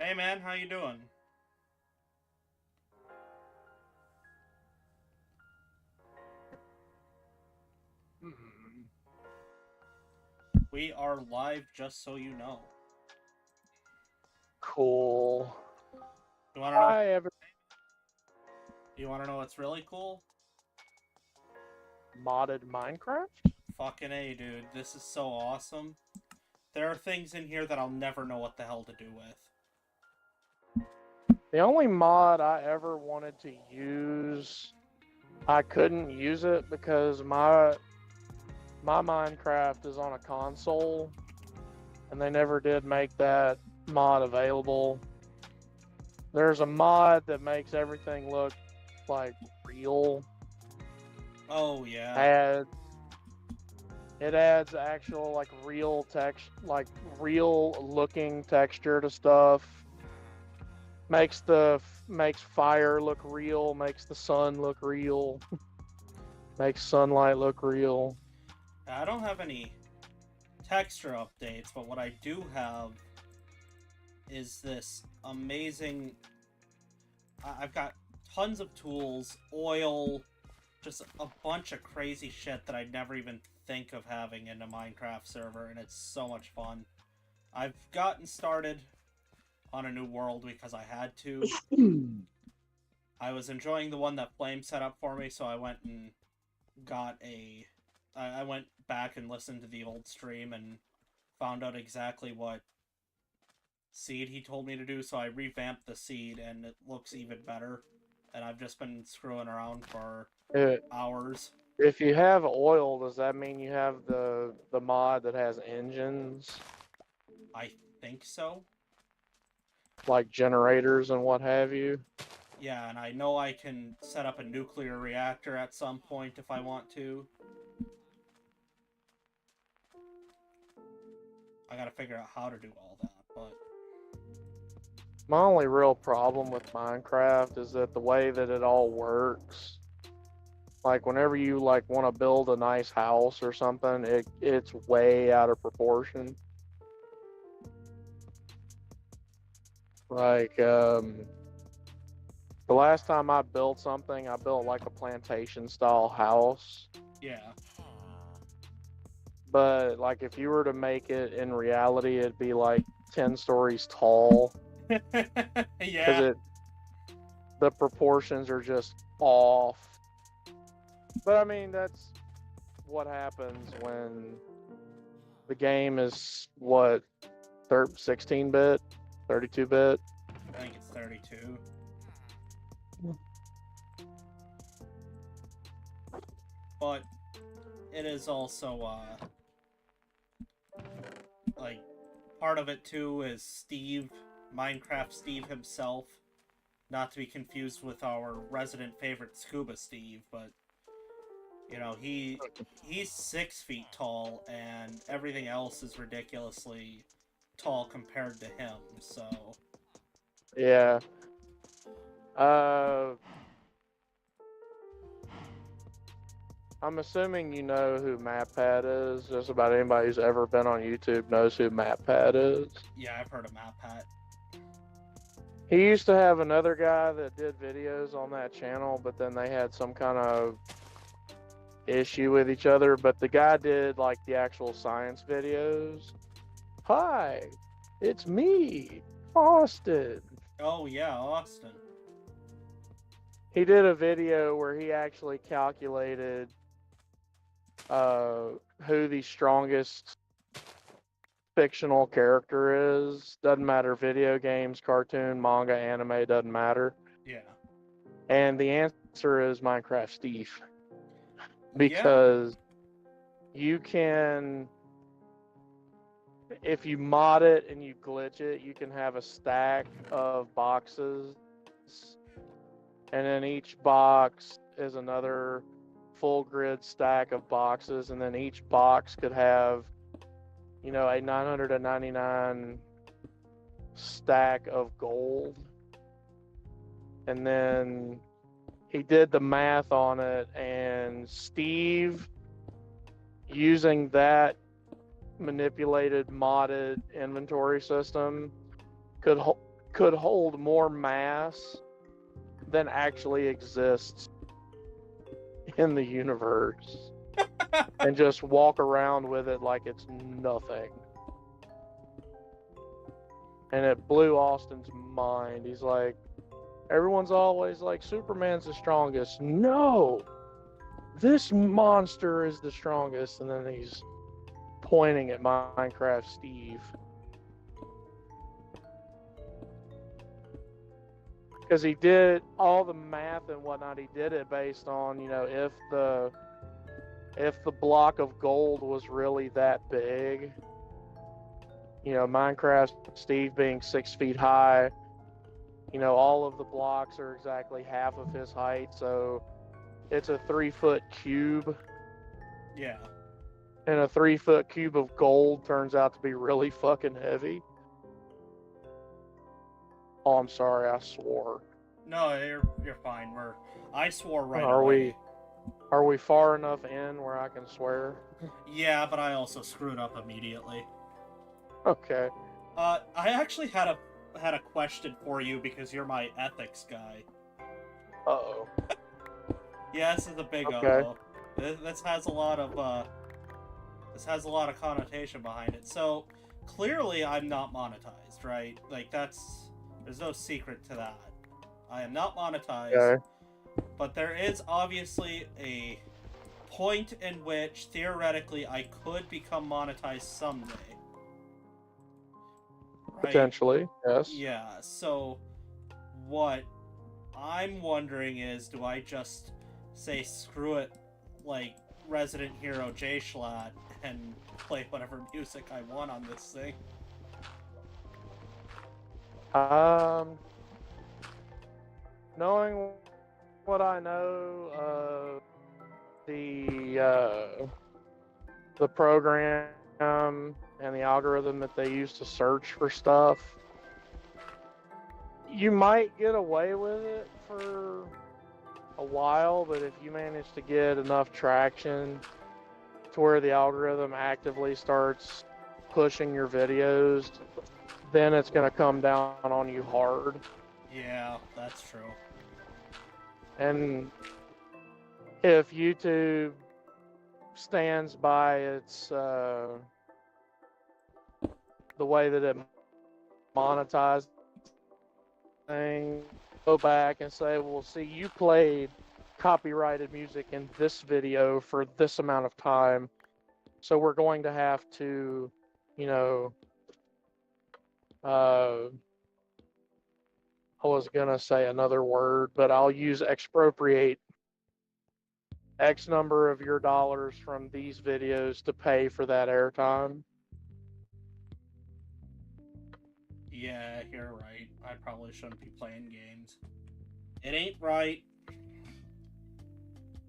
Hey man, how you doing? Hmm. We are live just so you know. Cool. You wanna know I ever you wanna know what's really cool? modded Minecraft? Fucking A, dude. This is so awesome. There are things in here that I'll never know what the hell to do with. The only mod I ever wanted to use, I couldn't use it because my Minecraft is on a console, and they never did make that mod available. There's a mod that makes everything look like real. Oh yeah. Add it adds actual like real text, like real looking texture to stuff. Makes fire look real, makes the sun look real, makes sunlight look real. I don't have any texture updates, but what I do have is this amazing I've got tons of tools, oil, just a bunch of crazy shit that I'd never even think of having in a Minecraft server, and it's so much fun. I've gotten started on a new world because I had to. I was enjoying the one that Flame set up for me, so I went and got a. I went back and listened to the old stream and found out exactly what seed he told me to do, so I revamped the seed and it looks even better. And I've just been screwing around for Uh, hours. if you have oil, does that mean you have the mod that has engines, I think so. like generators and what have you? Yeah, and I know I can set up a nuclear reactor at some point if I want to. I gotta figure out how to do all that, but My only real problem with Minecraft is that the way that it all works, like whenever you like want to build a nice house or something, it's way out of proportion. Like the last time I built something, I built like a plantation style house. yeah. But like if you were to make it in reality, it'd be like 10 stories tall because Yeah. it the proportions are just off. But I mean, that's what happens when the game is what 16 bit, 32 bit. I think it's 32. But it is also, like, part of it too is Steve, Minecraft Steve himself. Not to be confused with our resident favorite Scuba Steve, but he's 6 feet tall, and everything else is ridiculously tall compared to him. So Yeah. Uh, I'm assuming you know who MatPat is. Just about anybody who's ever been on YouTube knows who MatPat is. yeah, I've heard of MatPat. He used to have another guy that did videos on that channel, but then they had some kind of issue with each other. But the guy did like the actual science videos. Hi, it's me, Austin. Oh yeah, Austin. He did a video where he actually calculated uh, who the strongest fictional character is. Doesn't matter, video games, cartoon, manga, anime, doesn't matter. Yeah. And the answer is Minecraft Steve. Yeah. Because you can, if you mod it and you glitch it, you can have a stack of boxes, and then each box is another full grid stack of boxes, and then each box could have, a 999 stack of gold. And then he did the math on it, and Steve, using that manipulated modded inventory system, could could hold more mass than actually exists in the universe and just walk around with it like it's nothing. And it blew Austin's mind. He's like, everyone's always like, Superman's the strongest. No! This monster is the strongest. And then he's pointing at Minecraft Steve. Because he did all the math and whatnot, he did it based on, you know, if the block of gold was really that big, you know, Minecraft Steve being 6 feet high, you know, all of the blocks are exactly half of his height, so it's a 3-foot cube. Yeah. And a 3-foot cube of gold turns out to be really fucking heavy. Oh, I'm sorry, I swore. No, you're fine. I swore right Are away. Are we far enough in where I can swear? Yeah, but I also screwed up immediately. Okay. I actually had a question for you because you're my ethics guy. Uh-oh. Yeah, this is a big Okay. This has a lot of connotation behind it. So clearly, I'm not monetized, right? Like there's no secret to that. I am not monetized, Okay. but there is obviously a point in which theoretically I could become monetized someday. Right? Potentially, yes. Yeah, so what I'm wondering is, do I just say screw it, like Resident Hero J Schlatt, and play whatever music I want on this thing? Knowing what I know of the program and the algorithm that they use to search for stuff, you might get away with it for a while, but if you manage to get enough traction to where the algorithm actively starts pushing your videos, then it's going to come down on you hard. Yeah, that's true. And if YouTube stands by its the way that it monetizes thing, go back and say, well, see, you played copyrighted music in this video for this amount of time, so we're going to have to, you know, I was gonna say another word, but I'll use expropriate X number of your dollars from these videos to pay for that airtime. Yeah, you're right. I probably shouldn't be playing games. It ain't right.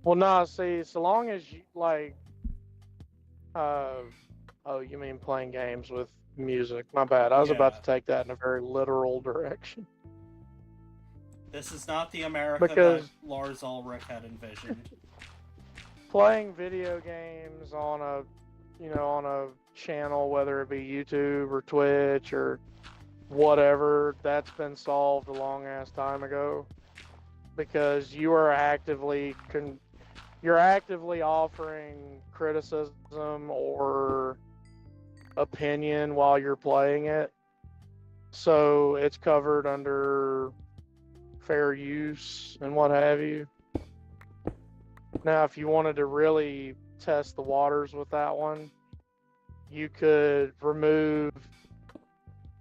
Well, nah, see, so long as you, like, oh, you mean playing games with music. My bad. I was about to take that in a very literal direction. This is not the America Because that Lars Ulrich had envisioned. playing video games on a, you know, on a channel, whether it be YouTube or Twitch or whatever, that's been solved a long ass time ago, because you are actively offering criticism or opinion while you're playing it, so it's covered under fair use and what have you. Now, if you wanted to really test the waters with that one, you could remove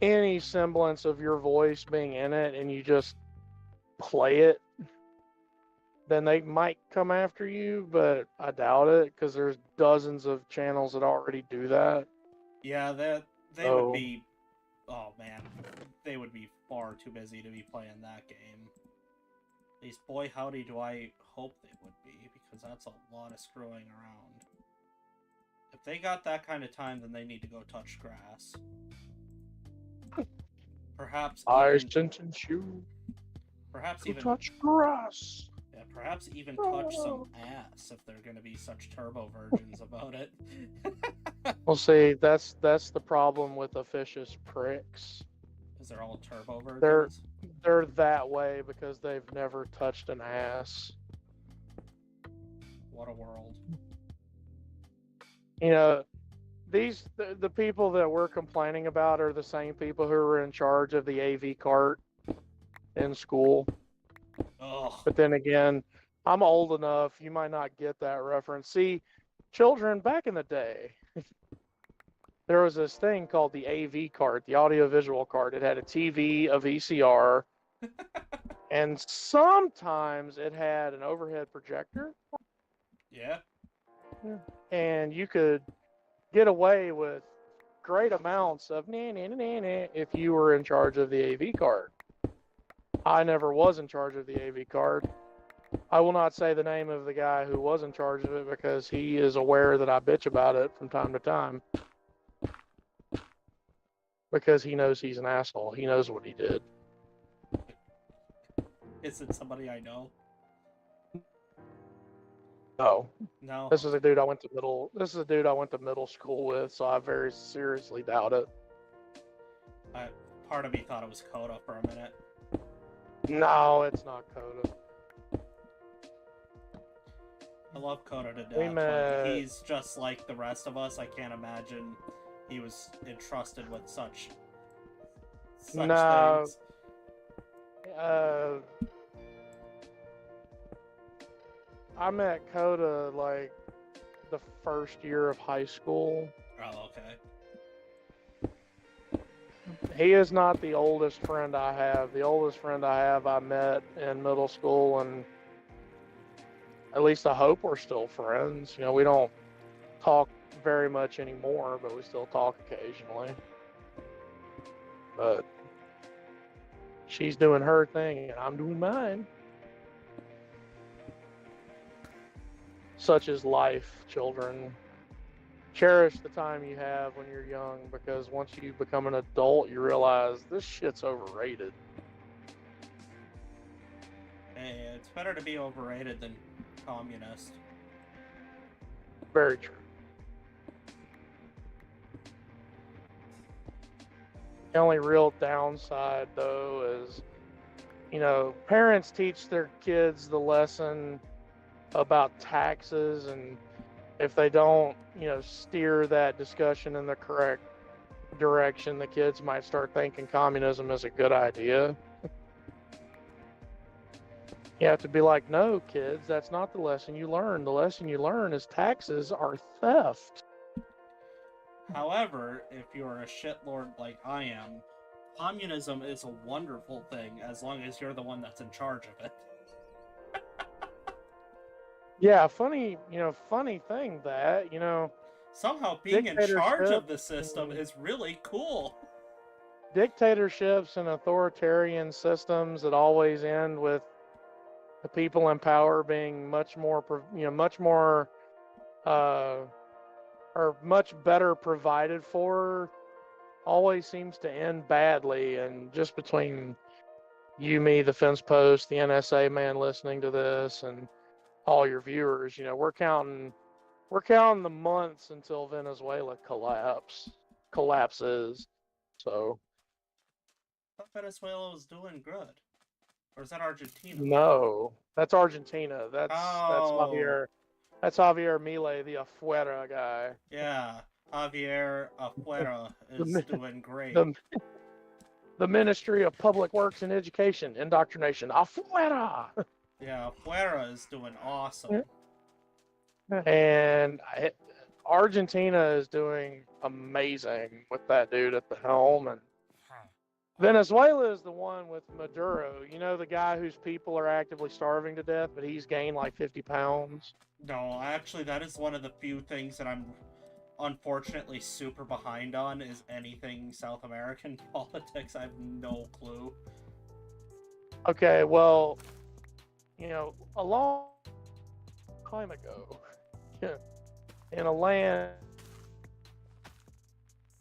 any semblance of your voice being in it and you just play it. Then they might come after you, but I doubt it, because there's dozens of channels that already do that. Yeah, they would be. Oh man, they would be far too busy to be playing that game. At least, boy, howdy, do I hope they would be, because that's a lot of screwing around. If they got that kind of time, then they need to go touch grass. Perhaps I sentence you to even touch grass. Yeah, perhaps even touch some ass if they're gonna be such turbo virgins about it. Well, see, that's the problem with officious pricks. Because they're all turbo They're versions. they're that way because they've never touched an ass. What a world. You know, the people that we're complaining about are the same people who were in charge of the AV cart in school. Ugh. But then again, I'm old enough, you might not get that reference. See, children, back in the day, there was this thing called the AV cart, the audiovisual cart. It had a TV, a VCR, and sometimes it had an overhead projector, Yeah. and you could get away with great amounts of if you were in charge of the AV cart. I never was in charge of the AV cart. I will not say the name of the guy who was in charge of it because he is aware that I bitch about it from time to time. Because he knows he's an asshole. He knows what he did. Is it somebody I know? No. No. This is a dude I went to middle school with, so I very seriously doubt it. Part of me thought it was Coda for a minute. No, it's not Coda. I love Coda to We death, met- but he's just like the rest of us. I can't imagine he was entrusted with such No. things. I met Coda like the first year of high school. Oh, okay. He is not the oldest friend I have. The oldest friend I have I met in middle school, and at least I hope we're still friends. You know, we don't talk very much anymore, but we still talk occasionally. But she's doing her thing, and I'm doing mine. Such is life, children. Cherish the time you have when you're young, because once you become an adult, you realize this shit's overrated. Hey, it's better to be overrated than communist. Very true. The only real downside, though, is, you know, parents teach their kids the lesson about taxes, and if they don't, you know, steer that discussion in the correct direction, the kids might start thinking communism is a good idea. You have to be like, no, kids, that's not the lesson you learn. The lesson you learn is taxes are theft. However, if you're a shitlord like I am, communism is a wonderful thing as long as you're the one that's in charge of it. Yeah, funny thing that, Somehow being in charge Dictatorship of the system is really cool. dictatorships and authoritarian systems that always end with the people in power being much more or much better provided for always seems to end badly. And just between you, me, the fence post, the NSA man listening to this, and all your viewers, we're counting the months until Venezuela collapses. So I thought Venezuela was doing good. Or is that Argentina? no, that's Argentina. That's Oh. Javier Milei, the afuera guy. Yeah, Javier Afuera is doing great. The Ministry of Public Works and Education, Indoctrination, afuera. Yeah, Afuera is doing awesome. And Argentina is doing amazing with that dude at the helm. And Venezuela is the one with Maduro. You know, the guy whose people are actively starving to death, but he's gained like 50 pounds. No, actually, that is one of the few things that I'm unfortunately super behind on, is anything South American politics. I have no clue. Okay, well, a long time ago, in a land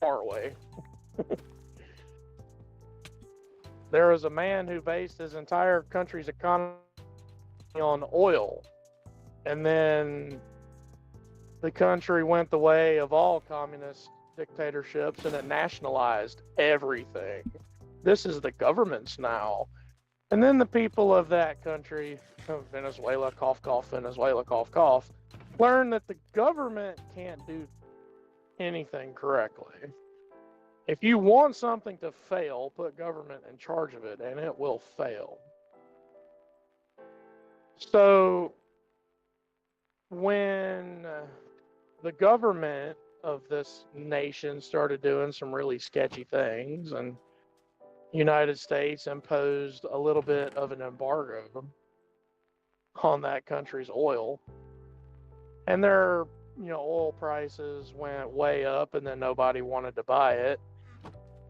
far away, there was a man who based his entire country's economy on oil. And then the country went the way of all communist dictatorships, and it nationalized everything. this is the government's now. And then the people of that country, Venezuela, cough, cough, Venezuela, cough, cough, learn that the government can't do anything correctly. If you want something to fail, put government in charge of it, and it will fail. So when the government of this nation started doing some really sketchy things, and United States imposed a little bit of an embargo on that country's oil, and their oil prices went way up, and then nobody wanted to buy it.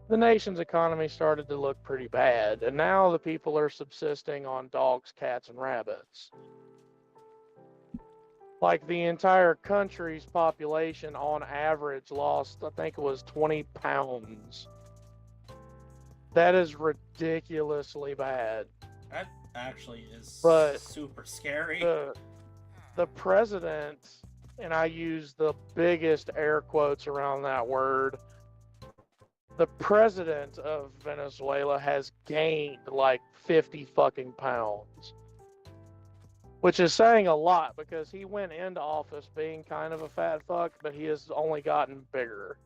The nation's economy started to look pretty bad, and now the people are subsisting on dogs, cats, and rabbits. Like the entire country's population on average lost, I think it was 20 pounds. That is ridiculously bad. That actually is But super scary. The president, and I use the biggest air quotes around that word, the president of Venezuela has gained like 50 fucking pounds. Which is saying a lot, because he went into office being kind of a fat fuck, but he has only gotten bigger.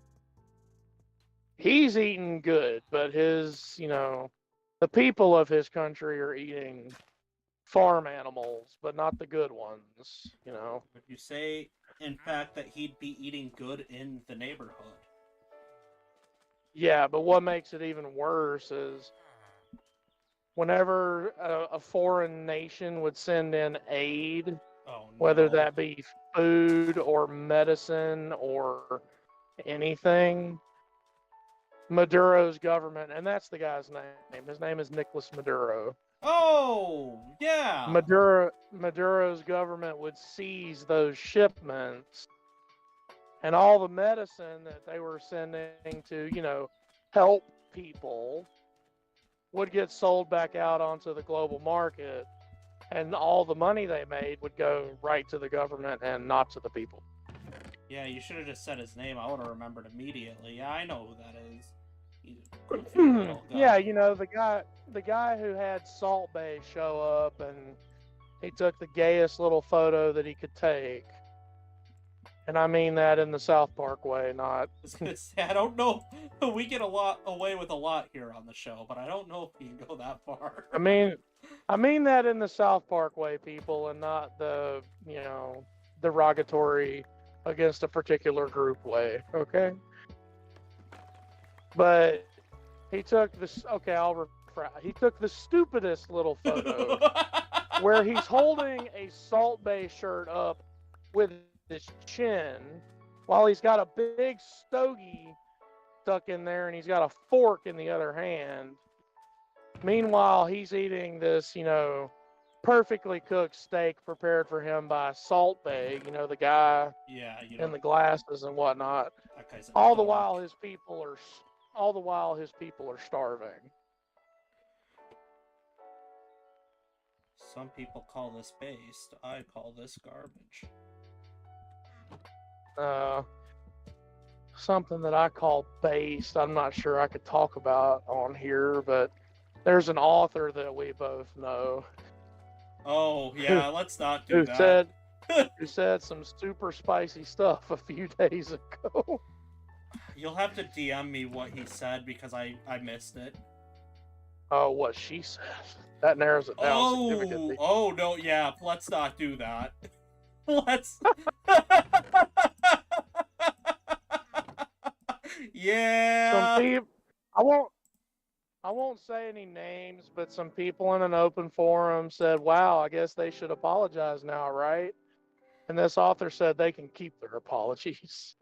He's eating good, but his, the people of his country are eating farm animals, but not the good ones, Would you say, in fact, that he'd be eating good in the neighborhood? Yeah, but what makes it even worse is whenever a foreign nation would send in aid, whether that be food or medicine or anything, Maduro's government, and that's the guy's name. His name is Nicolas Maduro. Oh, yeah. Maduro's government would seize those shipments, and all the medicine that they were sending to, help people would get sold back out onto the global market, and all the money they made would go right to the government and not to the people. Yeah, you should have just said his name. I would have remembered immediately. Yeah, I know who that is. Yeah, the guy who had Salt Bay show up, and he took the gayest little photo that he could take. And I mean that in the South Park way, not... I was gonna say, I don't know. We get away with a lot here on the show, but I don't know if we can go that far. I mean that in the South Park way, people, and not the, derogatory against a particular group way, okay? But he took this... Okay, he took the stupidest little photo where he's holding a Salt Bay shirt up with his chin while he's got a big stogie stuck in there, and he's got a fork in the other hand. Meanwhile, he's eating this, perfectly cooked steak prepared for him by Salt Bay, the guy in the glasses and whatnot. All the while his people are starving. Some people call this based. I call this garbage. Something that I call based, I'm not sure I could talk about on here, but there's an author that we both know. Oh, yeah, let's not do that. Who said some super spicy stuff a few days ago. You'll have to DM me what he said, because I missed it. Oh, what she said. That narrows it down significantly. Oh, no, yeah, let's not do that. Let's... Yeah. Some people, I won't say any names, but some people in an open forum said, "Wow, I guess they should apologize now, right?" And this author said they can keep their apologies.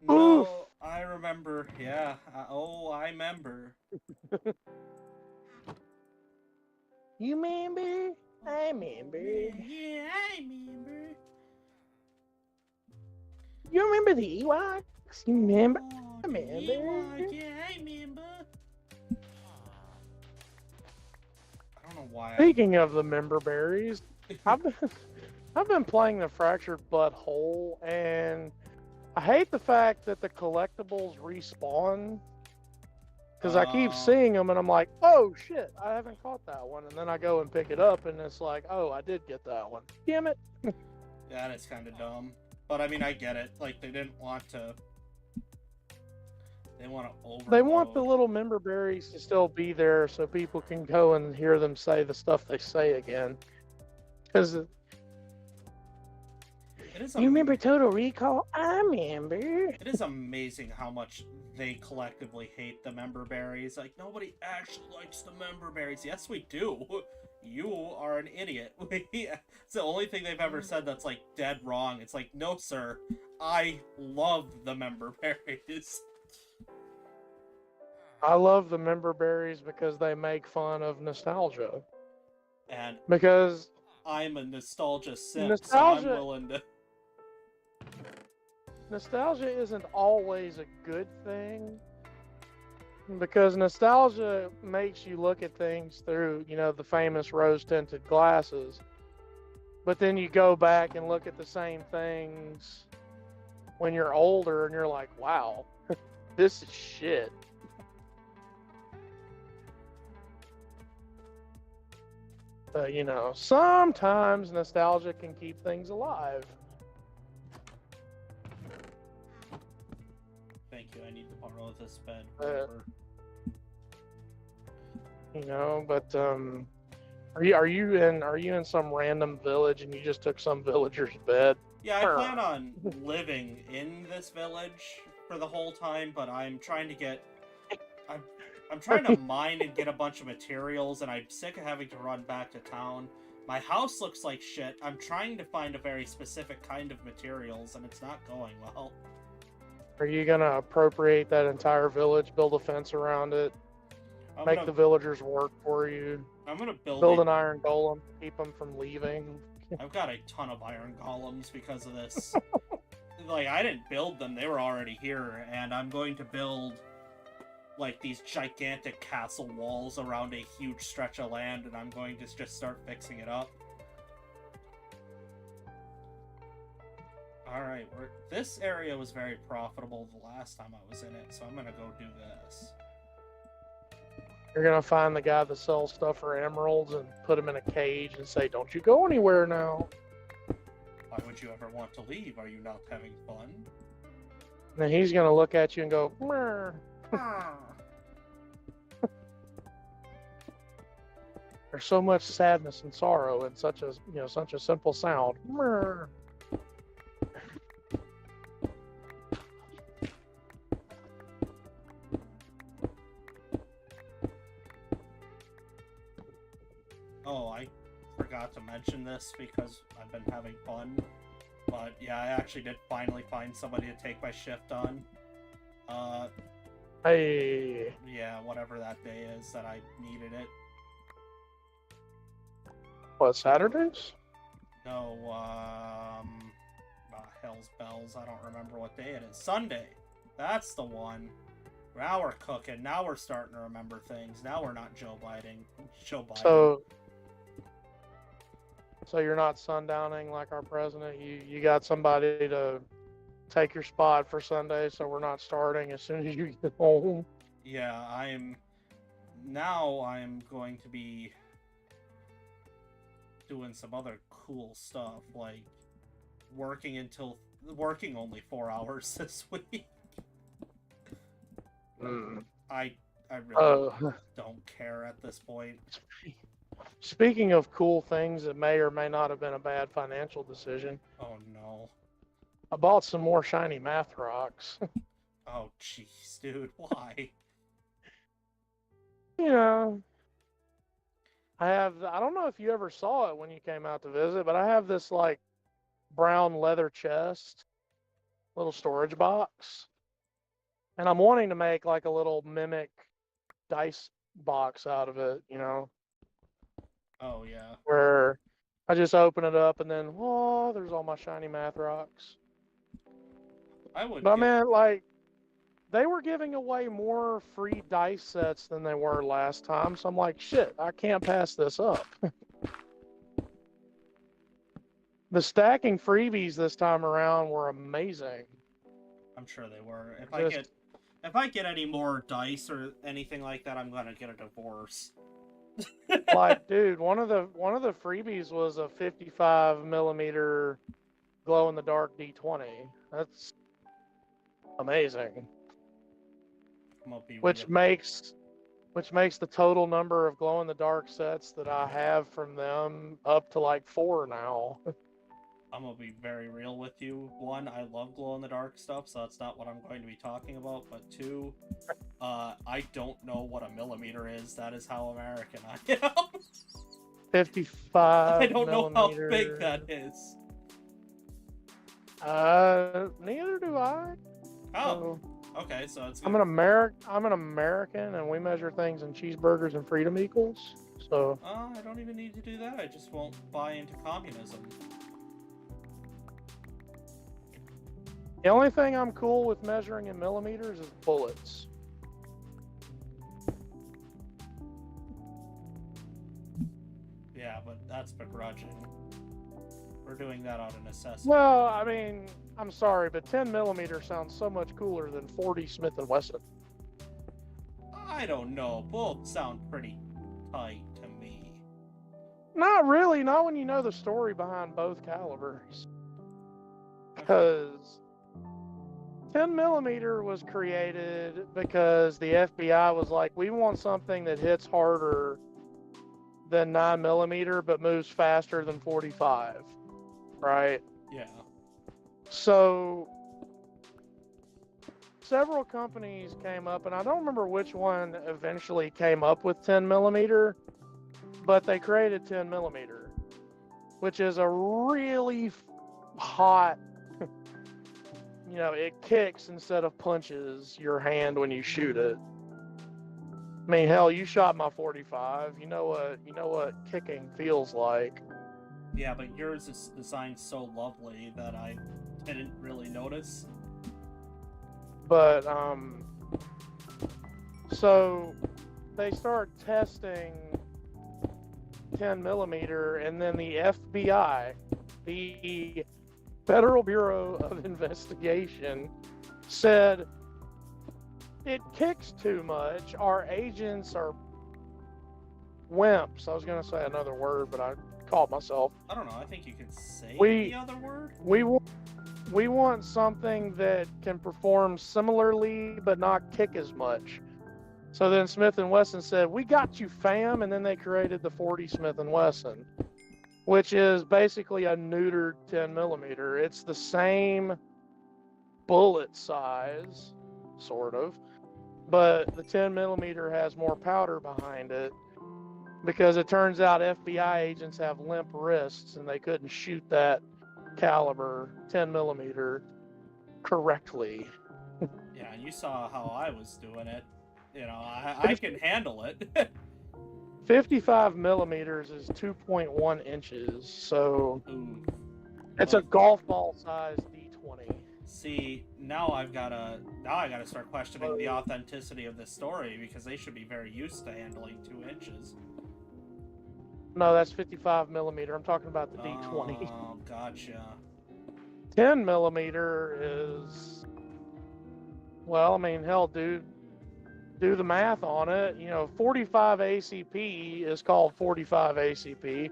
No, Oof. I remember. Yeah. I remember. You remember? I remember. Yeah, I remember. You remember the Ewoks? You remember? Oh, I remember. Yeah, I remember. I don't know why. Speaking of the member berries, I've been playing the Fractured Butthole, and I hate the fact that the collectibles respawn Because I keep seeing them and I'm like, oh shit, I haven't caught that one. And then I go and pick it up and it's like, oh, I did get that one. Damn it. Yeah, it's kind of dumb. But I mean, I get it. Like, they didn't want to. They want to overload. They want the little member berries to still be there so people can go and hear them say the stuff they say again. Because It is you remember Total Recall? I remember. It is amazing how much they collectively hate the member berries. Like, nobody actually likes the member berries. Yes, we do. You are an idiot. It's the only thing they've ever said that's, like, dead wrong. It's like, no, sir. I love the member berries. I love the member berries because they make fun of nostalgia. And because I'm a nostalgia simp, nostalgia, so I'm willing to... Nostalgia isn't always a good thing. Because nostalgia makes you look at things through, you know, the famous rose-tinted glasses. But then you go back and look at the same things when you're older and you're like, wow, this is shit. But, you know, sometimes nostalgia can keep things alive. Thank you, I need to borrow this bed. You know, but are you in some random village and you just took some villager's bed? Yeah, I plan on living in this village for the whole time, but I'm trying to get... I'm trying to mine and get a bunch of materials, and I'm sick of having to run back to town. My house looks like shit. I'm trying to find a very specific kind of materials, and it's not going well. Are you gonna appropriate that entire village, build a fence around it, make the villagers work for you? I'm gonna build an iron golem to keep them from leaving. I've got a ton of iron golems because of this. Like, I didn't build them, they were already here, and I'm going to build, like, these gigantic castle walls around a huge stretch of land, and I'm going to just start fixing it up. Alright, this area was very profitable the last time I was in it, so I'm gonna go do this. You're gonna find the guy that sells stuff for emeralds and put him in a cage and say, don't you go anywhere now. Why would you ever want to leave? Are you not having fun? And then he's gonna look at you and go, Murr. There's so much sadness and sorrow in such a such a simple sound. Murr. Oh, I forgot to mention this because I've been having fun. But yeah, I actually did finally find somebody to take my shift on. Hey. Yeah, whatever that day is that I needed it. What, Saturdays? No, hell's bells, I don't remember what day it is. Sunday! That's the one. Now we're cooking, now we're starting to remember things. Now we're not Joe Biden. So you're not sundowning like our president? You got somebody to take your spot for Sunday, so we're not starting as soon as you get home? Yeah, I'm going to be doing some other cool stuff, like working only 4 hours this week. I really don't care at this point. Speaking of cool things that may or may not have been a bad financial decision. Oh no. I bought some more shiny math rocks. Oh jeez, dude, why? You know, I don't know if you ever saw it when you came out to visit, but I have this like brown leather chest, little storage box. And I'm wanting to make like a little mimic dice box out of it, you know. Oh yeah. Where I just open it up and then, oh, there's all my shiny math rocks. But man, like, they were giving away more free dice sets than they were last time, so I'm like, shit, I can't pass this up. The stacking freebies this time around were amazing. I'm sure they were. If I get any more dice or anything like that, I'm gonna get a divorce. Like, dude, one of the freebies was a 55 millimeter glow in the dark D20. That's amazing. I'm gonna be Which makes the total number of glow in the dark sets that I have from them up to like 4 now. I'm gonna be very real with you. One, I love glow in the dark stuff, so that's not what I'm going to be talking about. But two, I don't know what a millimeter is. That is how American I am. 55 I don't know how millimeter. big that is. Neither do I. Oh, okay. So it's. I'm an American, and we measure things in cheeseburgers and freedom equals. So. I don't even need to do that. I just won't buy into communism. The only thing I'm cool with measuring in millimeters is bullets. Yeah, but that's begrudging. We're doing that out of necessity. Well, I mean, I'm sorry, but 10 millimeter sounds so much cooler than 40 Smith & Wesson. I don't know. Both sound pretty tight to me. Not really. Not when you know the story behind both calibers. Because 10 millimeter was created because the FBI was like, we want something that hits harder than 9 millimeter but moves faster than 45, right? Yeah. So several companies came up, and I don't remember which one eventually came up with 10 millimeter, but they created 10 millimeter, which is a really hot, you know, it kicks instead of punches your hand when you shoot it. I mean, hell, you shot my 45. You know what kicking feels like. Yeah, but yours is designed so lovely that I didn't really notice. But so they start testing 10 millimeter, and then the FBI, the Federal Bureau of Investigation, said it kicks too much. Our agents are wimps. I was going to say another word, but I caught myself. I don't know. I think you could say We- the other word. We want something that can perform similarly but not kick as much. So then Smith & Wesson said, "We got you, fam," and then they created the 40 Smith & Wesson, which is basically a neutered 10 millimeter. It's the same bullet size, sort of, but the 10 millimeter has more powder behind it because it turns out FBI agents have limp wrists and they couldn't shoot that caliber 10 millimeter correctly. Yeah, and you saw how I was doing it. You know, I can handle it. 55 millimeters is 2.1 inches, so Ooh. it's a golf ball size D20. See, now I gotta start questioning the authenticity of this story because they should be very used to handling 2 inches. No, that's 55 millimeter. I'm talking about the D20. Oh, gotcha. 10 millimeter is, well, I mean, hell, dude, do the math on it. You know, 45 ACP is called 45 ACP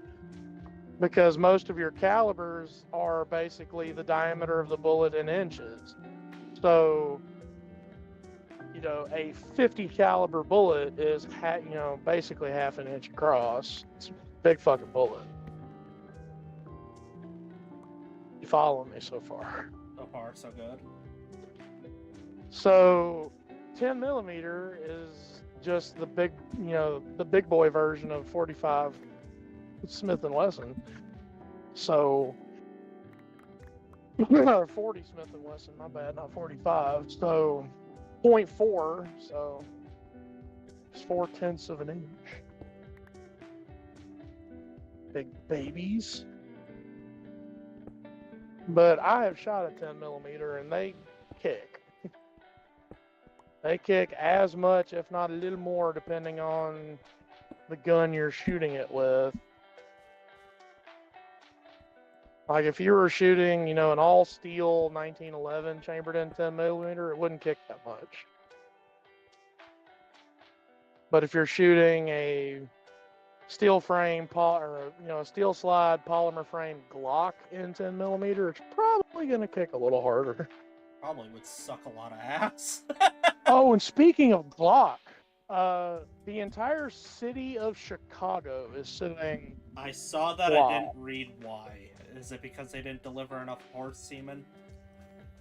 because most of your calibers are basically the diameter of the bullet in inches. So, you know, a 50 caliber bullet is, basically half an inch across. It's a big fucking bullet. You follow me so far? So far, so good. So 10 millimeter is just the big, the big boy version of 45 Smith & Wesson. So, or 40 Smith & Wesson, my bad, not 45. So 0.4, so it's 4/10 of an inch. Big babies. But I have shot a 10 millimeter and they kick. They kick as much, if not a little more, depending on the gun you're shooting it with. Like if you were shooting, an all steel 1911 chambered in 10 millimeter, it wouldn't kick that much. But if you're shooting a steel frame or a steel slide polymer frame Glock in 10mm, it's probably going to kick a little harder. Probably would suck a lot of ass. Oh, and speaking of Glock, the entire city of Chicago is suing. I saw that. Wow. I didn't read why. Is it because they didn't deliver enough horse semen?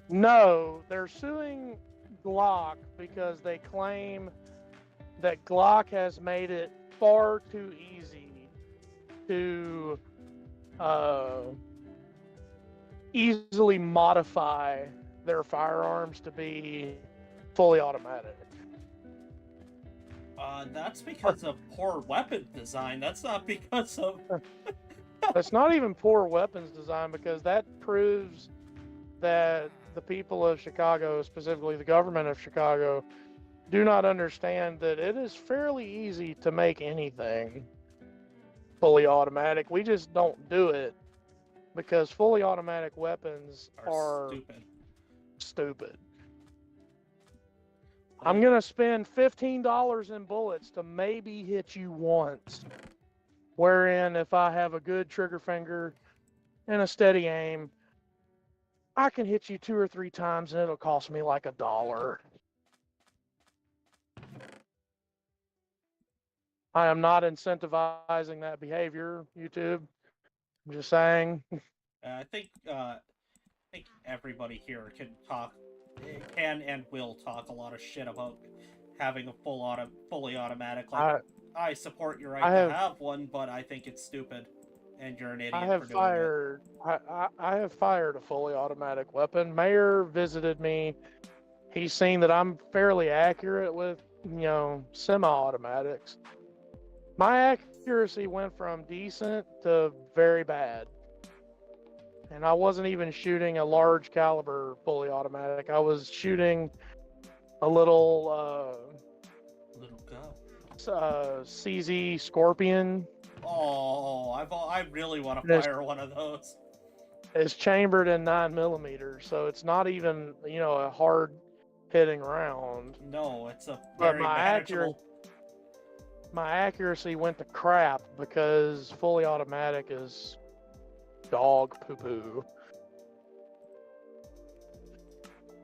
No, they're suing Glock because they claim that Glock has made it far too easy to easily modify their firearms to be fully automatic. That's because of poor weapon design. That's not because of... It's not even poor weapons design, because that proves that the people of Chicago, specifically the government of Chicago, do not understand that it is fairly easy to make anything fully automatic. We just don't do it because fully automatic weapons are stupid. I'm going to spend $15 in bullets to maybe hit you once. Wherein, if I have a good trigger finger and a steady aim, I can hit you 2 or 3 times and it'll cost me like $1. I am not incentivizing that behavior, YouTube. I'm just saying. I think everybody here can and will talk a lot of shit about having a fully automatic. Like, I support your right to have one, but I think it's stupid, and you're an idiot for doing it. I have fired a fully automatic weapon. Mayor visited me. He's seen that I'm fairly accurate with, semi-automatics. My accuracy went from decent to very bad. And I wasn't even shooting a large caliber fully automatic. I was shooting a little CZ Scorpion. Oh, I really want to fire one of those. It's chambered in 9mm, so it's not even a hard hitting round. No, it's a very manageable. My accuracy went to crap because fully automatic is dog poo-poo.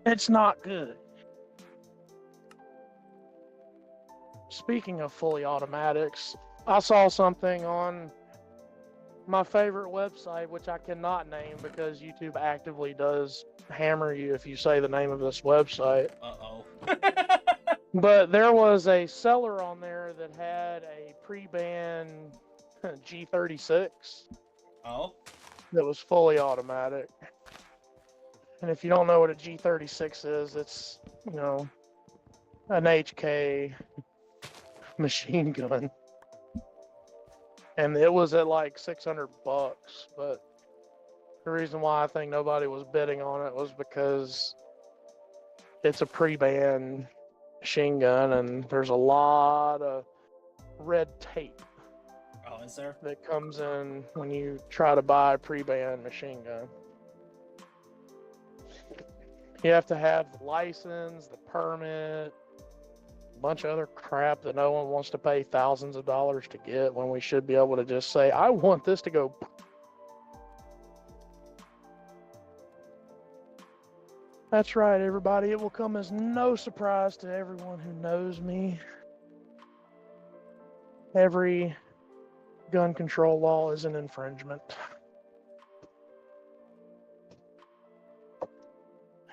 It's not good. Speaking of fully automatics, I saw something on my favorite website, which I cannot name because YouTube actively does hammer you if you say the name of this website. Uh-oh. But there was a seller on there that had a pre-ban G36. Oh? That was fully automatic. And if you don't know what a G36 is, it's, an HK machine gun. And it was at like $600, but the reason why I think nobody was bidding on it was because it's a pre-ban machine gun, and there's a lot of red tape. Oh, is there? That comes in when you try to buy a pre-ban machine gun. You have to have the license, the permit, a bunch of other crap that no one wants to pay thousands of dollars to get, when we should be able to just say, I want this to go. That's right, everybody. It will come as no surprise to everyone who knows me. Every gun control law is an infringement.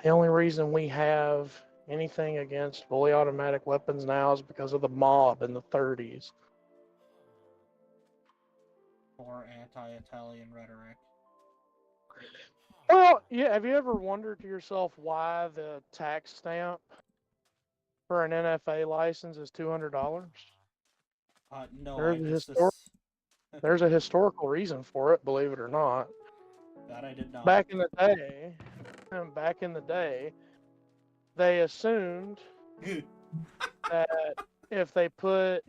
The only reason we have anything against fully automatic weapons now is because of the mob in the 30s. Or anti-Italian rhetoric. Well, yeah, have you ever wondered to yourself why the tax stamp for an NFA license is $200? No, there's a historical reason for it, believe it or not. That I did not. Back in the day, they assumed that if they put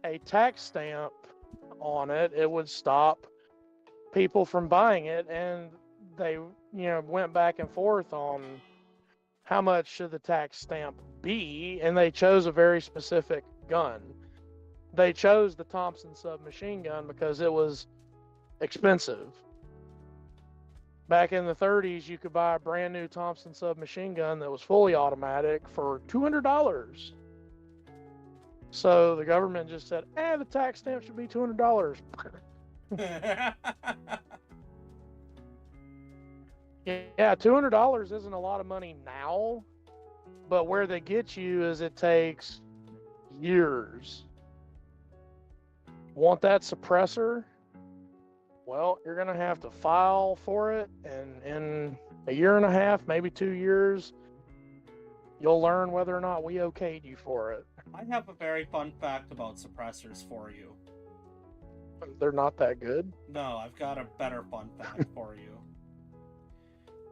a tax stamp on it, it would stop people from buying it, and they, went back and forth on how much should the tax stamp be, and they chose a very specific gun. They chose the Thompson submachine gun because it was expensive. Back in the 30s, you could buy a brand new Thompson submachine gun that was fully automatic for $200. So the government just said, the tax stamp should be $200. Yeah, $200 isn't a lot of money now, but where they get you is it takes years. Want that suppressor? Well, you're going to have to file for it, and in a year and a half, maybe 2 years, you'll learn whether or not we okayed you for it. I have a very fun fact about suppressors for you. They're not that good. No, I've got a better fun fact for you.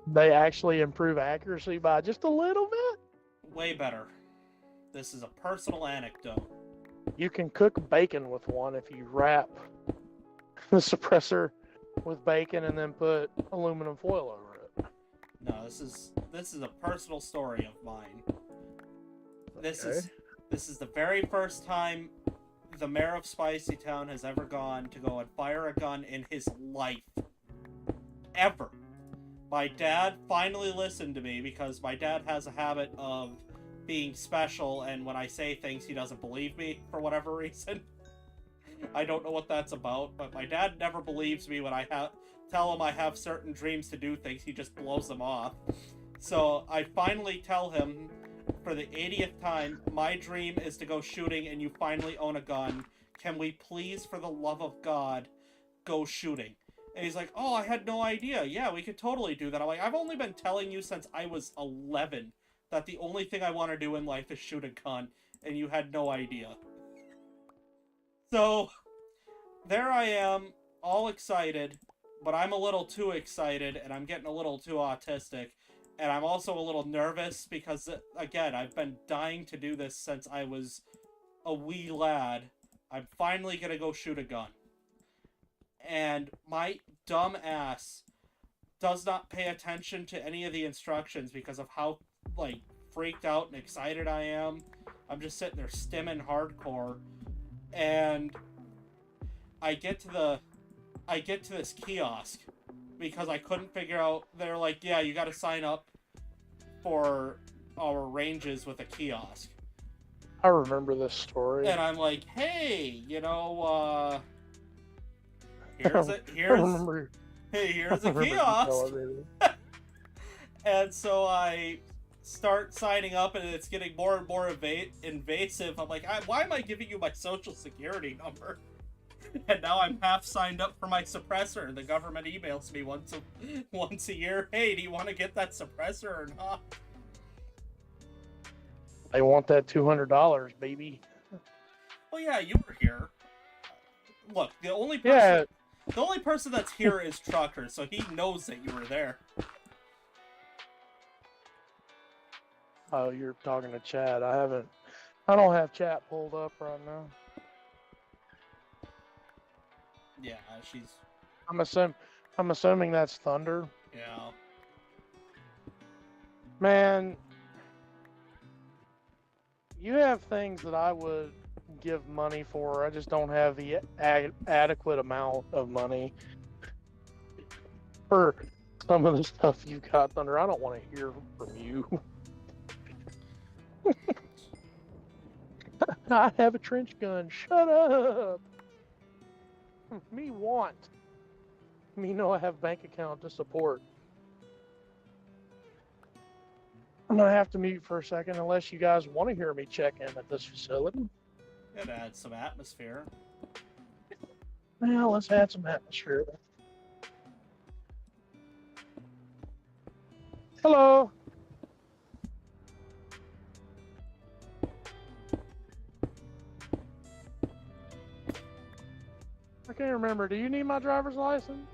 They actually improve accuracy by just a little bit. Way better. This is a personal anecdote. You can cook bacon with one if you wrap the suppressor with bacon and then put aluminum foil over it. No, this is a personal story of mine. This is the very first time the mayor of Spicy Town has ever gone to go and fire a gun in his life. Ever. My dad finally listened to me because my dad has a habit of being special, and when I say things, he doesn't believe me for whatever reason. I don't know what that's about, but my dad never believes me when I tell him I have certain dreams to do things. He just blows them off. So I finally tell him, for the 80th time, my dream is to go shooting and you finally own a gun. Can we please, for the love of God, go shooting? And he's like, oh, I had no idea. Yeah, we could totally do that. I'm like, I've only been telling you since I was 11 that the only thing I want to do in life is shoot a gun, and you had no idea. So, there I am, all excited, but I'm a little too excited, and I'm getting a little too autistic, and I'm also a little nervous because, again, I've been dying to do this since I was a wee lad. I'm finally gonna go shoot a gun. And my dumb ass does not pay attention to any of the instructions because of how, like, freaked out and excited I am. I'm just sitting there stimming hardcore, and I get to this kiosk because I couldn't figure out. They're like, yeah, you got to sign up for our ranges with a kiosk. I remember this story. And I'm like, hey, here's a kiosk. And so I start signing up, and it's getting more and more invasive. I'm like, why am I giving you my social security number? And now I'm half signed up for my suppressor. The government emails me once a year. Hey, do you want to get that suppressor or not? They want that $200, baby. Well, yeah, you were here. Look, the only person that's here is Trucker, so he knows that you were there. Oh, you're talking to Chad. I don't have chat pulled up right now. Yeah, she's... I'm assuming that's Thunder. Yeah. Man, you have things that I would give money for. I just don't have the adequate amount of money for some of the stuff you've got, Thunder. I don't want to hear from you. I have a trench gun. Shut up. Me want. Me know I have bank account to support. I'm going to have to mute for a second unless you guys want to hear me check in at this facility. It adds some atmosphere. Well, let's add some atmosphere. Hello. I can't remember. Do you need my driver's license?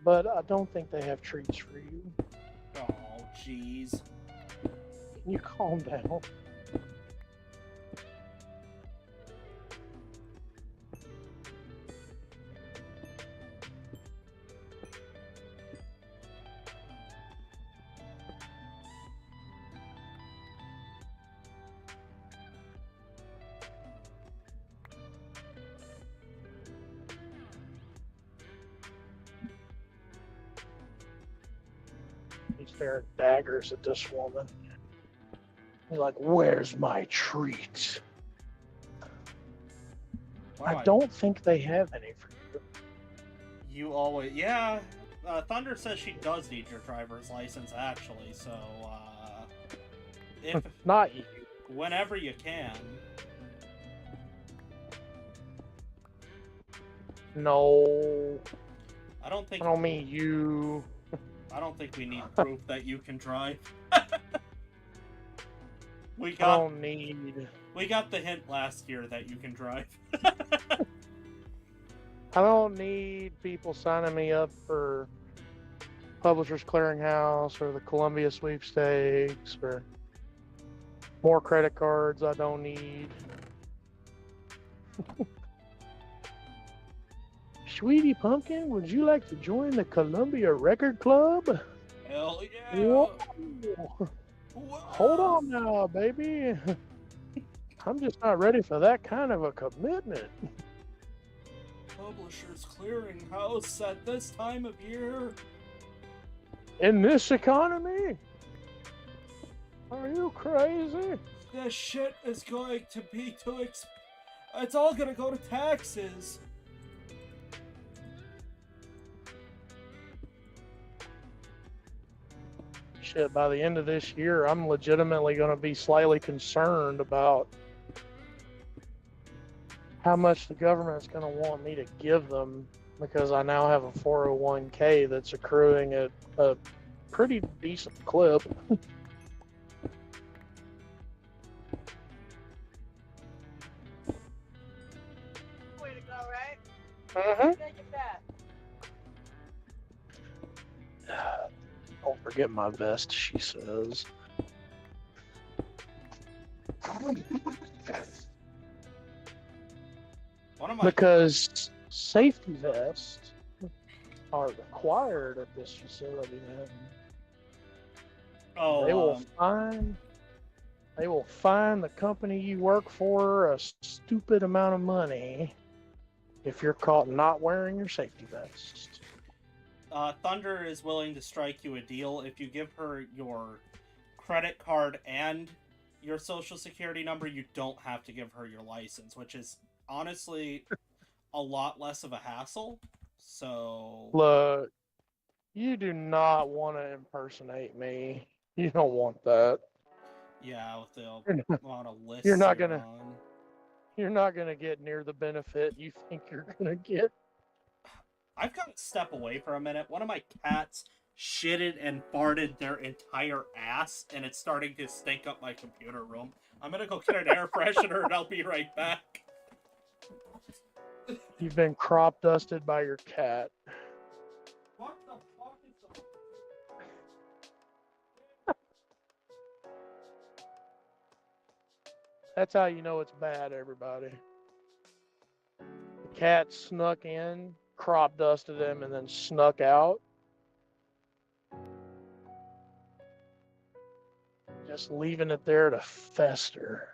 But I don't think they have treats for you. Oh, jeez. You calm down. He's staring daggers at this woman. He's like, "Where's my treat?" I don't think they have any for you. You always, yeah. Thunder says she does need your driver's license, actually. So, if Not you. whenever you can. No, I don't think. I don't mean you. I don't think we need proof that you can drive. we I got. don't need. We got the hint last year that you can drive. I don't need people signing me up for Publishers Clearinghouse or the Columbia Sweepstakes or more credit cards I don't need. Sweetie Pumpkin, would you like to join the Columbia Record Club? Hell yeah! Whoa. Whoa. Hold on now, baby. I'm just not ready for that kind of a commitment. Publishers Clearinghouse at this time of year. In this economy? Are you crazy? This shit is going to be too it's all gonna go to taxes. Shit, by the end of this year, I'm legitimately going to be slightly concerned about how much the government's going to want me to give them, because I now have a 401k that's accruing at a pretty decent clip. Way to go, right? Mm-hmm. Take it back. Don't forget my vest, she says. One of my Because safety vests are required at this facility, man. They will fine the company you work for a stupid amount of money if you're caught not wearing your safety vest. Thunder is willing to strike you a deal if you give her your credit card and your social security number. You don't have to give her your license, which is honestly a lot less of a hassle. So Look, you do not want to impersonate me. You don't want that. yeah, with the amount of lists you're not gonna- on. You're not going to get near the benefit you think you're going to get. I've got to step away for a minute. One of my cats shitted and farted their entire ass, and it's starting to stink up my computer room. I'm gonna go get an air freshener, and I'll be right back. You've been crop dusted by your cat. What the fuck is the... That's how you know it's bad, everybody. The cat snuck in, crop dusted him, and then snuck out. Just leaving it there to fester.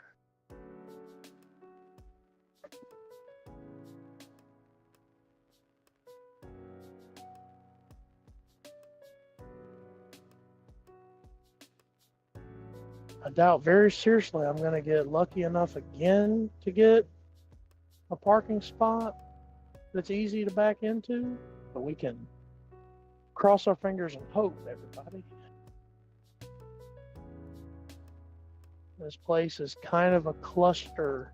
I doubt very seriously I'm going to get lucky enough again to get a parking spot that's easy to back into, but we can cross our fingers and hope, everybody. This place is kind of a cluster.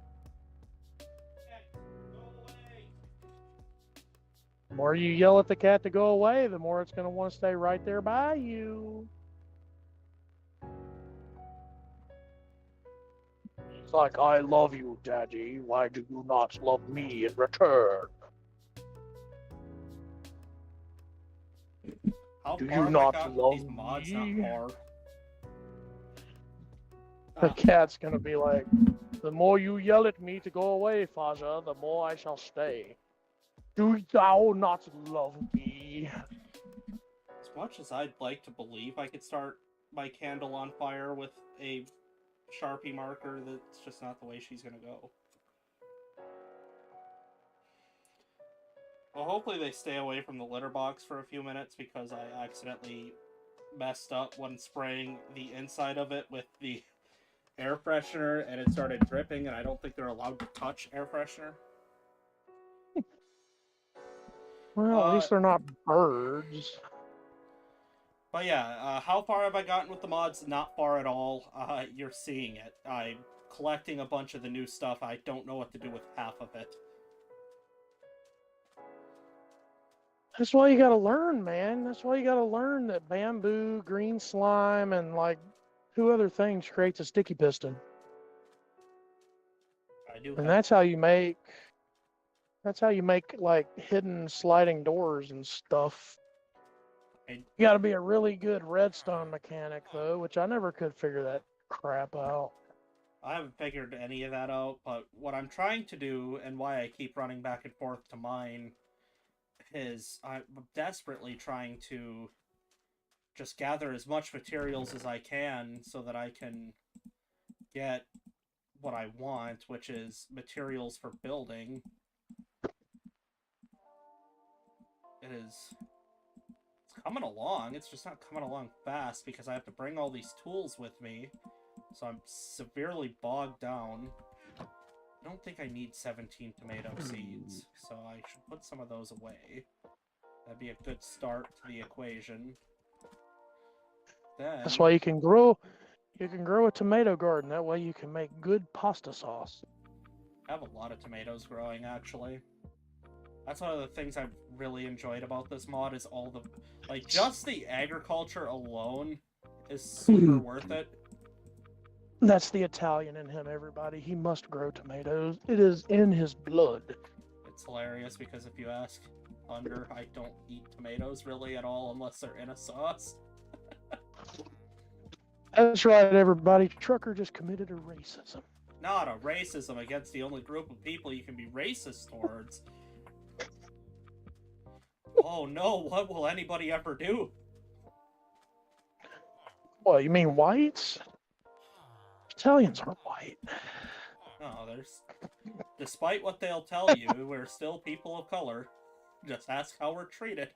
The more you yell at the cat to go away, the more it's going to want to stay right there by you. It's like, I love you, Daddy. Why do you not love me in return? How Do far you have I not gotten with love these mods? me? Not far. The Uh, cat's gonna be like, the more you yell at me to go away, Faja, the more I shall stay. Do thou not love me? as much as I'd like to believe I could start my candle on fire with a Sharpie marker, that's just not the way she's gonna go. Well, hopefully they stay away from the litter box for a few minutes because I accidentally messed up when spraying the inside of it with the air freshener and it started dripping, and I don't think they're allowed to touch air freshener. Well, at least they're not birds. But yeah, how far have I gotten with the mods? Not far at all. You're seeing it. I'm collecting a bunch of the new stuff. I don't know what to do with half of it. That's why you gotta learn, man. That's why you gotta learn that bamboo, green slime, and like 2 other things creates a sticky piston. I do And have... that's how you make like hidden sliding doors and stuff. I, You gotta be a really good redstone mechanic though, which I never could figure that crap out. I haven't figured any of that out, but what I'm trying to do, and why I keep running back and forth to mine, is I'm desperately trying to just gather as much materials as I can so that I can get what I want, which is materials for building. It's coming along. It's just not coming along fast because I have to bring all these tools with me. So I'm severely bogged down. I don't think I need 17 tomato seeds, so I should put some of those away. That'd be a good start to the equation. Then That's why you can grow a tomato garden. That way you can make good pasta sauce. I have a lot of tomatoes growing, actually. That's one of the things I've really enjoyed about this mod is all the... Like, just the agriculture alone is super worth it. That's the Italian in him, everybody. He must grow tomatoes. It is in his blood. It's hilarious because if you ask Thunder, I don't eat tomatoes really at all unless they're in a sauce. That's right, everybody. Trucker just committed a racism. Not a racism against the only group of people you can be racist towards. Oh no, what will anybody ever do? What, you mean whites? Italians aren't white. No, despite what they'll tell you, we're still people of color. Just ask how we're treated.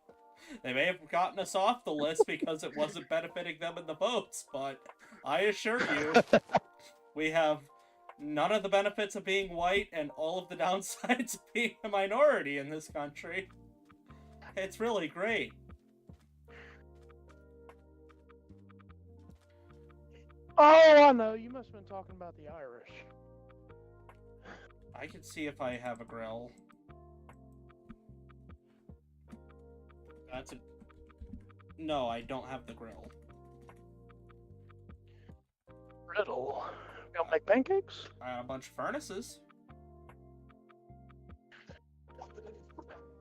They may have gotten us off the list because it wasn't benefiting them in the votes, but I assure you, we have none of the benefits of being white and all of the downsides of being a minority in this country. It's really great. Oh, I know. You must have been talking about the Irish. I can see if I have a grill. No, I don't have the grill. Riddle. You gonna make pancakes? A bunch of furnaces.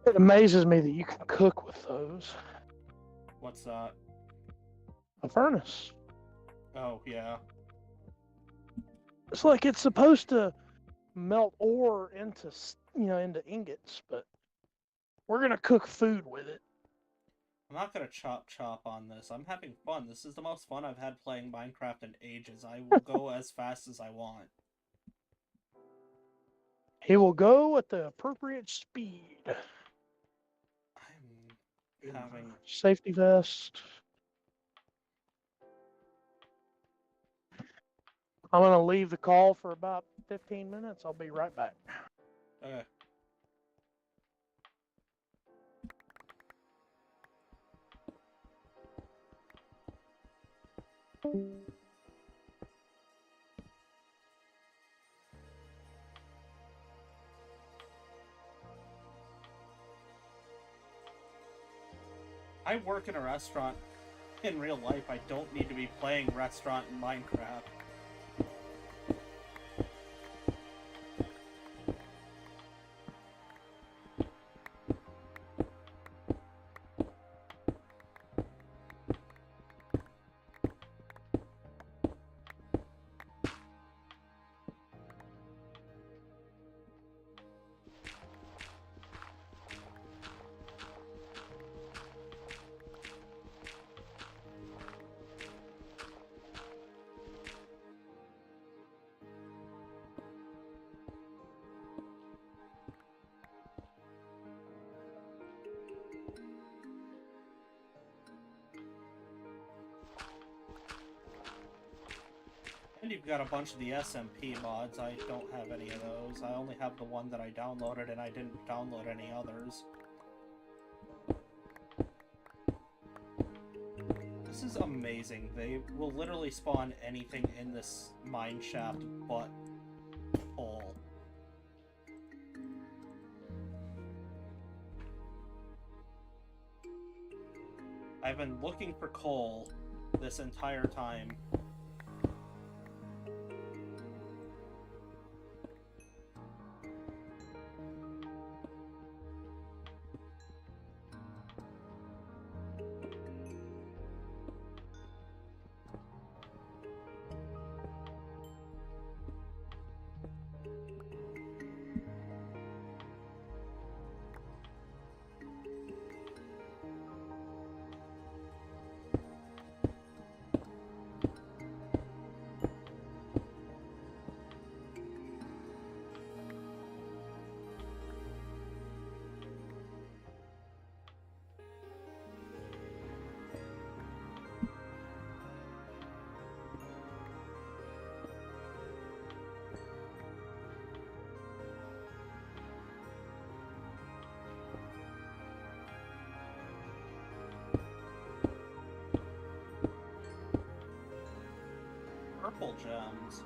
It amazes me that you can cook with those. What's that? A furnace. Oh, yeah. It's like it's supposed to melt ore into, into ingots, but we're gonna cook food with it. I'm not gonna chop on this. I'm having fun. This is the most fun I've had playing Minecraft in ages. I will go as fast as I want. He will go at the appropriate speed. I'm having... Safety vest. I'm gonna leave the call for about 15 minutes. I'll be right back. Okay. I work in a restaurant. In real life, I don't need to be playing restaurant in Minecraft. And you've got a bunch of the SMP mods. I don't have any of those. I only have the one that I downloaded, and I didn't download any others. This is amazing. They will literally spawn anything in this mine shaft but coal. I've been looking for coal this entire time. Purple gems.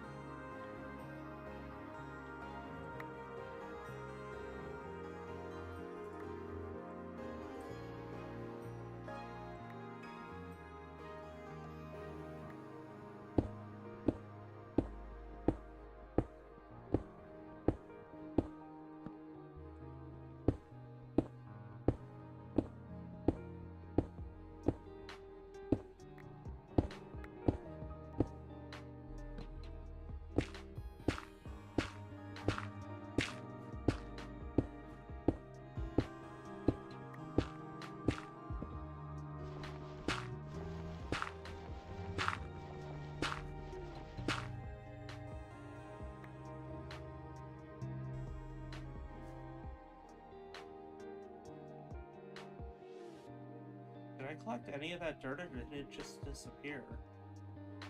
Did I collect any of that dirt, or did it just disappear?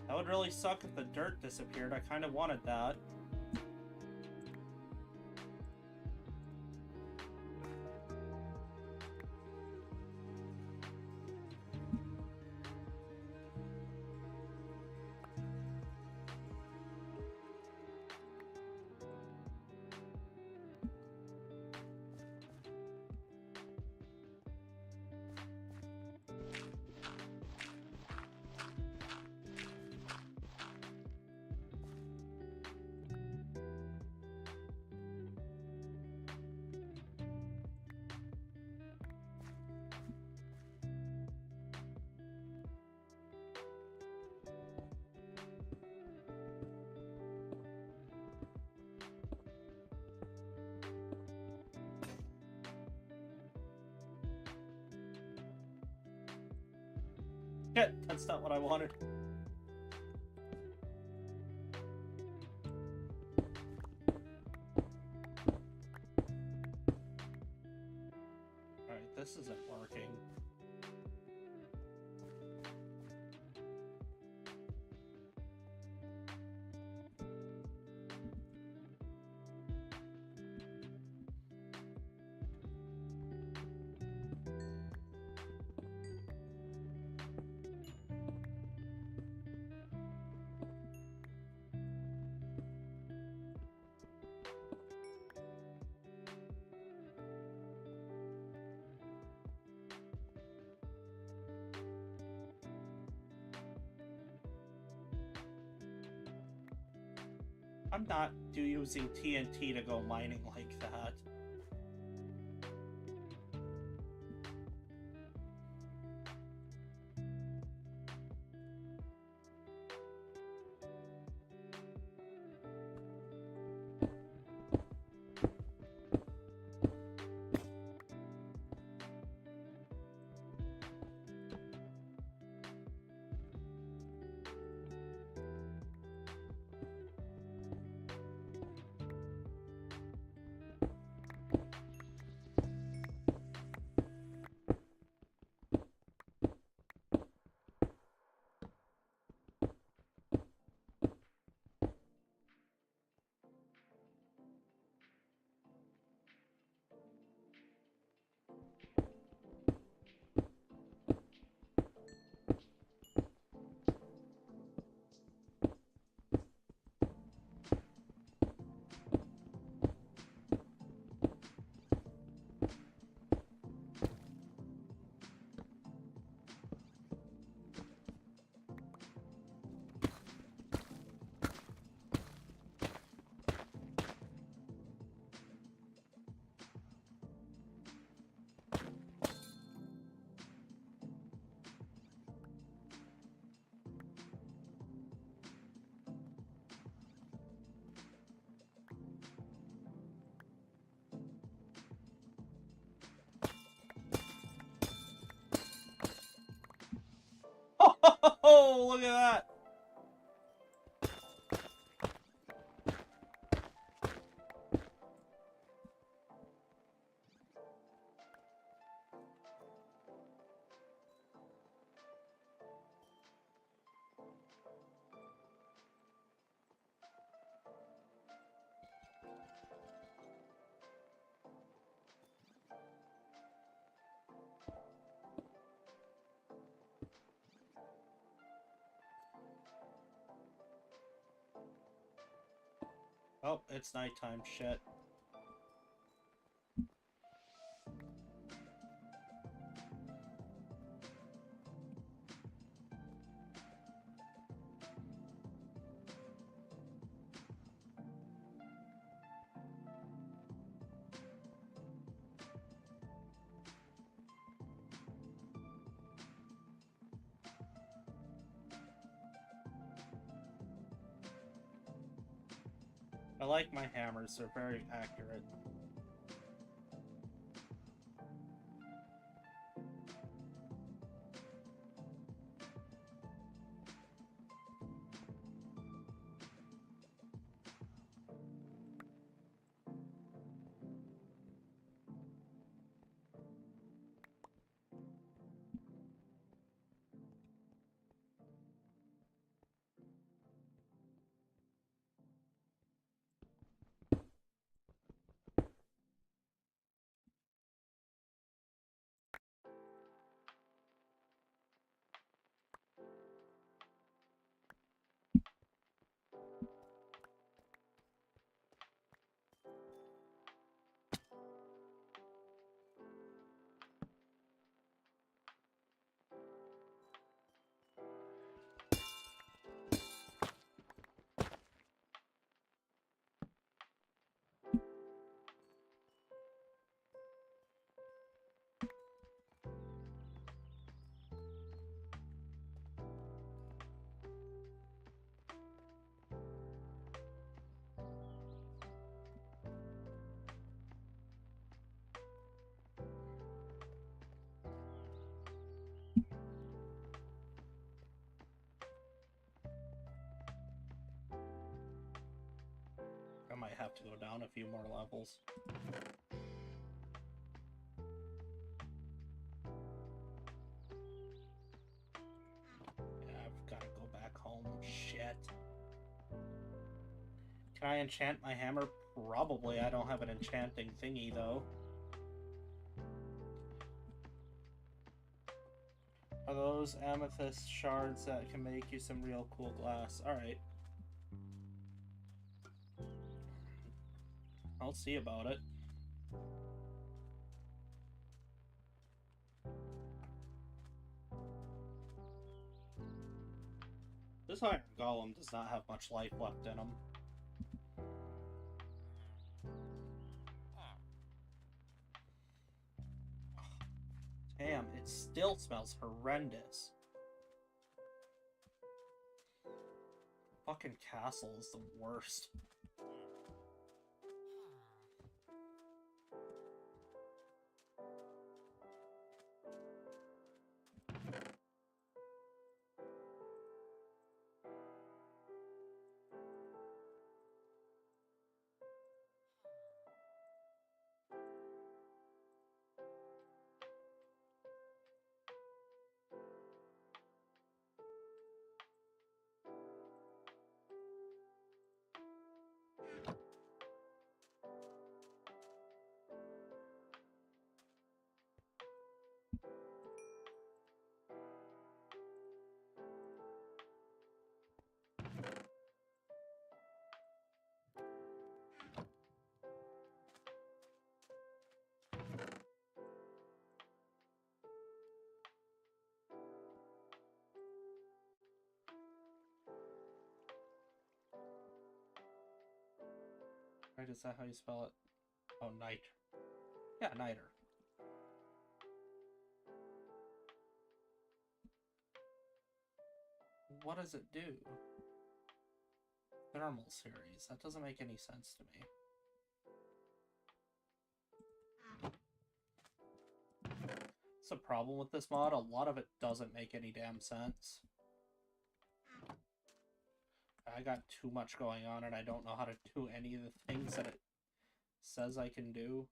That would really suck if the dirt disappeared. I kind of wanted that. Shit, that's not what I wanted. Alright, this isn't working. I'm not using TNT to go mining like that. Whoa! Look at that! Oh, it's nighttime. Shit. I like my hammers, they're very accurate. I might have to go down a few more levels. Yeah, I've got to go back home. Shit. Can I enchant my hammer? Probably. I don't have an enchanting thingy, though. Are those amethyst shards that can make you some real cool glass? Alright. I'll see about it. This iron golem does not have much life left in him. Damn, it still smells horrendous. Fucking castle is the worst. Right, is that how you spell it? Oh, night. Yeah, niter. What does it do? Thermal series. That doesn't make any sense to me. It's a problem with this mod. A lot of it doesn't make any damn sense. I got too much going on and I don't know how to do any of the things that it says I can do.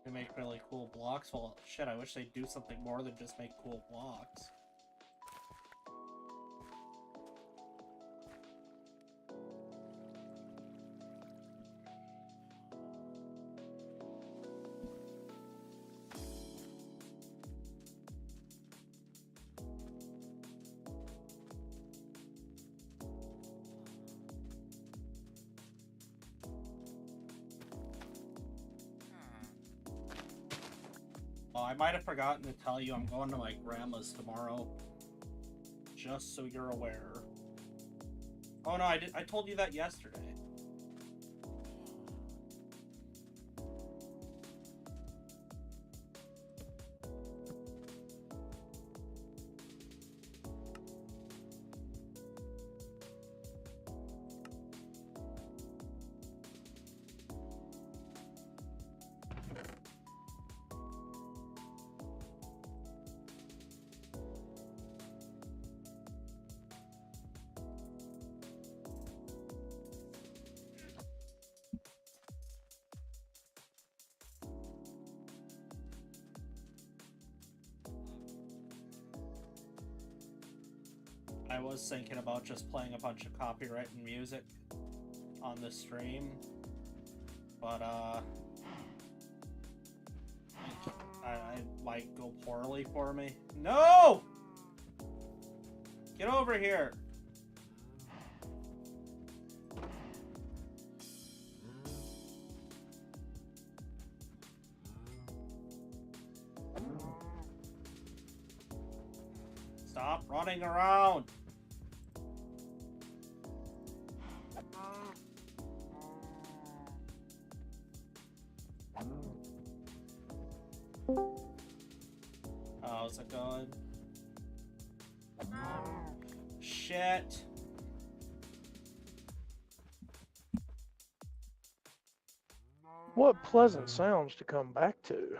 They make really cool blocks. Well, shit, I wish they'd do something more than just make cool blocks. Oh, I might have forgotten to tell you I'm going to my grandma's tomorrow. Just so you're aware. Oh no, I told you that yesterday. I was thinking about just playing a bunch of copyrighted music on the stream, but it might go poorly for me. No! Get over here! Stop running around! How's it going? Shit. What pleasant sounds to come back to.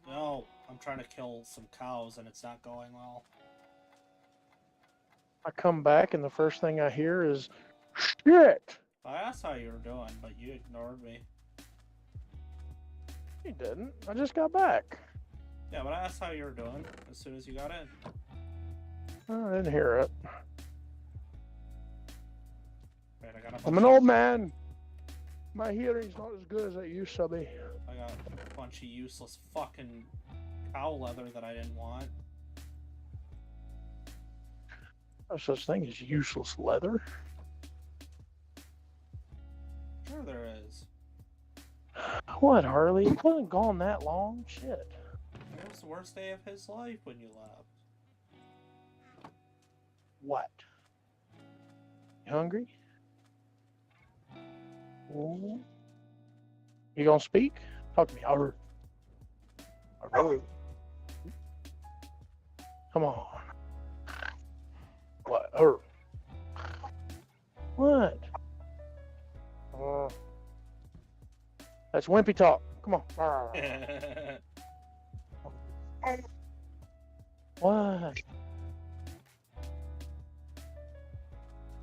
No, I'm trying to kill some cows and it's not going well. I come back and the first thing I hear is, shit! I asked how you were doing, but you ignored me. You didn't. I just got back. Yeah, but I asked how you were doing as soon as you got in. I didn't hear it. Wait, I got I'm an old man. My hearing's not as good as it used to be. I got a bunch of useless fucking cow leather that I didn't want. No such thing as useless leather. Sure there is. What, Harley? It wasn't gone that long. Shit. It was the worst day of his life when you left. What? You hungry? You gonna speak? Talk to me. Arr. Arr. Come on. What? Arr. What? That's wimpy talk. Come on. Arr. What?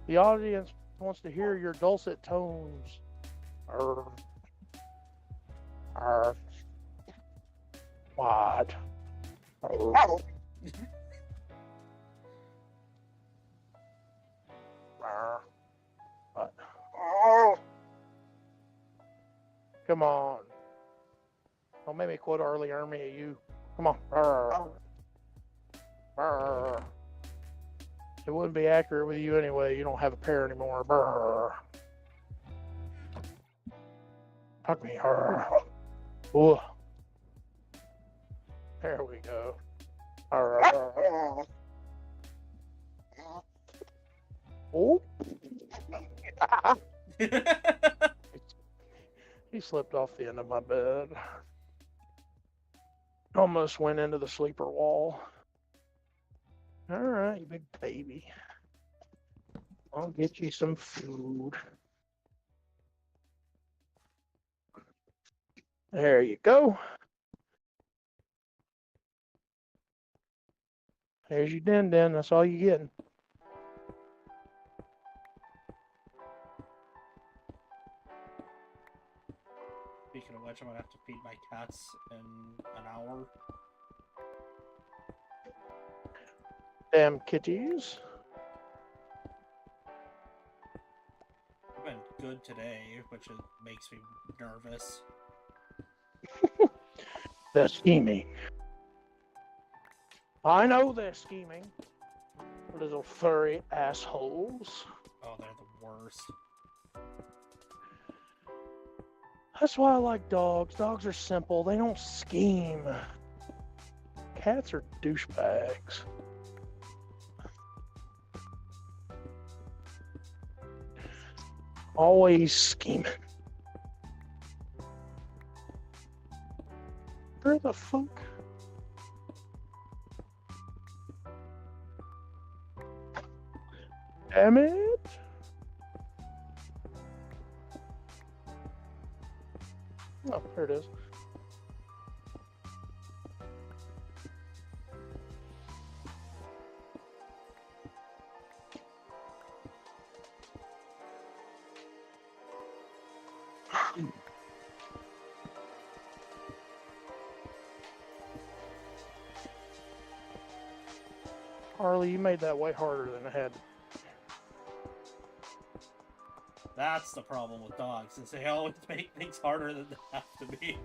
The audience wants to hear your dulcet tones. Arr. Arr. What? Arr. Arr. What? Come on. Don't make me quote Arlie Army at you. Come on. Arr. Brr. It wouldn't be accurate with you anyway. You don't have a pair anymore. Brr. Tuck me. Brr. Ooh. There we go. Brr. Oh. He slipped off the end of my bed. Almost went into the sleeper wall. All right, you big baby. I'll get you some food. There you go. There's your den. That's all you getting. Speaking of which, I'm gonna have to feed my cats in an hour. Damn kitties. I've been good today, which makes me nervous. They're scheming. I know they're scheming. Little furry assholes. Oh, they're the worst. That's why I like dogs. Dogs are simple. They don't scheme. Cats are douchebags. Always scheming. Where the fuck? Damn it! Oh, there it is. Harley, you made that way harder than it had to. That's the problem with dogs, is they always make things harder than they have to be.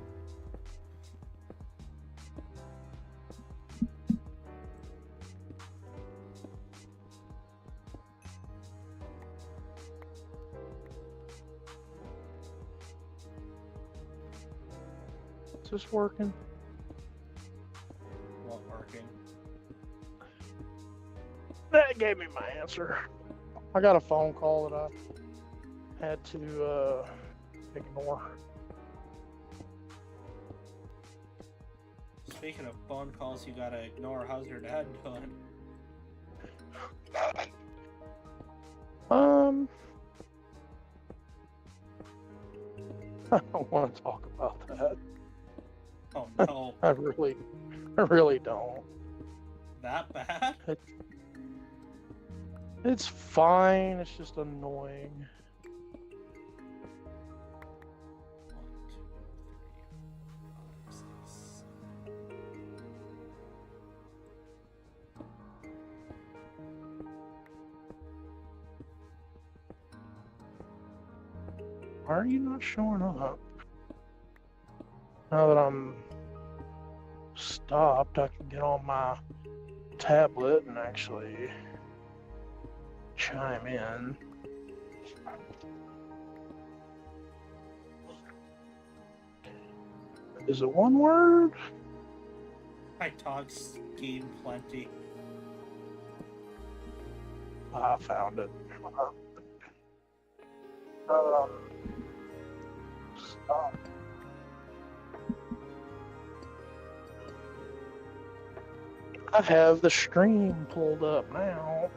Is this working? Not working. That gave me my answer. I got a phone call that I had to ignore. Speaking of phone calls you gotta ignore, how's your dad doing? I don't want to talk about that. Oh no. I really don't. That bad? It's fine. It's just annoying. 1, 2, 3, 4, 5, 6. Why are you not showing up? Now that I'm stopped, I can get on my tablet and actually chime in. Is it one word? My dogs scheme plenty. I found it. Stop. I have the stream pulled up now.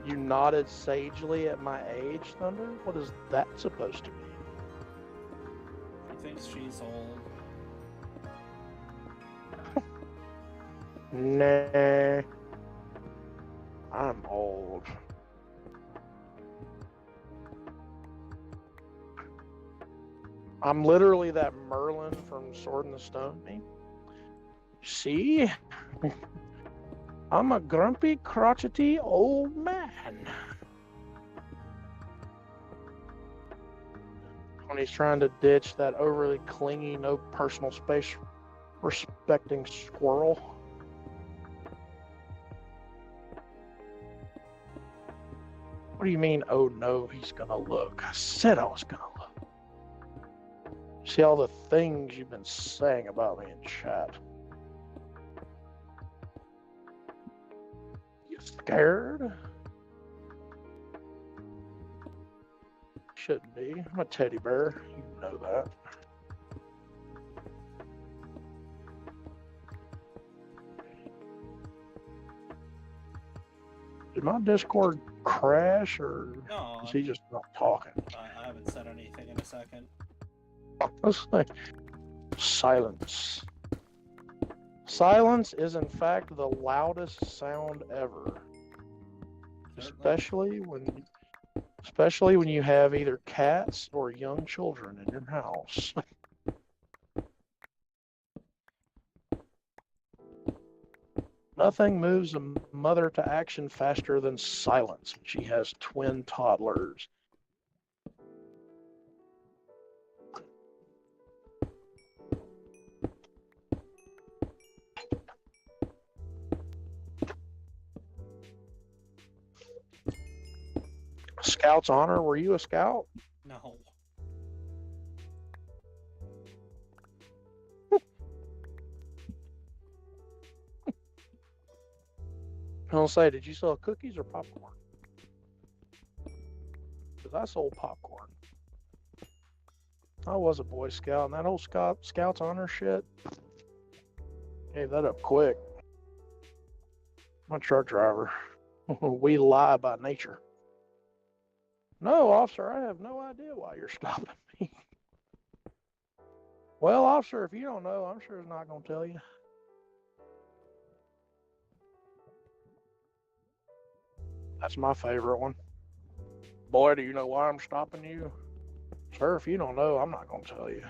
You nodded sagely at my age, Thunder? What is that supposed to mean? He thinks she's old. Nah. I'm old. I'm literally that Merlin from Sword in the Stone meme. See? I'm a grumpy, crotchety old man. when he's trying to ditch that overly clingy, no personal space respecting squirrel. What do you mean, oh no, he's gonna look? I said I was gonna look. See all the things you've been saying about me in chat. You scared? Shouldn't be. I'm a teddy bear. You know that. Did my Discord crash, or No, is he just not talking? I haven't said anything in a second. Let's say silence. Silence is in fact the loudest sound ever. Especially when you have either cats or young children in your house. Nothing moves a mother to action faster than silence. She has twin toddlers. Scout's honor, were you a scout? No. I'll say, did you sell cookies or popcorn? Because I sold popcorn. I was a Boy Scout, and that old Scout's honor shit, gave that up quick. I'm a truck driver. We lie by nature. No, officer, I have no idea why you're stopping me. Well, officer, if you don't know, I'm sure it's not going to tell you. That's my favorite one. Boy, do you know why I'm stopping you? Sir, if you don't know, I'm not going to tell you.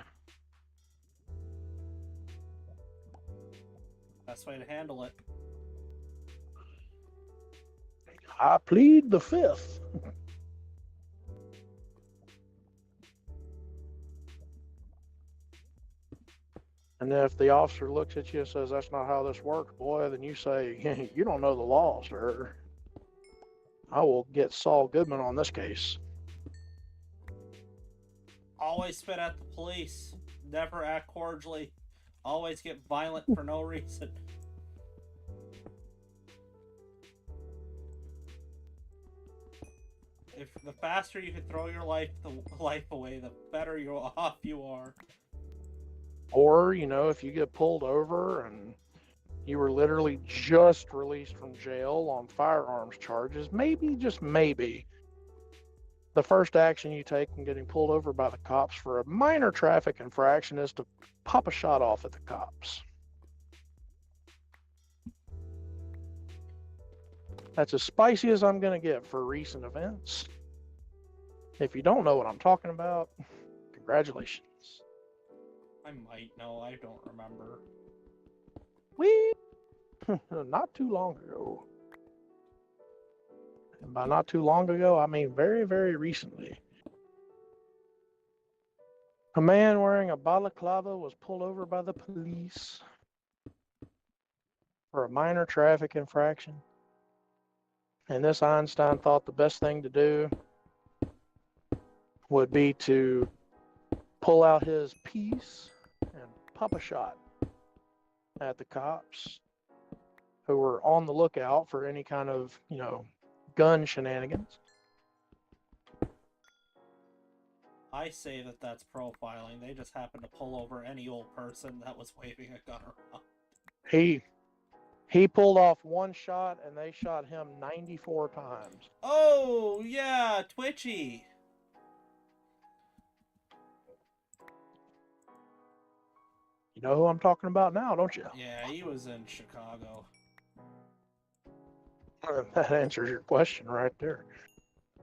Best way to handle it. I plead the fifth. And if the officer looks at you and says, that's not how this works, boy, then you say, you don't know the law, sir. I will get Saul Goodman on this case. Always spit at the police. Never act cordially. Always get violent for no reason. If the faster you can throw your life away, the better off you are. Or, you know, if you get pulled over and you were literally just released from jail on firearms charges, maybe, just maybe, the first action you take in getting pulled over by the cops for a minor traffic infraction is to pop a shot off at the cops. That's as spicy as I'm going to get for recent events. If you don't know what I'm talking about, congratulations. I might know, I don't remember. Not too long ago. And by not too long ago, I mean very, very recently. A man wearing a balaclava was pulled over by the police for a minor traffic infraction. And this Einstein thought the best thing to do would be to pull out his piece and pop a shot at the cops who were on the lookout for any kind of, you know, gun shenanigans. I say that that's profiling. They just happened to pull over any old person that was waving a gun around. He pulled off one shot and they shot him 94 times. Oh, yeah, Twitchy. You know who I'm talking about now, don't you? Yeah, he was in Chicago. That answers your question right there.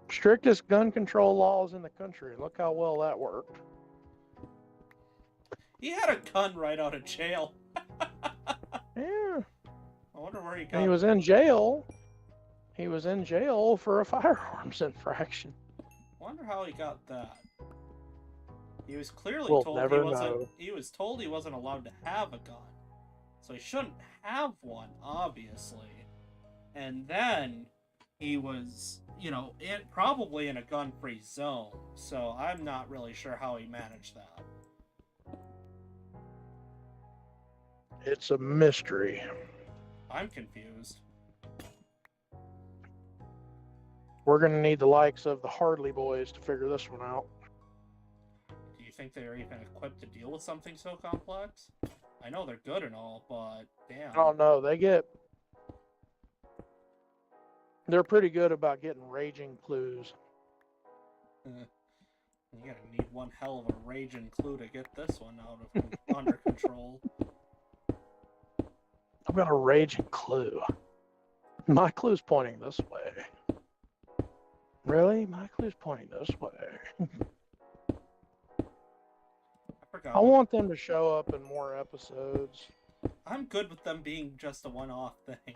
Strictest gun control laws in the country. Look how well that worked. He had a gun right out of jail. Yeah. I wonder where he got And he was in jail. He was in jail for a firearms infraction. I wonder how he got that. He was clearly We'll told he never wasn't. know. He was told he wasn't allowed to have a gun, so he shouldn't have one, obviously. And then he was, probably in a gun-free zone. So I'm not really sure how he managed that. It's a mystery. I'm confused. We're going to need the likes of the Hardley boys to figure this one out. Do you think they're even equipped to deal with something so complex? I know they're good and all, but damn. Oh no, they're pretty good about getting raging clues. You're gonna need one hell of a raging clue to get this one out of under control. I've got a raging clue. My clue's pointing this way. Really? My clue's pointing this way. I forgot. I want them to show up in more episodes. I'm good with them being just a one-off thing.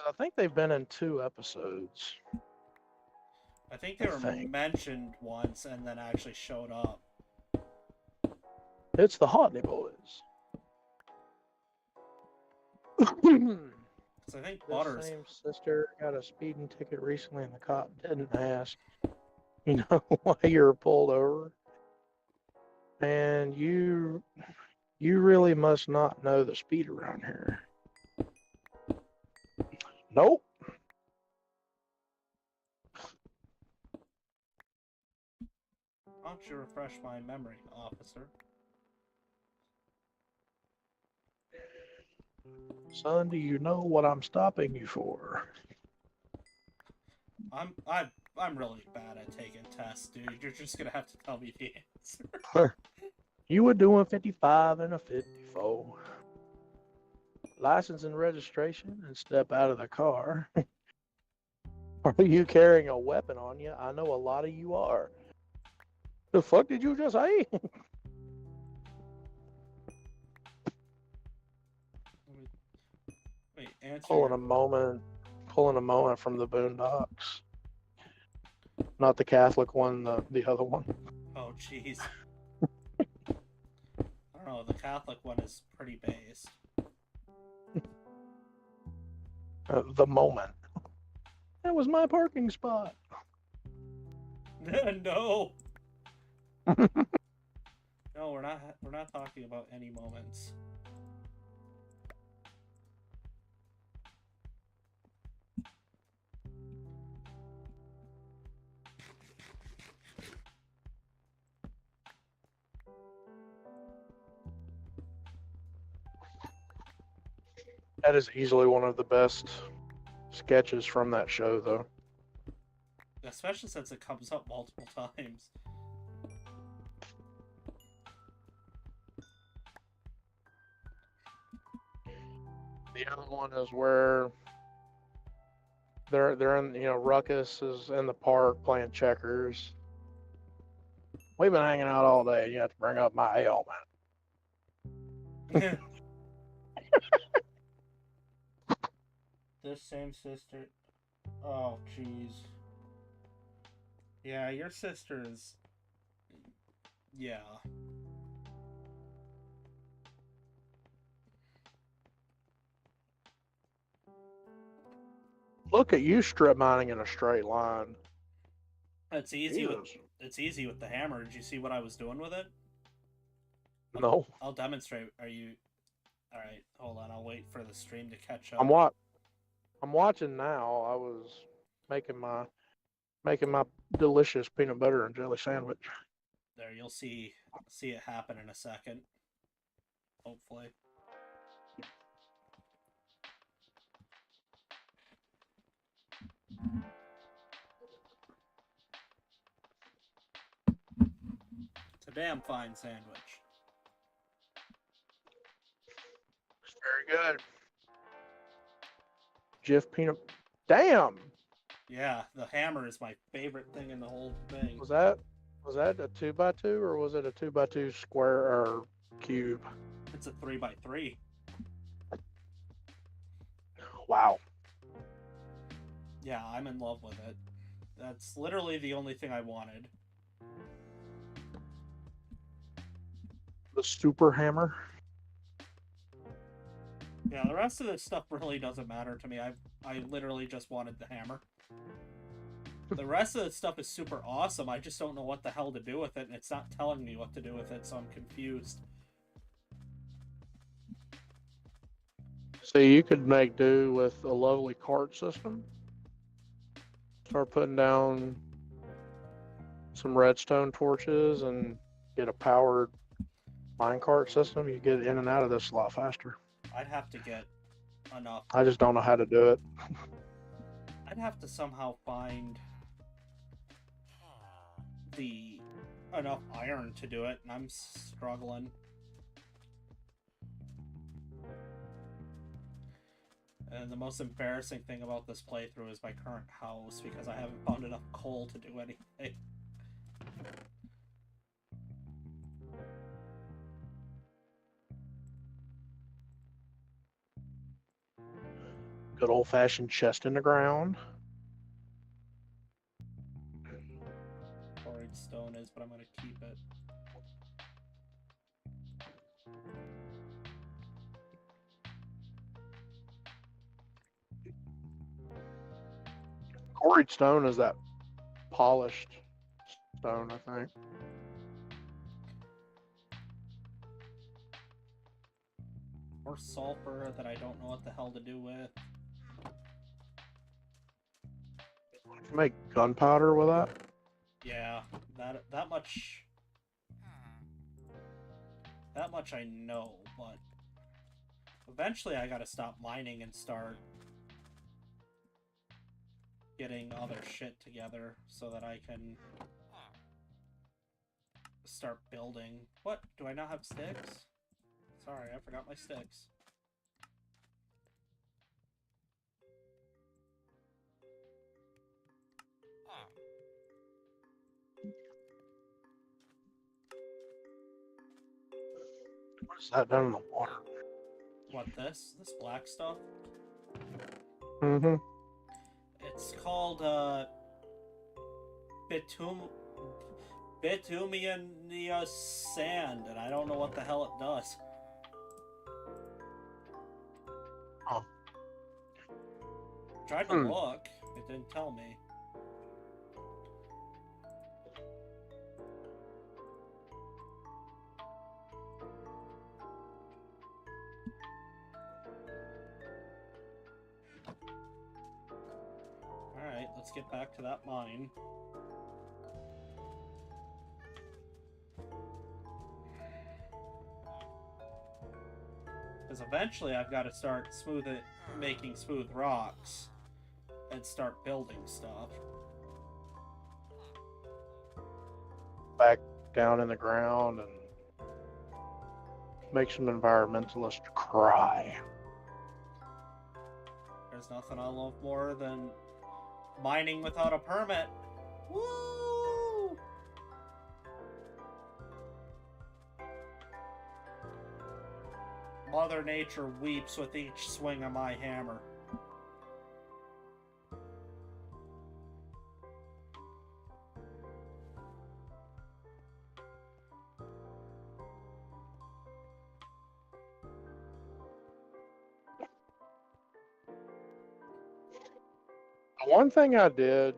I think they've been in 2 episodes. I think they were mentioned once and then actually showed up. It's the Hotney boys. So I think The Butters. same sister got a speeding ticket recently, and the cop didn't ask, you know, why you were pulled over. And you really must not know the speed around here. Nope. Why don't you refresh my memory, officer? Son, do you know what I'm stopping you for? I'm really bad at taking tests, dude. You're just gonna have to tell me the answer. You were doing 55 and a 54. License and registration, and step out of the car. Are you carrying a weapon on you? I know a lot of you are. The fuck did you just say? Wait, answer. Pulling a moment from the Boondocks. Not the Catholic one, the other one. Oh, jeez. I don't know. The Catholic one is pretty based. The moment. That was my parking spot. No. No, we're not talking about any moments. That is easily one of the best sketches from that show, though. Especially since it comes up multiple times. The other one is where they're in, Ruckus is in the park playing checkers. We've been hanging out all day. You have to bring up my ailment. This same sister. Oh, jeez. Yeah, your sister is. Yeah. Look at you strip mining in a straight line. It's easy with Jesus. it's easy with the hammer. Did you see what I was doing with it? No. I'll demonstrate. Are you? All right, hold on. I'll wait for the stream to catch up. I'm watching now. I was making my delicious peanut butter and jelly sandwich. There, you'll see it happen in a second. Hopefully. It's a damn fine sandwich. It's very good. Jif peanut. Damn. Yeah, the hammer is my favorite thing in the whole thing. Was that a 2x2 or was it a 2x2 square or cube? It's a 3x3. Wow. Yeah, I'm in love with it. That's literally the only thing I wanted. The super hammer. Yeah, the rest of this stuff really doesn't matter to me. I literally just wanted the hammer. The rest of the stuff is super awesome. I just don't know what the hell to do with it, and it's not telling me what to do with it, so I'm confused. So you could make do with a lovely cart system. Start putting down some redstone torches and get a powered minecart system. You get in and out of this a lot faster. I'd have to get enough. I just don't know how to do it. I'd have to somehow find enough iron to do it, and I'm struggling. And the most embarrassing thing about this playthrough is my current house, because I haven't found enough coal to do anything. Good old-fashioned chest in the ground. Quarried stone is, but I'm gonna keep it. Quarried stone is that polished stone, I think. Or sulfur that I don't know what the hell to do with. You can make gunpowder with that. Yeah, that much. That much I know, but eventually I gotta stop mining and start getting other shit together so that I can start building. What? Do I not have sticks? Sorry, I forgot my sticks. What is that down in the water? What, this? This black stuff? Mm-hmm. It's called, bituminous sand, and I don't know what the hell it does. Oh. Tried to look. It didn't tell me. Alright, let's get back to that mine. Because eventually I've got to start making smooth rocks and start building stuff. Back down in the ground and make some environmentalists cry. There's nothing I love more than mining without a permit. Woo! Mother Nature weeps with each swing of my hammer. One thing I did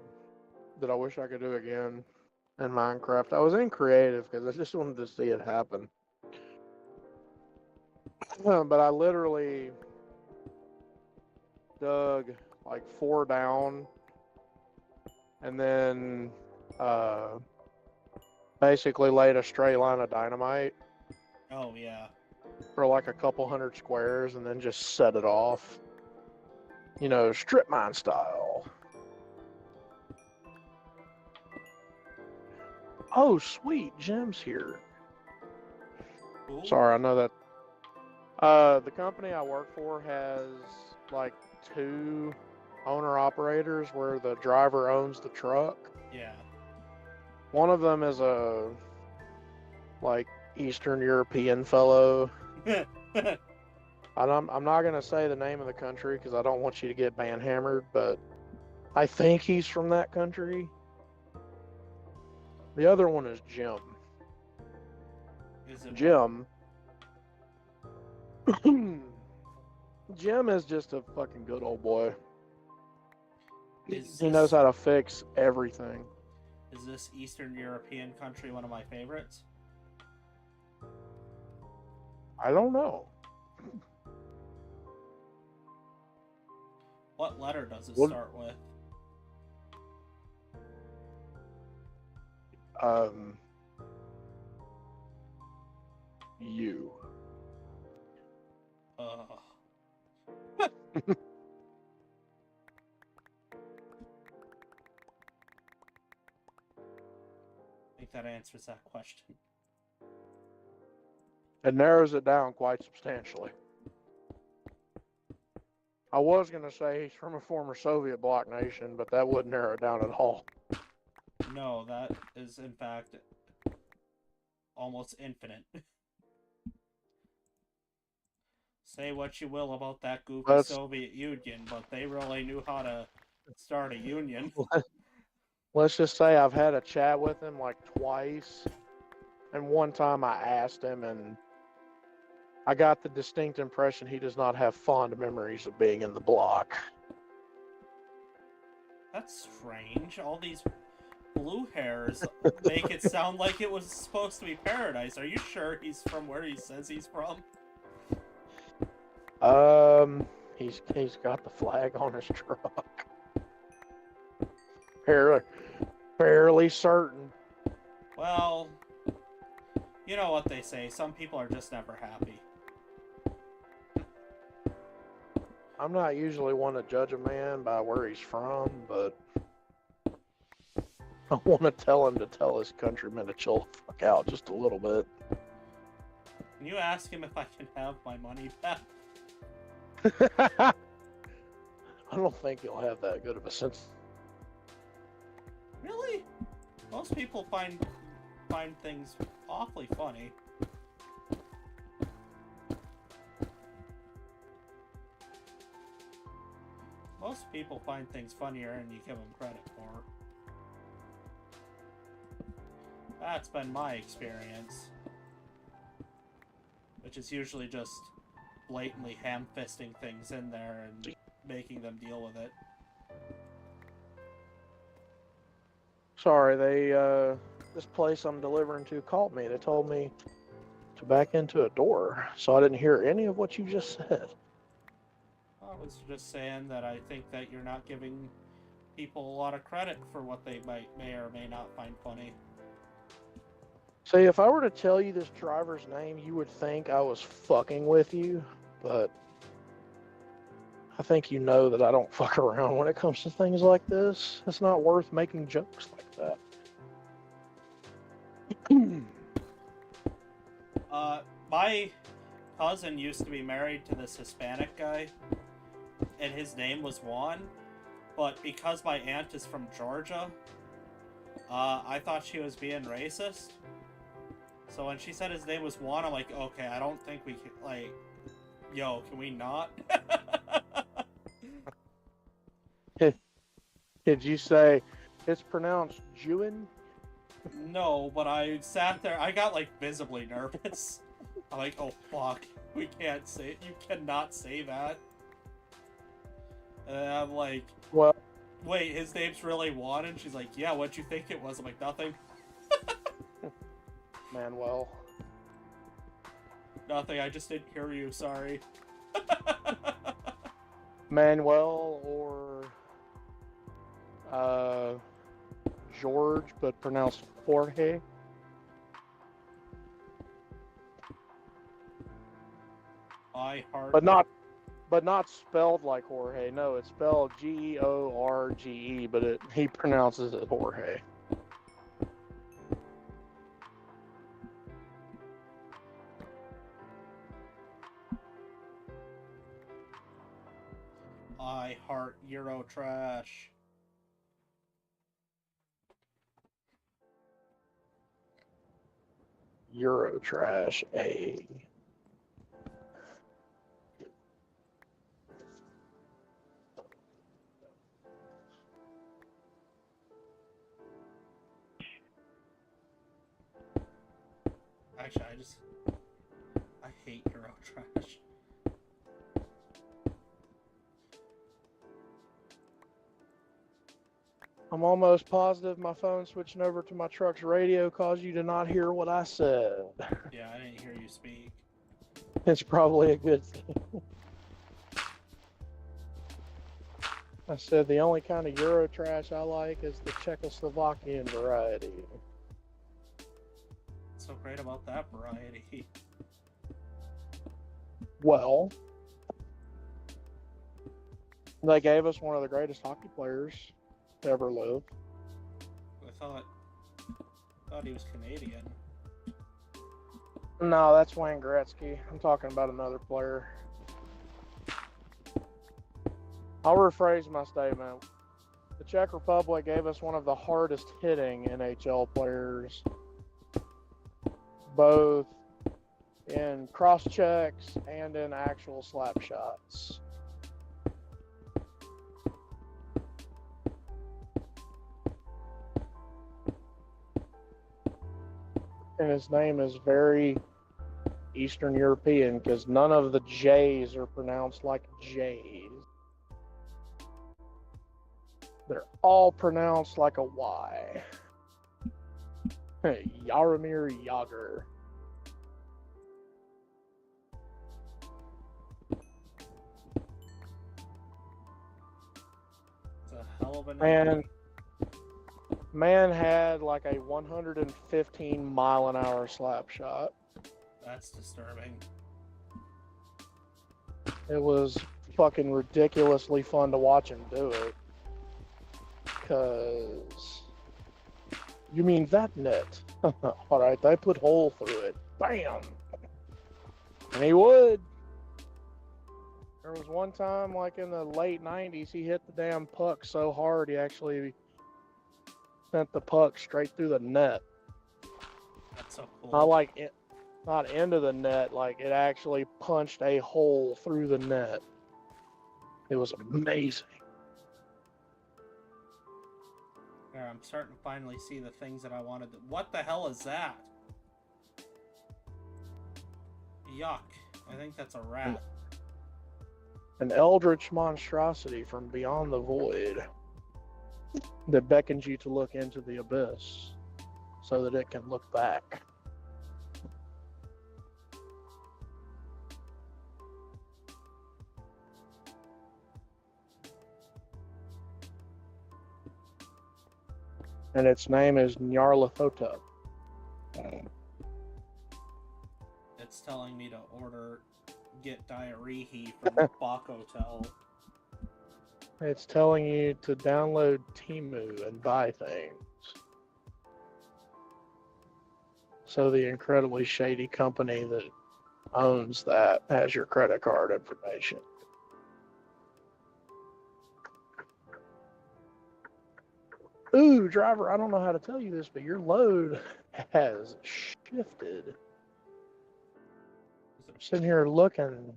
that I wish I could do again in Minecraft, I was in creative because I just wanted to see it happen. But I literally dug like 4 down and then basically laid a straight line of dynamite Oh, yeah. for like a couple hundred squares and then just set it off. You know, strip mine style. Oh, sweet, Jim's here. Cool. Sorry, I know that. The company I work for has like 2 owner-operators where the driver owns the truck. Yeah. One of them is a like Eastern European fellow. I'm not gonna say the name of the country because I don't want you to get banhammered, but I think he's from that country. The other one is Jim. Is it Jim. Jim is just a fucking good old boy. Is He knows this- how to fix everything. Is this Eastern European country one of my favorites? I don't know. What letter does it What- start with? You. Ugh. I think that answers that question. It narrows it down quite substantially. I was going to say he's from a former Soviet bloc nation, but that wouldn't narrow it down at all. No, that is in fact almost infinite. Say what you will about that goofy Let's- Soviet Union, but they really knew how to start a union. Let's just say I've had a chat with him like twice, and one time I asked him, and I got the distinct impression he does not have fond memories of being in the bloc. That's strange. All these blue hairs make it sound like it was supposed to be paradise. Are you sure he's from where he says he's from? He's got the flag on his truck. Fairly certain. Well, you know what they say. Some people are just never happy. I'm not usually one to judge a man by where he's from, but I want to tell him to tell his countrymen to chill the fuck out just a little bit. Can you ask him if I can have my money back? I don't think he'll have that good of a sense. Really? Most people find things awfully funny. Most people find things funnier and you give them credit for it. That's been my experience. Which is usually just blatantly ham-fisting things in there and making them deal with it. Sorry, this place I'm delivering to called me. They told me to back into a door, so I didn't hear any of what you just said. I was just saying that I think that you're not giving people a lot of credit for what they may or may not find funny. See, if I were to tell you this driver's name, you would think I was fucking with you, but I think you know that I don't fuck around when it comes to things like this. It's not worth making jokes like that. My cousin used to be married to this Hispanic guy, and his name was Juan, but because my aunt is from Georgia, I thought she was being racist. So when she said his name was Juan, I'm like, okay, I don't think we can, like, yo, can we not? Did you say it's pronounced Jewin? No, but I sat there, I got, like, visibly nervous. I'm like, oh, fuck, we can't say it, you cannot say that. And I'm like, Well, wait, his name's really Juan? And she's like, yeah, what'd you think it was? I'm like, nothing. Manuel. Nothing, I just didn't hear you, sorry. Manuel or George, but pronounced Jorge. I heart. But not spelled like Jorge. No, it's spelled George, but he pronounces it Jorge. I heart Euro trash. Eurotrash A. Actually, I hate Euro Trash. I'm almost positive my phone switching over to my truck's radio caused you to not hear what I said. Yeah, I didn't hear you speak. It's probably a good thing. I said the only kind of Euro trash I like is the Czechoslovakian variety. What's so great about that variety? Well, they gave us one of the greatest hockey players to ever live. I thought he was Canadian. No, that's Wayne Gretzky. I'm talking about another player. I'll rephrase my statement. The Czech Republic gave us one of the hardest hitting NHL players, both in cross checks and in actual slap shots. And his name is very Eastern European because none of the J's are pronounced like J's. They're all pronounced like a Y. Jaromir Jagr. It's a hell of a name. And man had like a 115-mile-an-hour slap shot. That's disturbing. It was fucking ridiculously fun to watch him do it. Because you mean that net? All right, I put hole through it. Bam! And he would. There was one time, like in the late 90s, he hit the damn puck so hard he actually sent the puck straight through the net. That's so cool. Not into the net, like it actually punched a hole through the net. It was amazing. There, I'm starting to finally see the things that I wanted. What the hell is that? Yuck. I think that's a rat. An eldritch monstrosity from beyond the void that beckons you to look into the abyss so that it can look back. And its name is Nyarlathotep. It's telling me to get diarrhea from Bach Hotel. It's telling you to download Temu and buy things. So the incredibly shady company that owns that has your credit card information. Ooh, driver, I don't know how to tell you this, but your load has shifted. Sitting here looking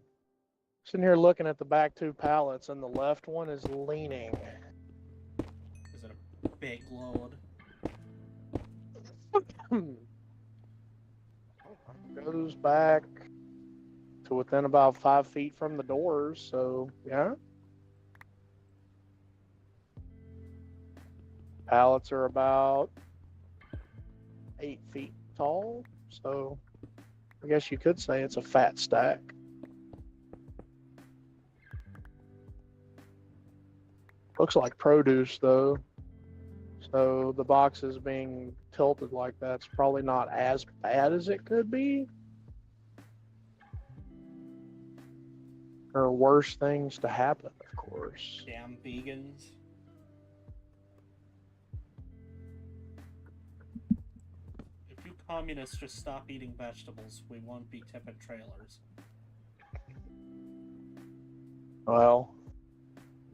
at the back two pallets, and the left one is leaning. Is it a big load? Goes back to within about 5 feet from the doors, so yeah. Pallets are about 8 feet tall, so I guess you could say it's a fat stack. Looks like produce though, so the boxes being tilted like that's probably not as bad as it could be. There are worse things to happen, of course. Damn vegans. If you communists just stop eating vegetables, we won't be tipping trailers. Well,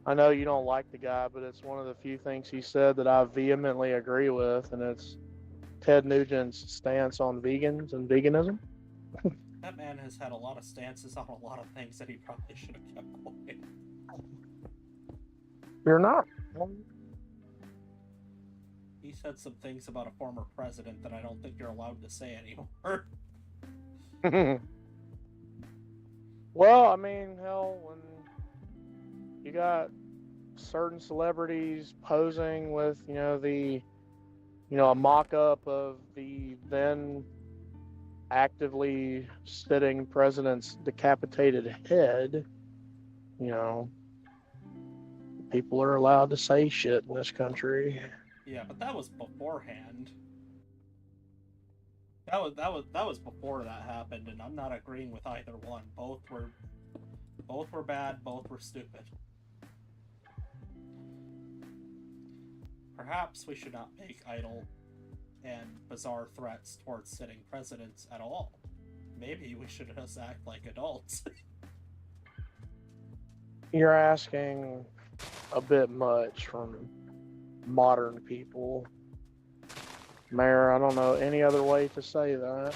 I know you don't like the guy, but it's one of the few things he said that I vehemently agree with, and it's Ted Nugent's stance on vegans and veganism. That man has had a lot of stances on a lot of things that he probably should have kept quiet. You're not. He said some things about a former president that I don't think you're allowed to say anymore. Well, I mean, hell, when you got certain celebrities posing with, a mock-up of the then actively sitting president's decapitated head, you know, people are allowed to say shit in this country. Yeah, but that was beforehand. That was before that happened, and I'm not agreeing with either one. Both were bad, both were stupid. Perhaps we should not make idle and bizarre threats towards sitting presidents at all. Maybe we should just act like adults. You're asking a bit much from modern people. Mayor, I don't know any other way to say that.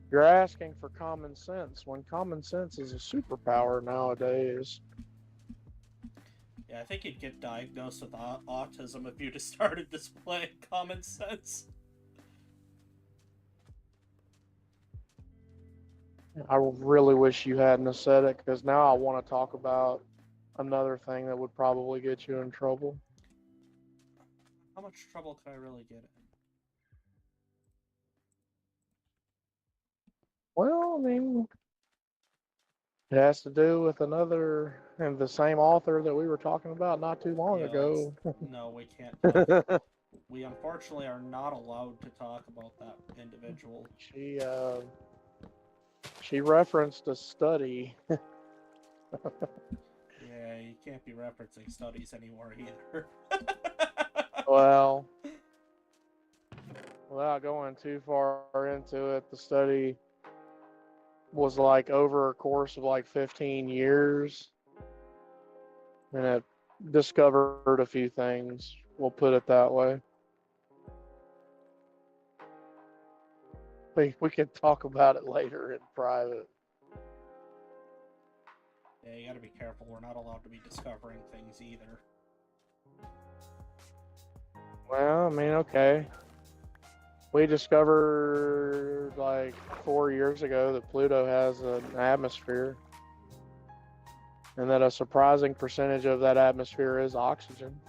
You're asking for common sense when common sense is a superpower nowadays. Yeah, I think you'd get diagnosed with autism if you just started displaying common sense. I really wish you hadn't have said it, because now I want to talk about another thing that would probably get you in trouble. How much trouble could I really get in? Well, I mean, it has to do with another and the same author that we were talking about not too long Yeah, ago. No, we can't talk. We unfortunately are not allowed to talk about that individual. She referenced a study. Yeah, you can't be referencing studies anymore either. Well, without going too far into it, the study was like over a course of like 15 years, and it discovered a few things. We'll put it that way. We can talk about it later in private. Yeah, you gotta be careful. We're not allowed to be discovering things either. Well, I mean, okay. We discovered like 4 years ago that Pluto has an atmosphere, and that a surprising percentage of that atmosphere is oxygen.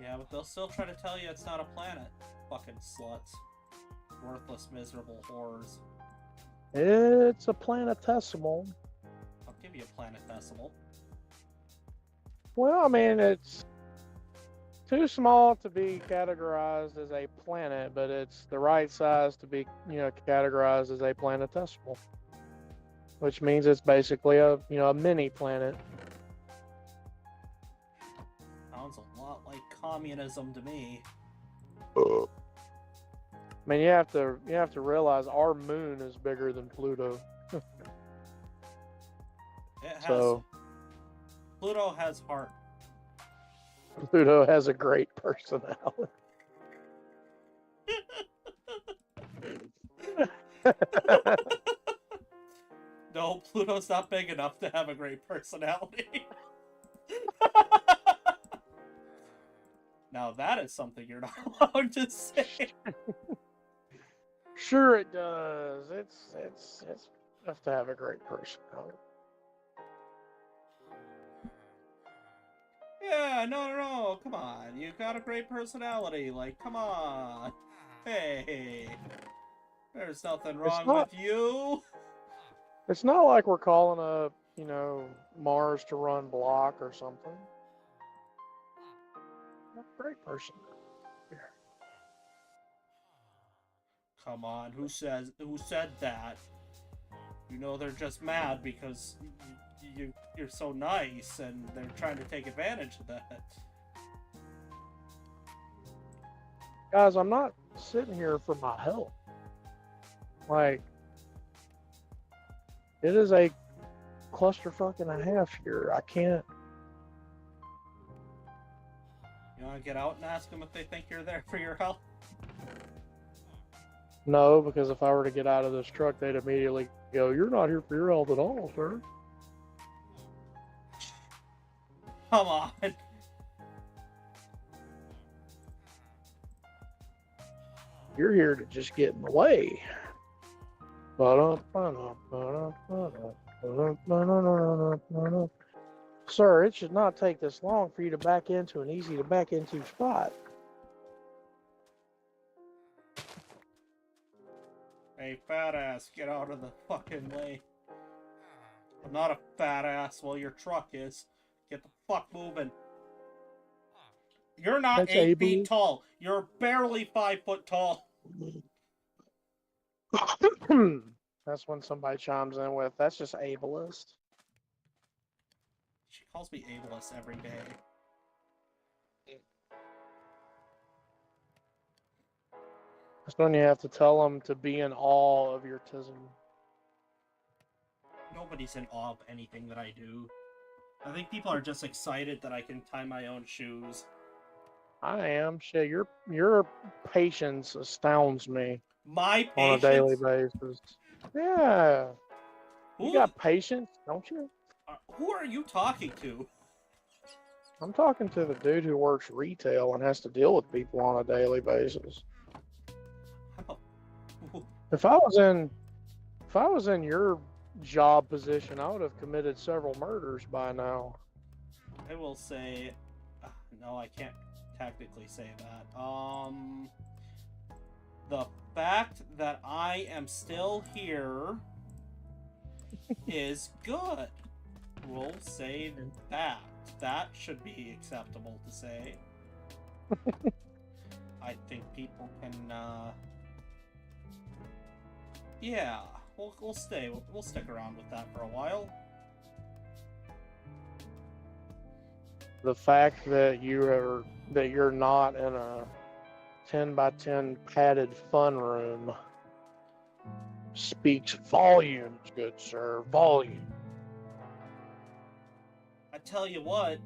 Yeah, but they'll still try to tell you it's not a planet. Fucking sluts. Worthless, miserable whores. It's a planetesimal. I'll give you a planetesimal. Well, I mean, it's too small to be categorized as a planet, but it's the right size to be, categorized as a planetesimal, which means it's basically a mini planet. Sounds a lot like communism to me. I mean, you have to realize our moon is bigger than Pluto. It has. So Pluto has heart. Pluto has a great personality. No, Pluto's not big enough to have a great personality. Now that is something you're not allowed to say. Sure, it does. It's enough to have a great personality. Yeah, no, come on. You got a great personality. Like, come on. Hey, there's nothing wrong with you. It's not like we're calling up, Mars to run block or something. Great person. Come on, who said that? They're just mad because you're so nice and they're trying to take advantage of that. Guys, I'm not sitting here for my health. Like, it is a clusterfuck and a half here. I can't. You want to get out and ask them if they think you're there for your health? No, because if I were to get out of this truck, they'd immediately go, "You're not here for your health at all, sir." Come on. You're here to just get in the way. Sir, it should not take this long for you to back into an easy to back into spot. Hey, fat ass, get out of the fucking way. I'm not a fat ass, well, your truck is. Get the fuck moving. You're not That's 8 feet ableist. tall. You're barely 5 foot tall. That's when somebody chimes in with, that's just ableist. She calls me ableist every day. That's when you have to tell them to be in awe of your tism. Nobody's in awe of anything that I do. I think people are just excited that I can tie my own shoes. I am. Shit, your patience astounds me My on a daily patience? basis. Yeah. You Who, got patience, don't you? who are you talking to? I'm talking to the dude who works retail and has to deal with people on a daily basis. If I was in your job position, I would have committed several murders by now. I will say, no, I can't technically say that. The fact that I am still here is good. We'll say that. That should be acceptable to say. I think people can, yeah, we'll stay. We'll stick around with that for a while. The fact that you're not in a 10 by 10 padded fun room speaks volumes, good sir, volume. I tell you what,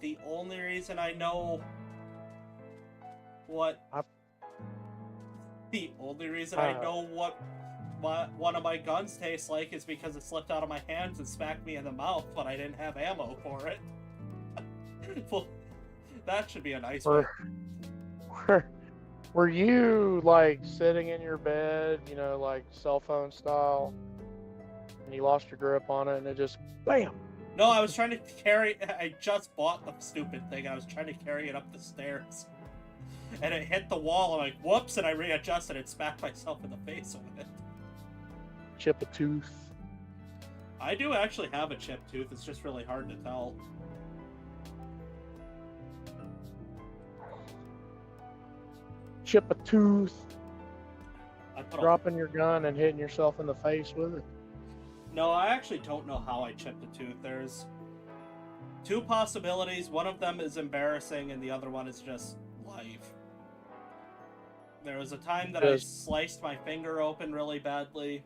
the only reason I know what one of my guns tastes like is because it slipped out of my hands and smacked me in the mouth, but I didn't have ammo for it. Well, that should be a nice one. Were you like sitting in your bed, you know, like cell phone style, and you lost your grip on it and it just bam? No, I was trying to carry. I just bought the stupid thing. I was trying to carry it up the stairs, and it hit the wall. I'm like, whoops! And I readjusted and smacked myself in the face with it. Chip a tooth. I do actually have a chipped tooth. It's just really hard to tell. Chip a tooth. I put Dropping your gun and hitting yourself in the face with it. No, I actually don't know how I chipped a tooth. There's two possibilities. One of them is embarrassing, and the other one is just life. There was a time that I sliced my finger open really badly,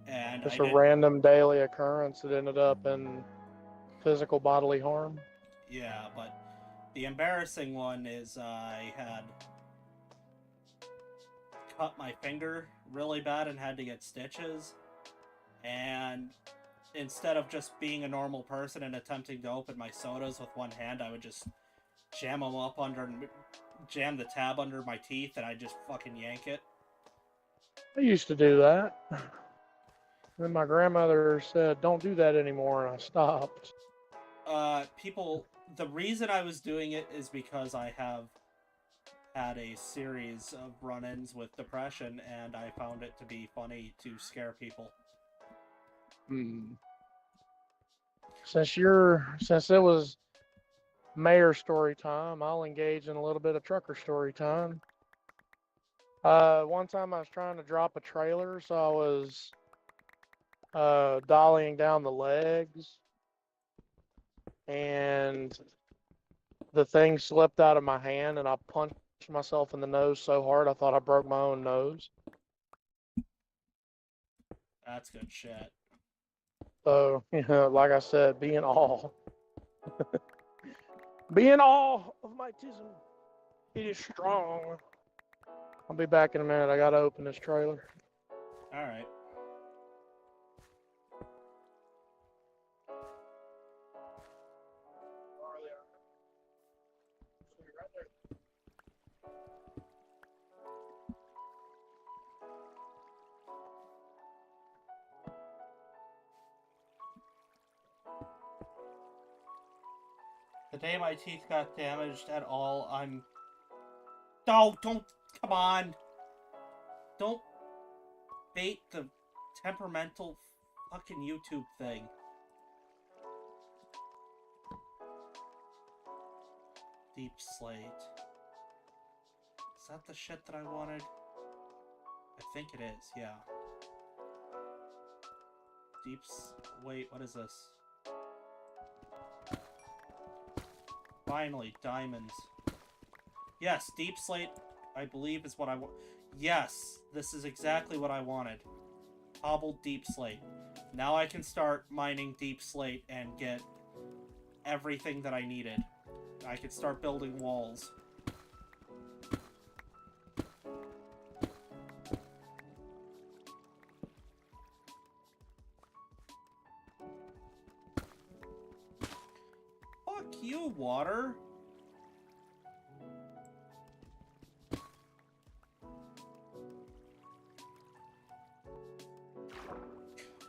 and just a random daily occurrence that ended up in physical bodily harm. Yeah, but the embarrassing one is I had cut my finger really bad and had to get stitches. And instead of just being a normal person and attempting to open my sodas with one hand, I would just jam the tab under my teeth, and I'd just fucking yank it. I used to do that. And then my grandmother said, don't do that anymore, and I stopped. The reason I was doing it is because I have had a series of run-ins with depression, and I found it to be funny to scare people. Since it was mayor story time, I'll engage in a little bit of trucker story time. One time I was trying to drop a trailer, so I was dollying down the legs, and the thing slipped out of my hand, and I punched myself in the nose so hard I thought I broke my own nose. That's good shit. So, you know, like I said, be in awe. Be in awe of my tism. It is strong. I'll be back in a minute. I gotta open this trailer. Alright. The day my teeth got damaged at all, I'm... No, don't... Come on! Don't bait the temperamental fucking YouTube thing. Deep Slate. Is that the shit that I wanted? I think it is, yeah. Wait, what is this? Finally, diamonds. Yes, Deep Slate, I believe, is what I want. Yes, this is exactly what I wanted. Hobbled Deep Slate. Now I can start mining Deep Slate and get everything that I needed. I can start building walls. Fuck you, water.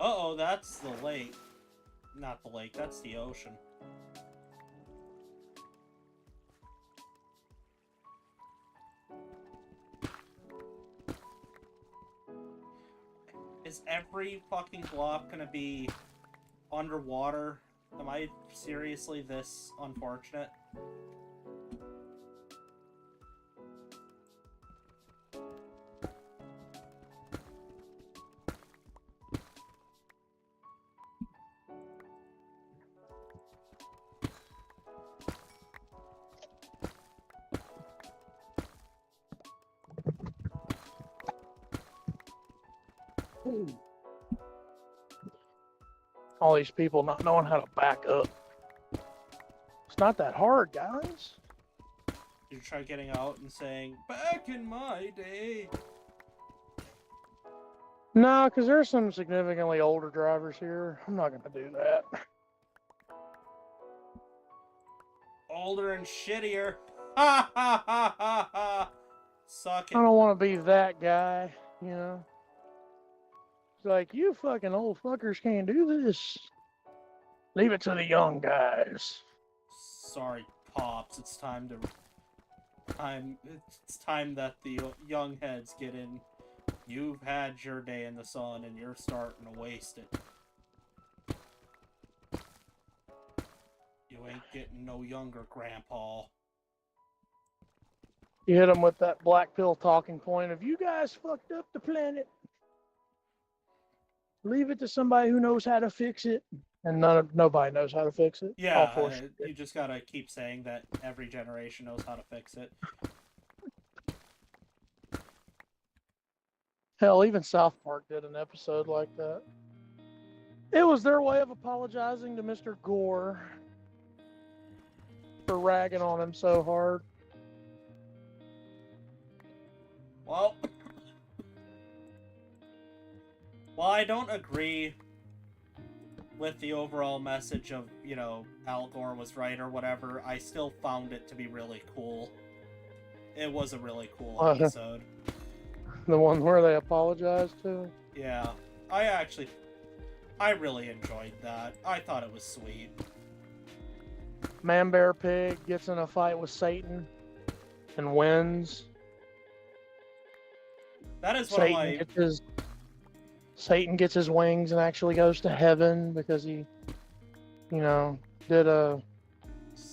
Uh-oh, that's the lake. Not the lake, that's the ocean. Is every fucking block gonna be underwater? Am I seriously this unfortunate? All these people not knowing how to back up. It's not that hard, guys. You try getting out and saying, "Back in my day." No, because there's some significantly older drivers here. I'm not going to do that. Older and shittier. Ha ha ha ha ha. Suck it. I don't want to be that guy, you know? It's like, you fucking old fuckers can't do this. Leave it to the young guys. Sorry, Pops. It's time that the young heads get in. You've had your day in the sun and you're starting to waste it. You ain't getting no younger, Grandpa. You hit them with that black pill talking point of, you guys fucked up the planet. Leave it to somebody who knows how to fix it. And nobody knows how to fix it. Yeah, you just gotta keep saying that every generation knows how to fix it. Hell, even South Park did an episode like that. It was their way of apologizing to Mr. Gore for ragging on him so hard. Well, while I don't agree with the overall message of, you know, Al Gore was right or whatever, I still found it to be really cool. It was a really cool episode. The one where they apologized to? Yeah. I really enjoyed that. I thought it was sweet. Man Bear Pig gets in a fight with Satan and wins. That is one of my... Satan gets his wings and actually goes to heaven because he, you know, did a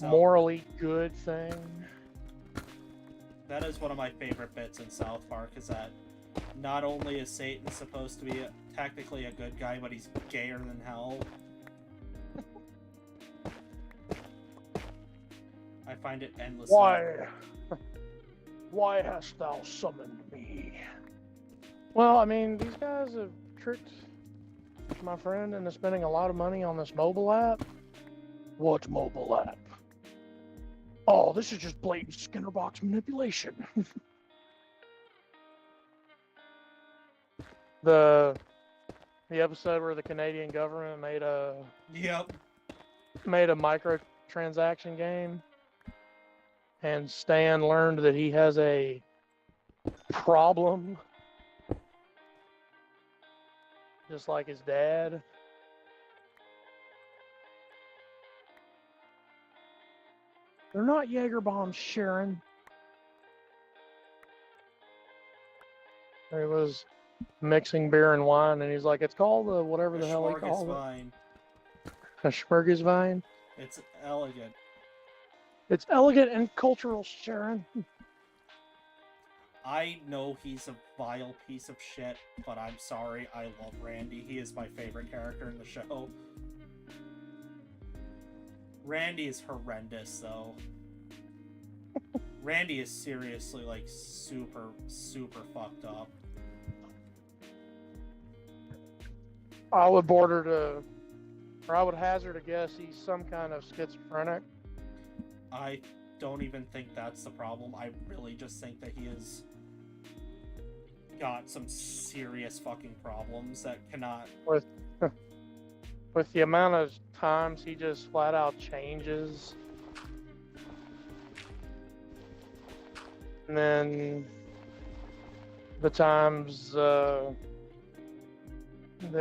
morally good thing. That is one of my favorite bits in South Park, is that not only is Satan supposed to be technically a good guy, but he's gayer than hell. I find it endlessly... Why hast thou summoned me? Well, I mean, these guys have tricked my friend into spending a lot of money on this mobile app. What mobile app? Oh, this is just blatant Skinner box manipulation. The episode where the Canadian government made a microtransaction game, and Stan learned that he has a problem, just like his dad. They're not Jaeger bombs, Sharon. He was mixing beer and wine, and he's like, "It's called whatever A the hell he called it, smorgasbord. a Schmergeswein. It's elegant. It's elegant and cultural, Sharon." I know he's a vile piece of shit, but I'm sorry, I love Randy. He is my favorite character in the show. Randy is horrendous, though. Randy is seriously, like, super, super fucked up. I would border to, or I would hazard a guess he's some kind of schizophrenic. I don't even think that's the problem. I really just think that he has got some serious fucking problems that cannot... With the amount of times he just flat out changes. And then the times that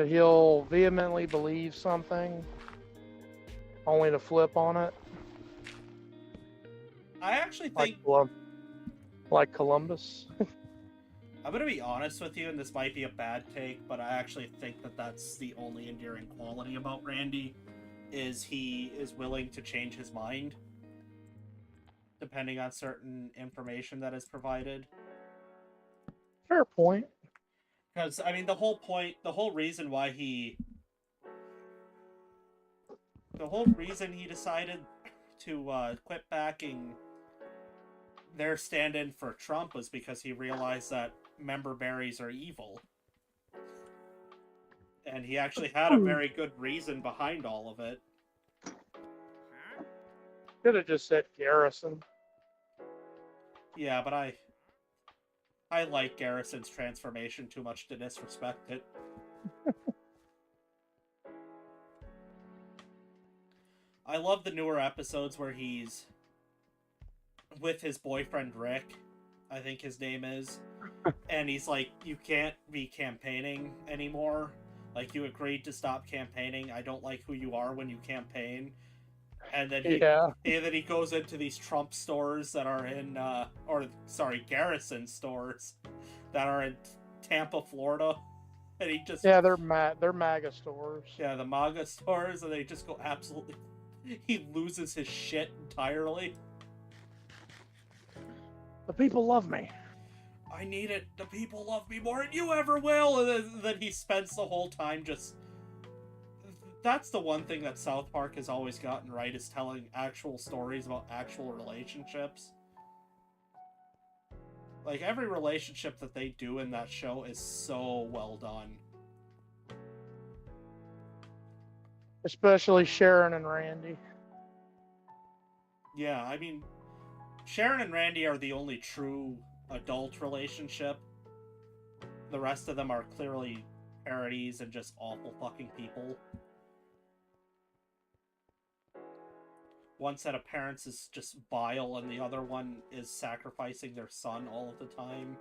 he'll vehemently believe something only to flip on it. I actually Like, think... like Columbus. I'm gonna be honest with you, and this might be a bad take, but I actually think that that's the only endearing quality about Randy, is he is willing to change his mind depending on certain information that is provided. Fair point. Because, I mean, the whole reason he decided to quit backing their stand-in for Trump was because he realized that member berries are evil. And he actually had a very good reason behind all of it. Could have just said Garrison. Yeah, but I like Garrison's transformation too much to disrespect it. I love the newer episodes where he's with his boyfriend Rick, I think his name is, and he's like, "You can't be campaigning anymore. Like, you agreed to stop campaigning. I don't like who you are when you campaign." And then he goes into these Trump stores that are in, Garrison stores that are in Tampa, Florida, and he just they're MAGA stores. Yeah, the MAGA stores, and they just go absolutely. He loses his shit entirely. The people love me. I need it. The people love me more than you ever will. And then he spends the whole time just... That's the one thing that South Park has always gotten right, is telling actual stories about actual relationships. Like, every relationship that they do in that show is so well done. Especially Sharon and Randy. Yeah, I mean, Sharon and Randy are the only true adult relationship. The rest of them are clearly parodies and just awful fucking people. One set of parents is just vile, and the other one is sacrificing their son all of the time.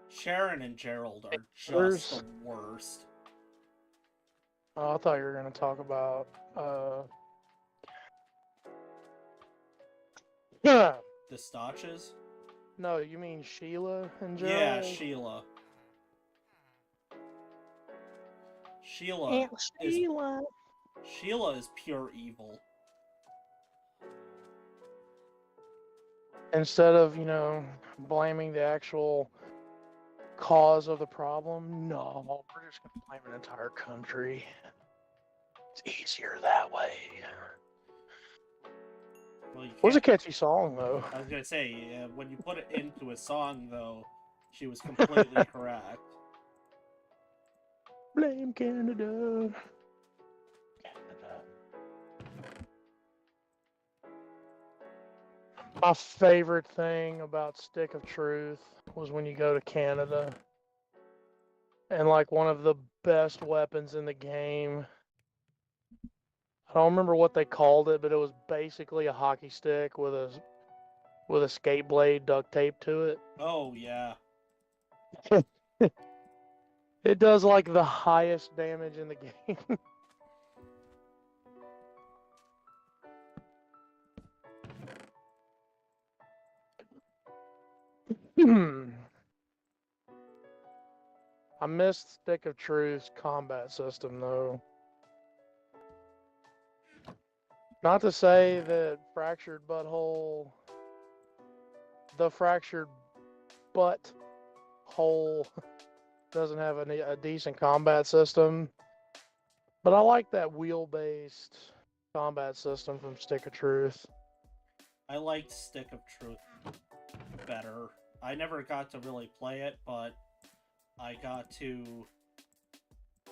Sharon and Gerald are just the worst. Oh, I thought you were going to talk about... The Stotches? No, you mean Sheila and Gerald? Yeah, Sheila. Sheila is pure evil. Instead of, blaming the actual cause of the problem, no, we're just going to blame an entire country. It's easier that way. Well, It was a catchy song, though. I was gonna say, when you put it into a song, though, she was completely correct. Blame Canada. My favorite thing about Stick of Truth was when you go to Canada, and like one of the best weapons in the game, I don't remember what they called it, but it was basically a hockey stick with a skate blade duct taped to it. Oh, yeah. It does like the highest damage in the game. I missed Stick of Truth's combat system though. Not to say that the Fractured Butt Hole doesn't have a decent combat system, but I like that wheel-based combat system from Stick of Truth. I liked Stick of Truth better. I never got to really play it, but I got to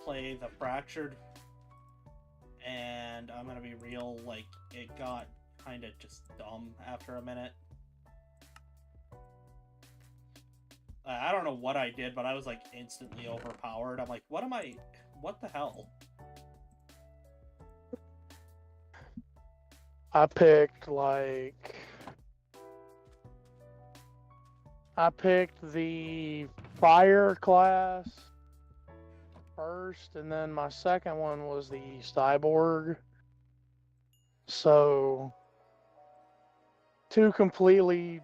play the Fractured, and I'm gonna be real, like, it got kind of just dumb after a minute. I don't know what I did, but I was, like, instantly overpowered. I'm like, what the hell? I picked the Fire class first, and then my second one was the Cyborg. So, two completely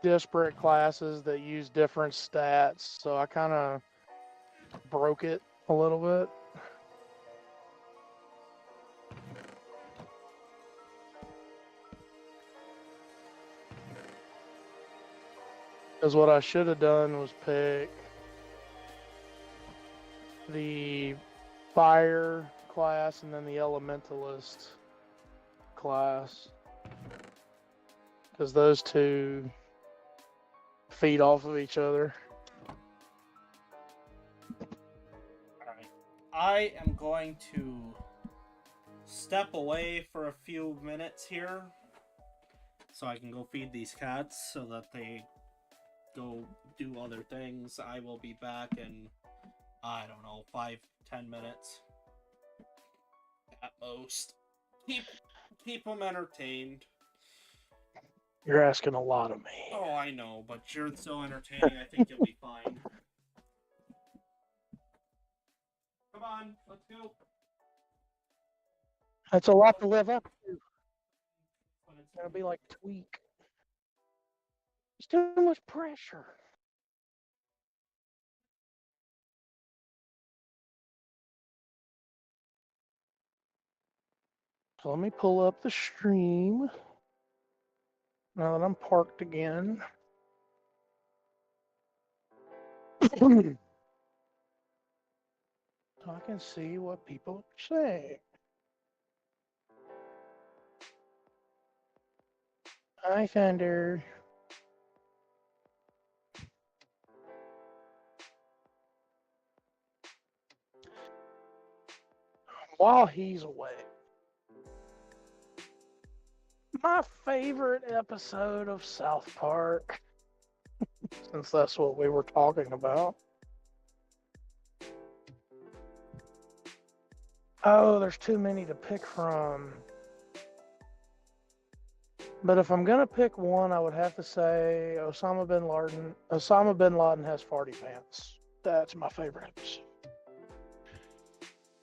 disparate classes that use different stats. So I kind of broke it a little bit. Because what I should have done was pick the Fire class and then the Elementalist class. Because those two feed off of each other. Alright. I am going to step away for a few minutes here so I can go feed these cats so that they go do other things. I will be back in, I don't know, 5-10 minutes at most. Keep them entertained. You're asking a lot of me. Oh, I know, but you're so entertaining, I think you'll be fine. Come on, let's go. That's a lot to live up to. It's gonna be like Tweak. It's too much pressure. So let me pull up the stream. Now that I'm parked again. So I can see what people are saying. Hi, Thunder. While he's away, my favorite episode of South Park, since that's what we were talking about. Oh, there's too many to pick from. But if I'm gonna pick one, I would have to say Osama bin Laden. Osama bin Laden has farty pants. That's my favorite episode.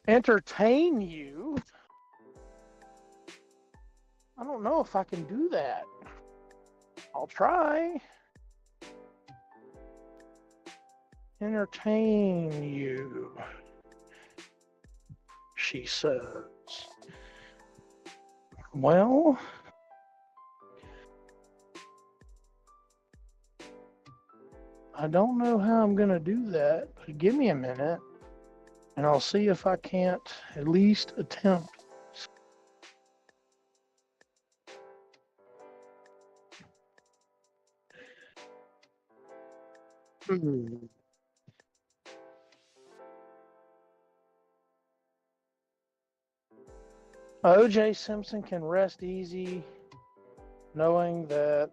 Entertain you? I don't know if I can do that. I'll try. Entertain you, she says. Well, I don't know how I'm going to do that, but give me a minute and I'll see if I can't at least attempt. O.J. Simpson can rest easy knowing that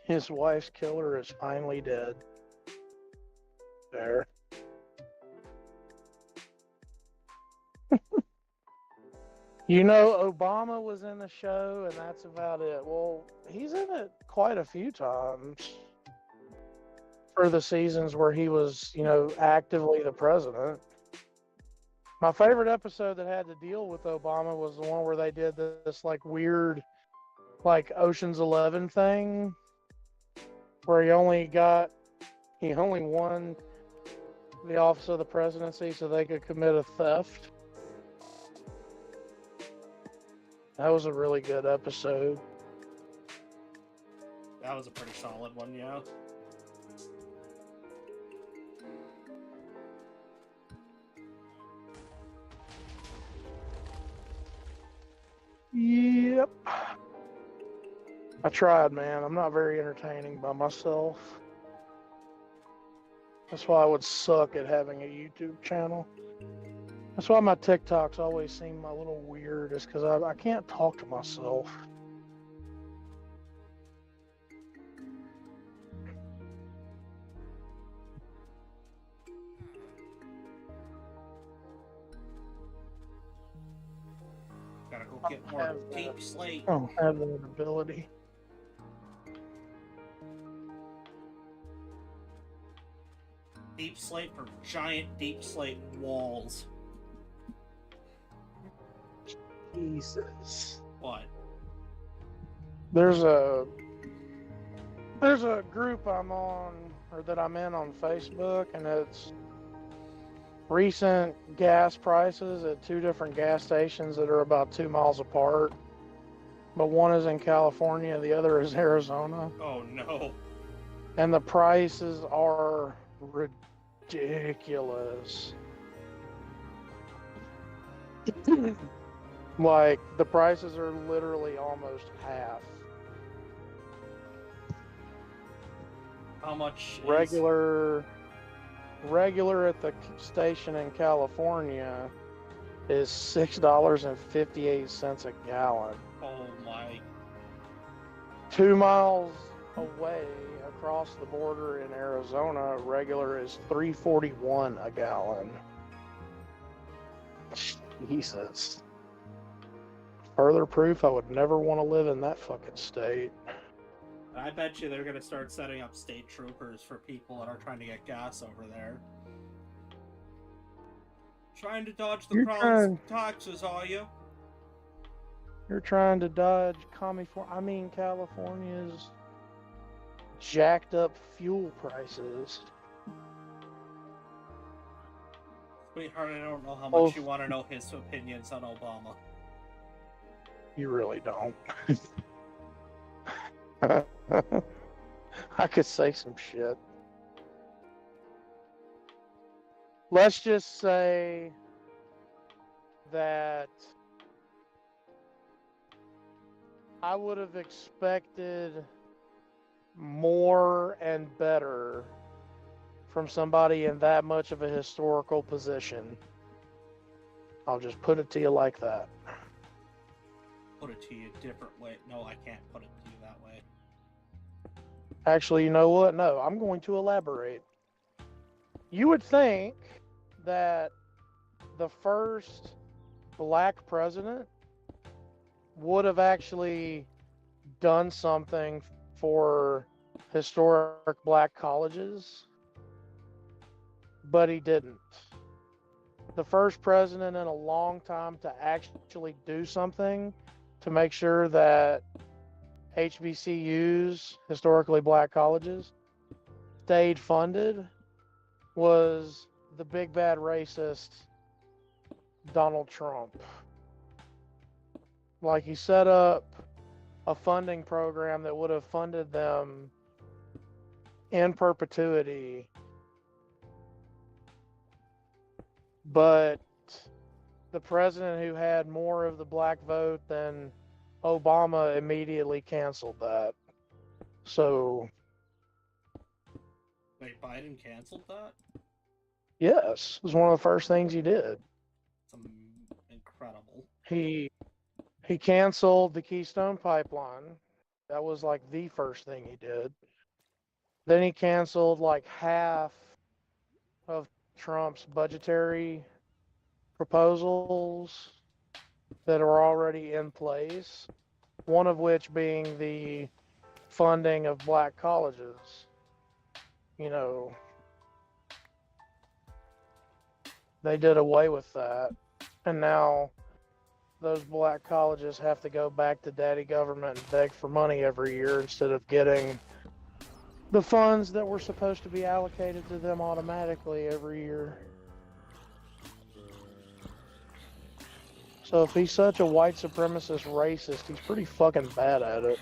his wife's killer is finally dead. There. You know, Obama was in the show, and that's about it. Well, he's in it quite a few times. for the seasons where he was, actively the president. My favorite episode that had to deal with Obama was the one where they did this like weird, like Ocean's 11 thing, where he only won the office of the presidency so they could commit a theft. That was a really good episode. That was a pretty solid one, yeah. Yep. I tried, man. I'm not very entertaining by myself. That's why I would suck at having a YouTube channel. That's why my TikToks always seem a little weird, is because I can't talk to myself. Gotta go get more deep slate. I don't have that ability. Deep slate for giant deep slate walls. Jesus. What? There's a group I'm on, or that I'm in on Facebook, and it's recent gas prices at two different gas stations that are about 2 miles apart. But one is in California, the other is Arizona. Oh no. And the prices are ridiculous. Like, the prices are literally almost half. How much is... Regular at the station in California is $6.58 a gallon. Oh my. 2 miles away across the border in Arizona, regular is $3.41 a gallon. Jesus. Further proof I would never want to live in that fucking state. I bet you they're gonna start setting up state troopers for people that are trying to get gas over there. Trying to dodge the problems of taxes, are you? You're trying to dodge California's jacked up fuel prices. Sweetheart, I don't know how much you want to know his opinions on Obama. You really don't. I could say some shit. Let's just say that I would have expected more and better from somebody in that much of a historical position. I'll just put it to you like that. Put it to you a different way. No, I can't put it to you that way. Actually, you know what? No, I'm going to elaborate. You would think that the first black president would have actually done something for historic black colleges, but he didn't. The first president in a long time to actually do something to make sure that HBCUs, historically black colleges, stayed funded was the big bad racist Donald Trump. Like, he set up a funding program that would have funded them in perpetuity, but the president who had more of the black vote than Obama immediately canceled that. So, Wait, Biden canceled that? yes, it was one of the first things he did. It's incredible. He canceled the Keystone Pipeline. That was like the first thing he did. Then he canceled like half of Trump's budgetary proposals that are already in place, one of which being the funding of black colleges. you know, they did away with that. And now those black colleges have to go back to daddy government and beg for money every year instead of getting the funds that were supposed to be allocated to them automatically every year. So if he's such a white supremacist racist, he's pretty fucking bad at it.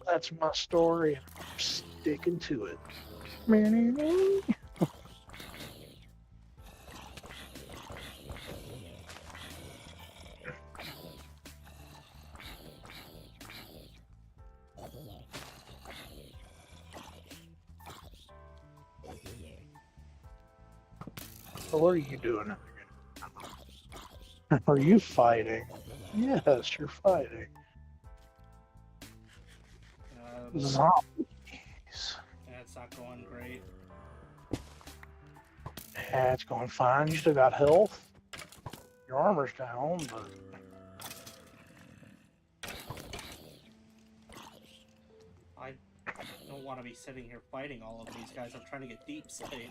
That's my story, and I'm sticking to it. So what are you doing? Are you fighting? Yes, you're fighting. Zombies. Yeah, it's not going great. Yeah, it's going fine. You still got health. Your armor's down, but I don't want to be sitting here fighting all of these guys. I'm trying to get deep safe.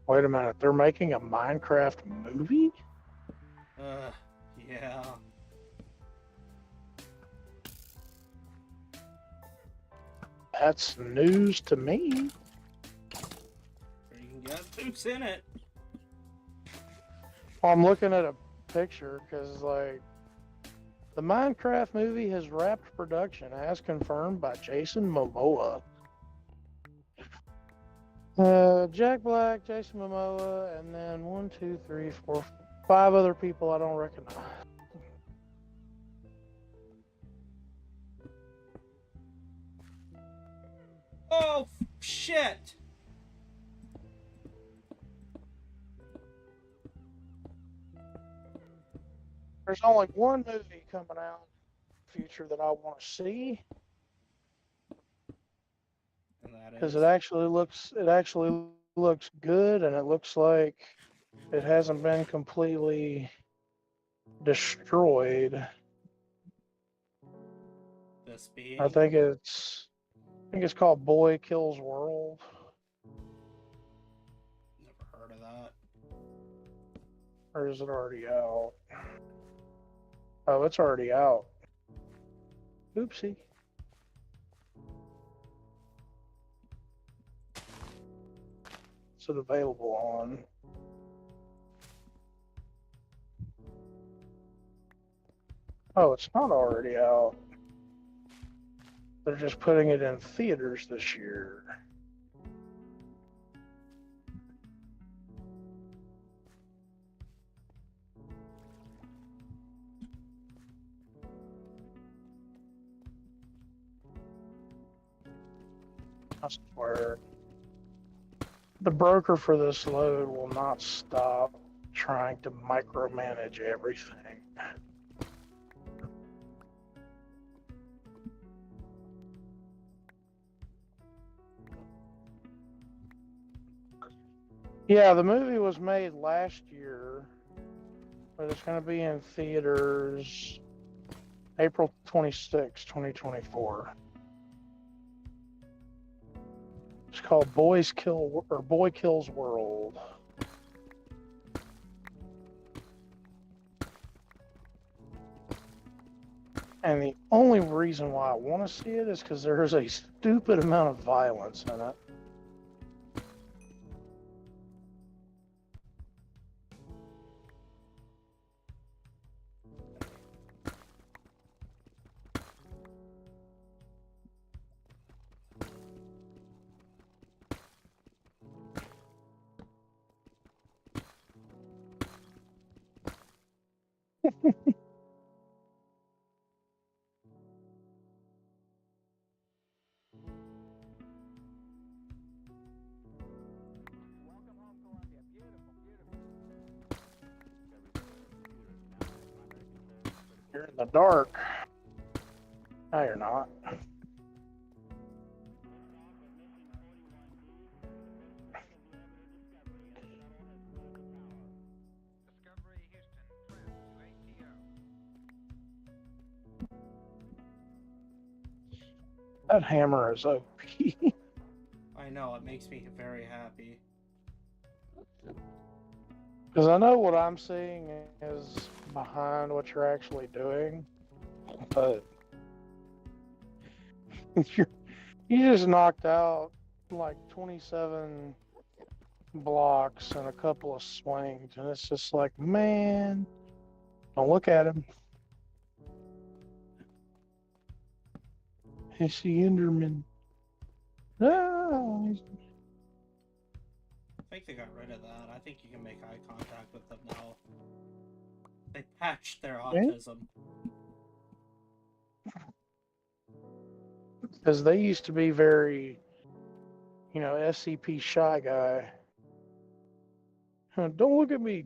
Wait a minute, they're making a Minecraft movie? Yeah. That's news to me. You can get Zeus in it. Well, I'm looking at a picture because, like, the Minecraft movie has wrapped production as confirmed by Jason Momoa. Jack Black, Jason Momoa, and then 1, 2, 3, 4, 5 other people I don't recognize. Oh, shit! There's only one movie coming out in the future that I want to see And that because is... it actually looks good, and it looks like it hasn't been completely destroyed. This being... I think it's called Boy Kills World. Never heard of that. Or is it already out? Oh, it's already out. Oopsie. What's it available on? Oh, it's not already out. They're just putting it in theaters this year. I swear. The broker for this load will not stop trying to micromanage everything. Yeah, the movie was made last year, but it's going to be in theaters April 26, 2024. It's called Boy Kills World. And the only reason why I want to see it is because there is a stupid amount of violence in it. You're in the dark. No, you're not. That hammer is OP. I know, it makes me very happy. Because I know what I'm seeing is behind what you're actually doing, but you just knocked out like 27 blocks and a couple of swings, and it's just like, man, don't look at him. It's the Enderman. Ah, I think they got rid of that. I think you can make eye contact with them now. They patched their autism. because they used to be very, SCP shy guy. Don't look at me.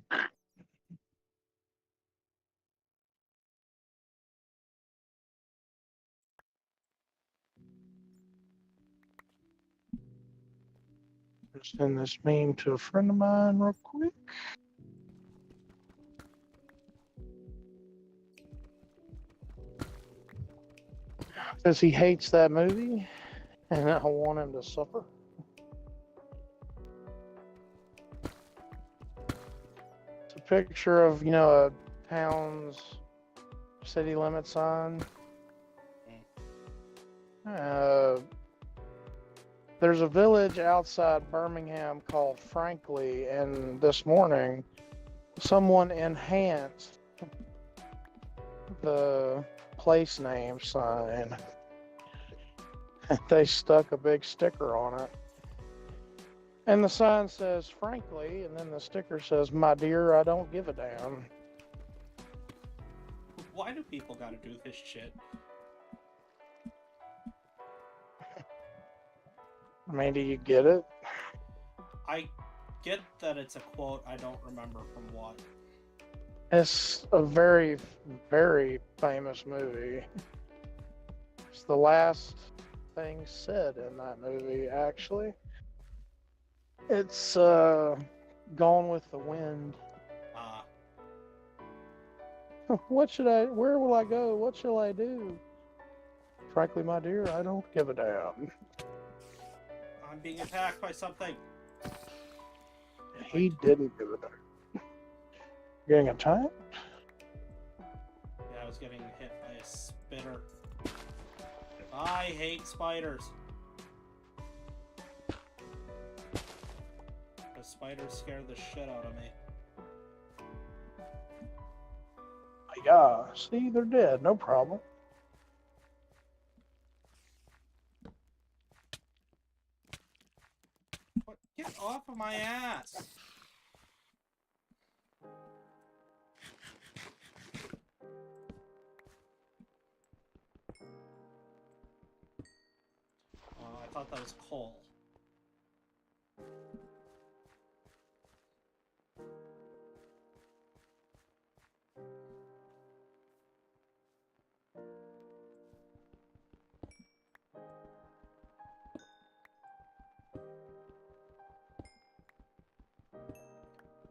Send this meme to a friend of mine real quick. Because he hates that movie, and I want him to suffer. It's a picture of, a town's city limit sign. There's a village outside Birmingham called Frankley, and this morning, someone enhanced the place name sign. They stuck a big sticker on it. And the sign says Frankly, and then the sticker says, "My dear, I don't give a damn." Why do people gotta do this shit? I mean, do you get it? I get that it's a quote, I don't remember from what. It's a very, very famous movie. It's the last thing said in that movie, actually. It's Gone with the Wind. Where will I go? What shall I do? Frankly, my dear, I don't give a damn. I'm being attacked by something. He didn't give a damn. Getting attacked? Yeah, I was getting hit by a spitter. I hate spiders. The spiders scare the shit out of me. Yeah, see, they're dead. No problem. What? Get off of my ass! I thought that was coal.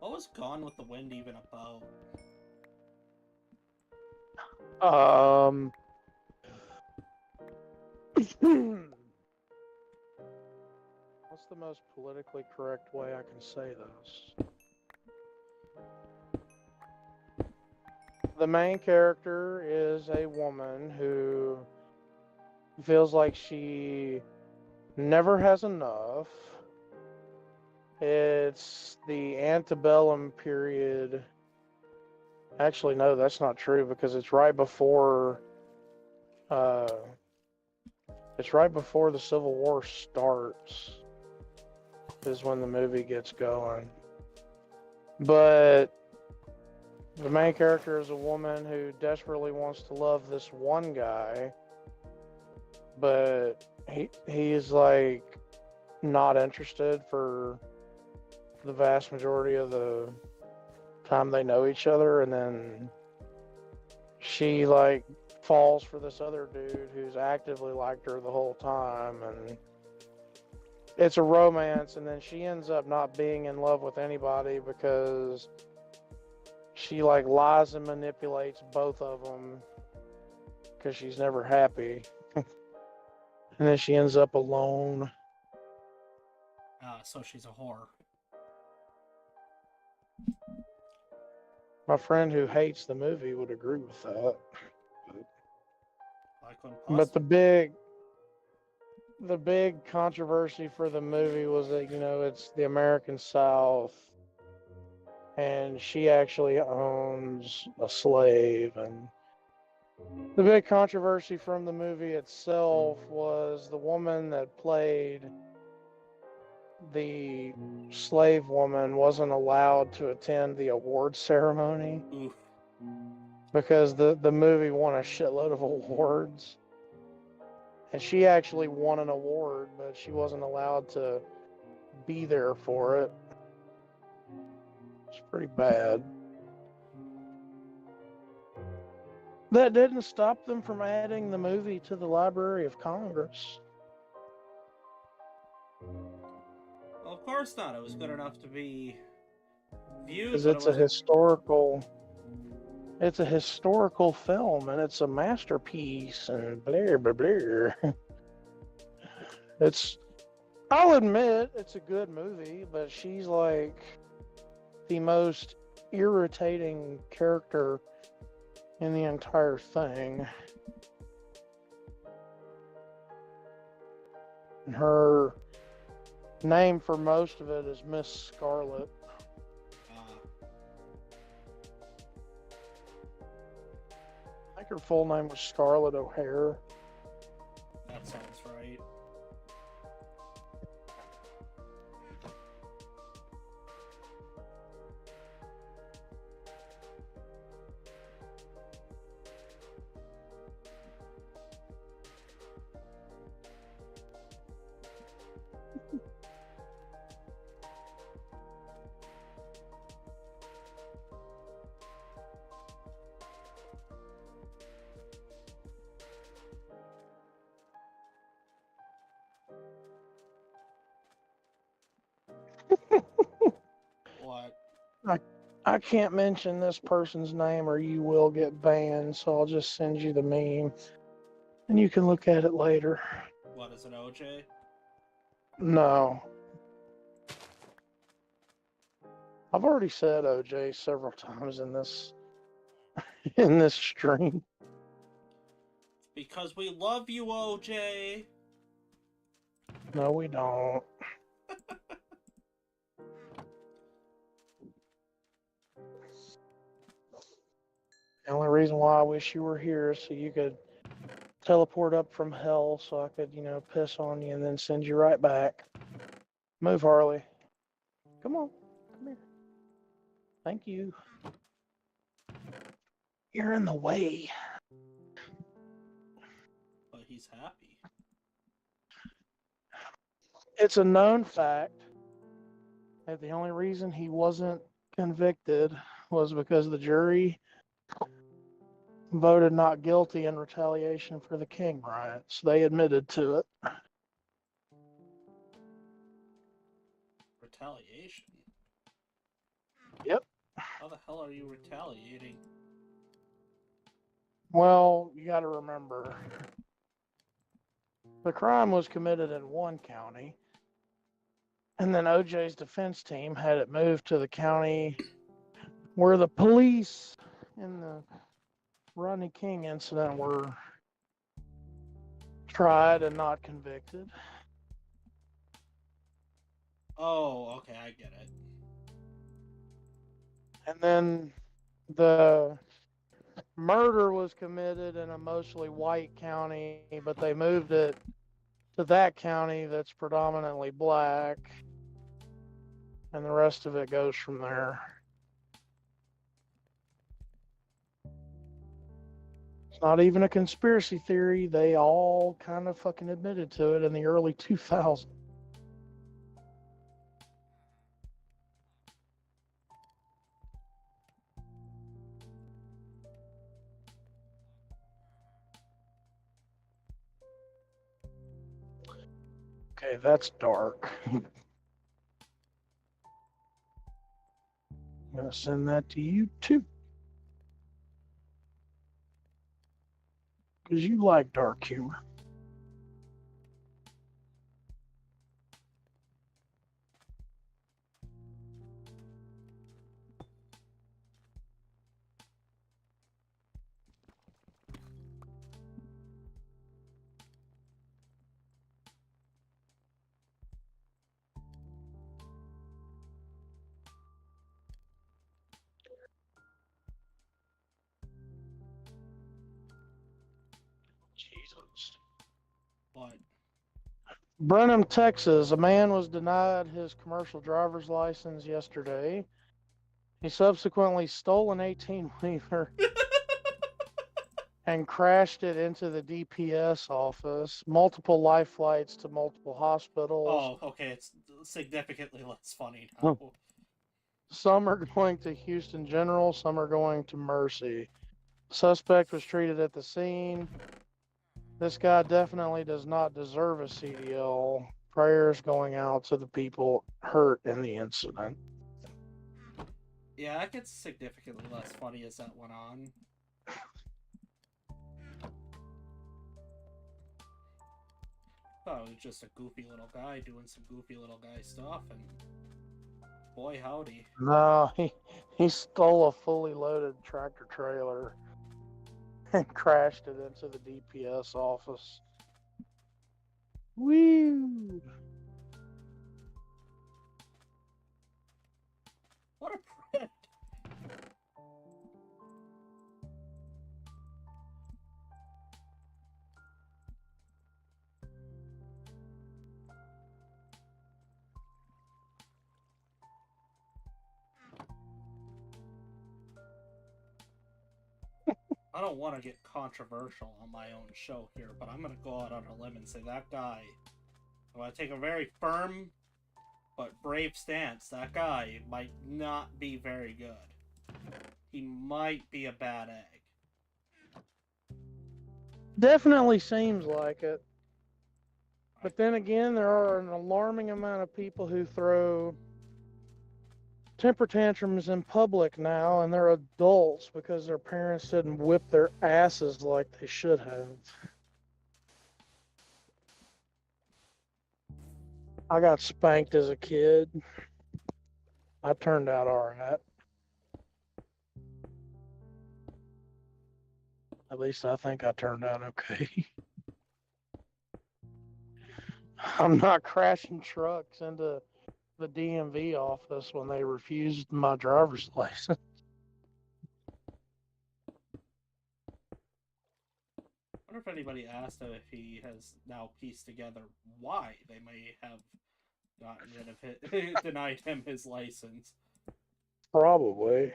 What was Gone with the Wind even about? What's the most politically correct way I can say this? The main character is a woman who feels like she never has enough. It's the antebellum period. Actually, no, that's not true because it's right before the Civil War starts is when the movie gets going. But The main character is a woman who desperately wants to love this one guy, but he's like not interested for the vast majority of the time they know each other, and then she like falls for this other dude who's actively liked her the whole time, and it's a romance, and then she ends up not being in love with anybody because she like lies and manipulates both of them because she's never happy. And then she ends up alone. So she's a whore. My friend who hates the movie would agree with that. I couldn't But possibly. the big controversy for the movie was that, you know, it's the American South, and she actually owns a slave. And the big controversy from the movie itself was the woman that played the slave woman wasn't allowed to attend the award ceremony Oof. because the movie won a shitload of awards. And she actually won an award, but she wasn't allowed to be there for it. It's pretty bad. That didn't stop them from adding the movie to the Library of Congress. Well, of course not. It was good enough to be viewed, Because but it's it was a historical film, and it's a masterpiece, and blah blah blah. I'll admit it's a good movie, but she's like the most irritating character in the entire thing. And her name for most of it is Miss Scarlet. I think her full name was Scarlett O'Hare. That sounds right. What? I can't mention this person's name or you will get banned, so I'll just send you the meme and you can look at it later. What is it, OJ? No. I've already said OJ several times in this stream. Because we love you, OJ. No, we don't. The only reason why I wish you were here is so you could teleport up from hell so I could, you know, piss on you and then send you right back. Move, Harley. Come on. Come here. Thank you. You're in the way. But he's happy. It's a known fact that the only reason he wasn't convicted was because the jury voted not guilty in retaliation for the King riots. They admitted to it. Retaliation? Yep. How the hell are you retaliating? Well, you got to remember, the crime was committed in one county, and then OJ's defense team had it moved to the county where the police in the Rodney King incident were tried and not convicted. Oh, okay, I get it. And then the murder was committed in a mostly white county, but they moved it to that county that's predominantly black, and the rest of it goes from there. It's not even a conspiracy theory. They all kind of fucking admitted to it in the early 2000s. Okay, that's dark. I'm gonna send that to you too. Because you like dark humor. Jesus. But Brenham, Texas. A man was denied his commercial driver's license yesterday. He subsequently stole an 18-wheeler and crashed it into the DPS office. Multiple life flights to multiple hospitals. oh, okay, it's significantly less funny Hmm. now. Some are going to Houston General, some are going to Mercy. Suspect was treated at the scene. This guy definitely does not deserve a CDL. Prayers going out to the people hurt in the incident. Yeah, that gets significantly less funny as that went on. Thought it was just a goofy little guy doing some goofy little guy stuff, and boy howdy. No, he stole a fully loaded tractor trailer and crashed it into the DPS office. Woo! What a prick. I don't want to get controversial on my own show here, but I'm going to go out on a limb and say that guy, I'm going to take a very firm but brave stance. That guy might not be very good. He might be a bad egg. Definitely seems like it. But then again, there are an alarming amount of people who throw temper tantrums in public now, and they're adults because their parents didn't whip their asses like they should have. I got spanked as a kid. I turned out all right. At least I think I turned out okay. I'm not crashing trucks into the DMV office when they refused my driver's license. I wonder if anybody asked him if he has now pieced together why they may have gotten rid of it, denied him his license. Probably.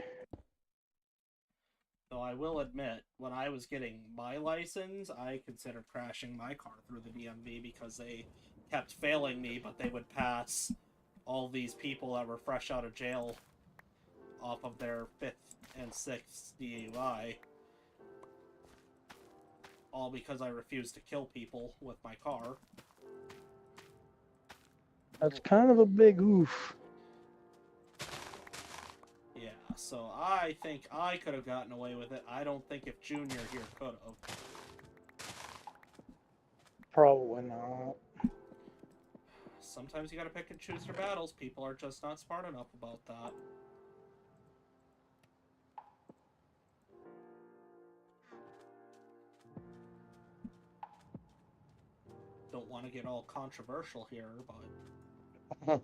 Though I will admit, when I was getting my license, I considered crashing my car through the DMV because they kept failing me, but they would pass all these people that were fresh out of jail off of their 5th and 6th DUI. All because I refused to kill people with my car. That's kind of a big oof. Yeah, so I think I could have gotten away with it. I don't think if Junior here could have. Probably not. Sometimes you gotta pick and choose your battles. People are just not smart enough about that. Don't want to get all controversial here, but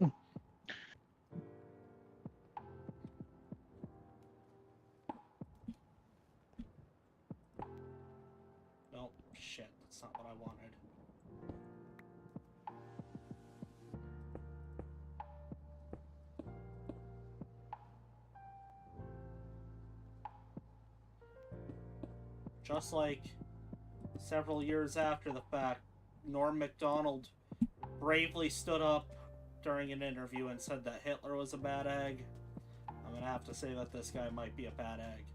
no, shit, that's not what I wanted. just like several years after the fact, Norm Macdonald bravely stood up during an interview and said that Hitler was a bad egg. I'm gonna have to say that this guy might be a bad egg.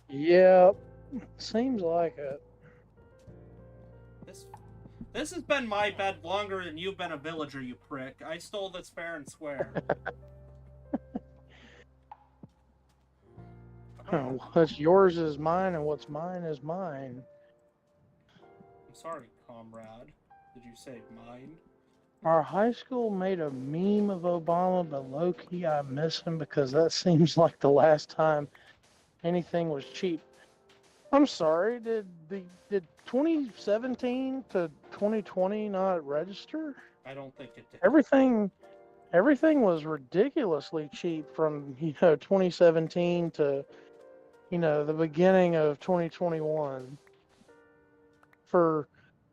Yep, seems like it. This has been my bed longer than you've been a villager, you prick. I stole this fair and square. What's yours is mine, and what's mine is mine. I'm sorry, comrade. Did you say mine? Our high school made a meme of Obama, but low-key I miss him because that seems like the last time anything was cheap. I'm sorry, did 2017 to 2020 not register? I don't think it did. Everything was ridiculously cheap from 2017 to the beginning of 2021 for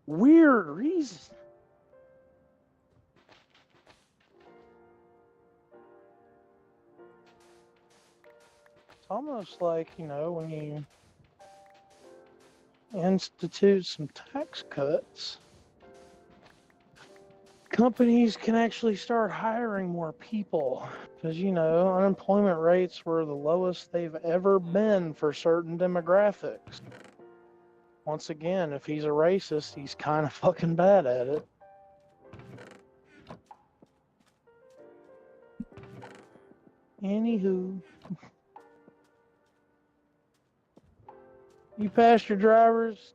weird reasons. It's almost like when you institute some tax cuts, companies can actually start hiring more people because unemployment rates were the lowest they've ever been for certain demographics. Once again, if he's a racist, he's kind of fucking bad at it. Anywho, you passed your driver's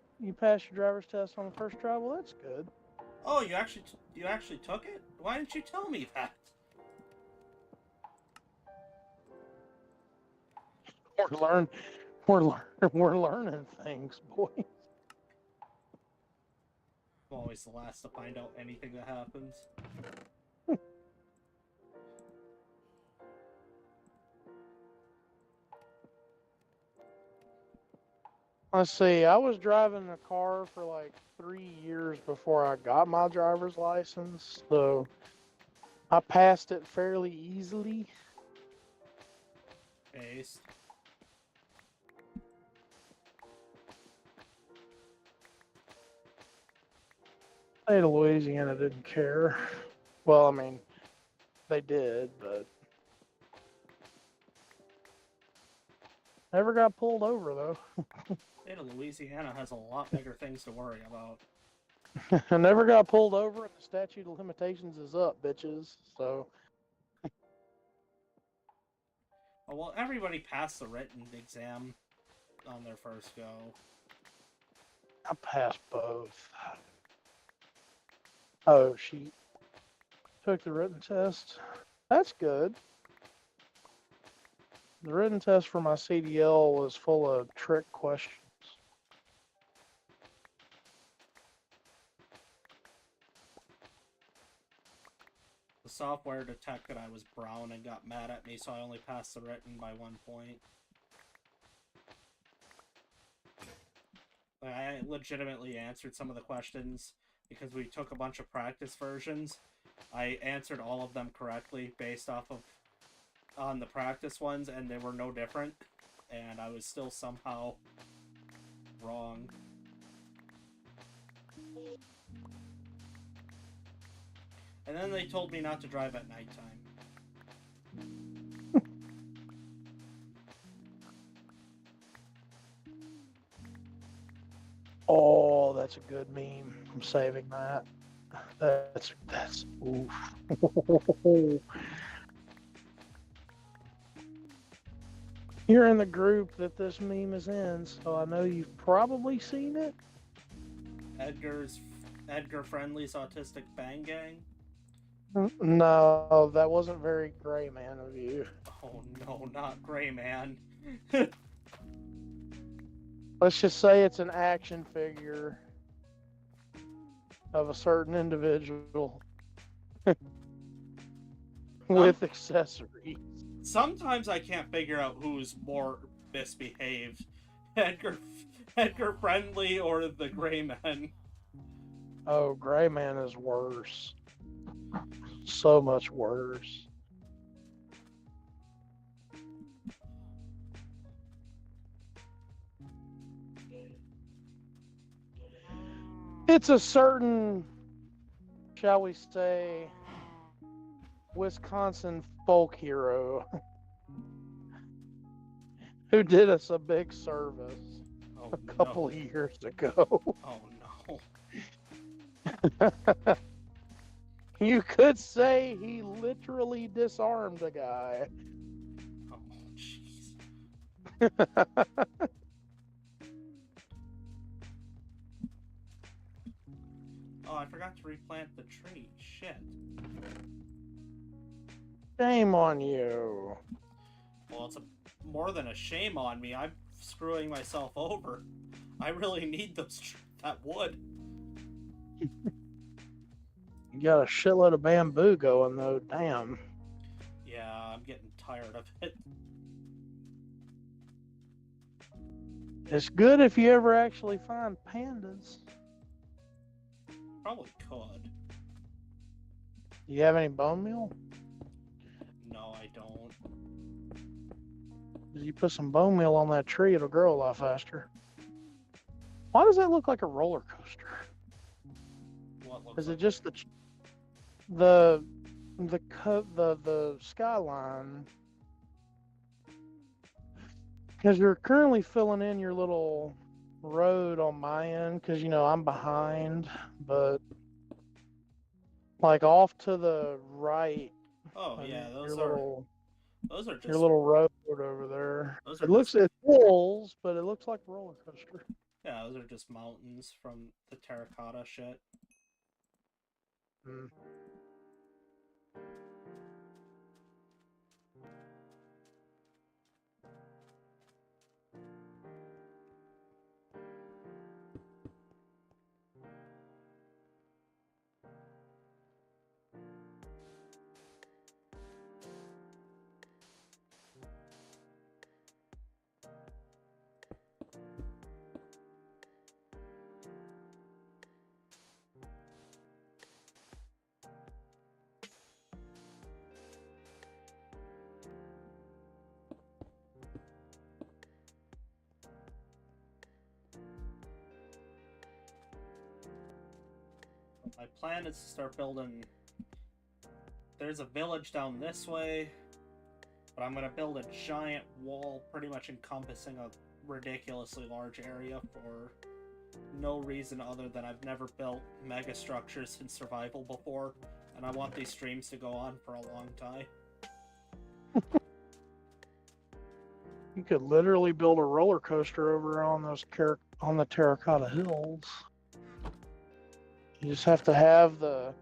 test on the first try. Well, that's good. Oh, you actually took it? Why didn't you tell me that? We're learning things, boys. I'm always the last to find out anything that happens. Let's see, I was driving a car for like 3 years before I got my driver's license, so I passed it fairly easily. Based. State of Louisiana didn't care. Well, I mean, they did, but never got pulled over though. State of Louisiana has a lot bigger things to worry about. I never got pulled over, and the statute of limitations is up, bitches. So, Oh, well, everybody passed the written exam on their first go. I passed both. Oh, she took the written test. That's good. The written test for my CDL was full of trick questions. The software detected I was brown and got mad at me, so I only passed the written by 1 point. I legitimately answered some of the questions because we took a bunch of practice versions. I answered all of them correctly based off of on the practice ones, and they were no different, and I was still somehow wrong. And then they told me not to drive at nighttime. Oh, that's a good meme. I'm saving that. That's oof. You're in the group that this meme is in, so I know you've probably seen it. Edgar Friendly's Autistic Bang Gang? No, that wasn't very gray man of you. Oh no, not Gray Man. Let's just say it's an action figure of a certain individual with accessories. Sometimes I can't figure out who's more misbehaved. Edgar Friendly or the Gray Man. Oh, gray man is worse. So much worse. it's a certain, shall we say, Wisconsin folk hero who did us a big service Oh, a couple no. years ago. Oh, no. You could say he literally disarmed a guy. Oh, jeez. Oh, I forgot to replant the tree. Shit. Shame on you. Well, it's more than a shame on me. I'm screwing myself over. I really need that wood. You got a shitload of bamboo going, though. Damn. Yeah, I'm getting tired of it. It's good if you ever actually find pandas. Probably could. Do you have any bone meal? No, I don't. If you put some bone meal on that tree, it'll grow a lot faster. Why does that look like a roller coaster? What looks Is like it just the skyline? Because you're currently filling in your little road on my end, because I'm behind, but like off to the right. Oh yeah, your those are your just little road over there. those are It hills, but it looks like a roller coaster. yeah, those are just mountains from the terracotta shit. Mm. My plan is to start building. There's a village down this way, but I'm gonna build a giant wall pretty much encompassing a ridiculously large area for no reason other than I've never built mega structures in survival before, and I want these streams to go on for a long time. You could literally build a roller coaster over on on the Terracotta Hills. You just have to have the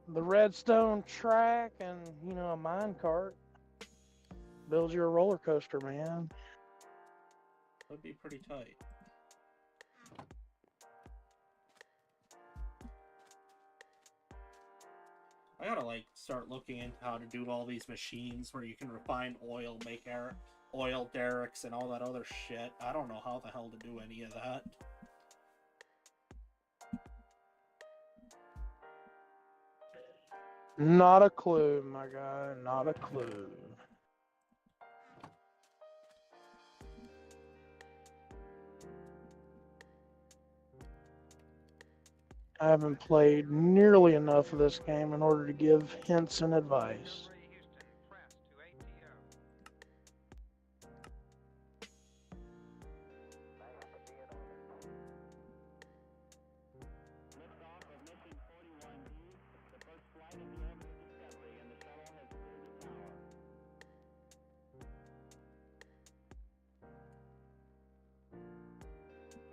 redstone track and a mine cart. Build you a roller coaster, man. That'd be pretty tight. I gotta start looking into how to do all these machines where you can refine oil, make oil derricks, and all that other shit. I don't know how the hell to do any of that. Not a clue, my guy. Not a clue. I haven't played nearly enough of this game in order to give hints and advice.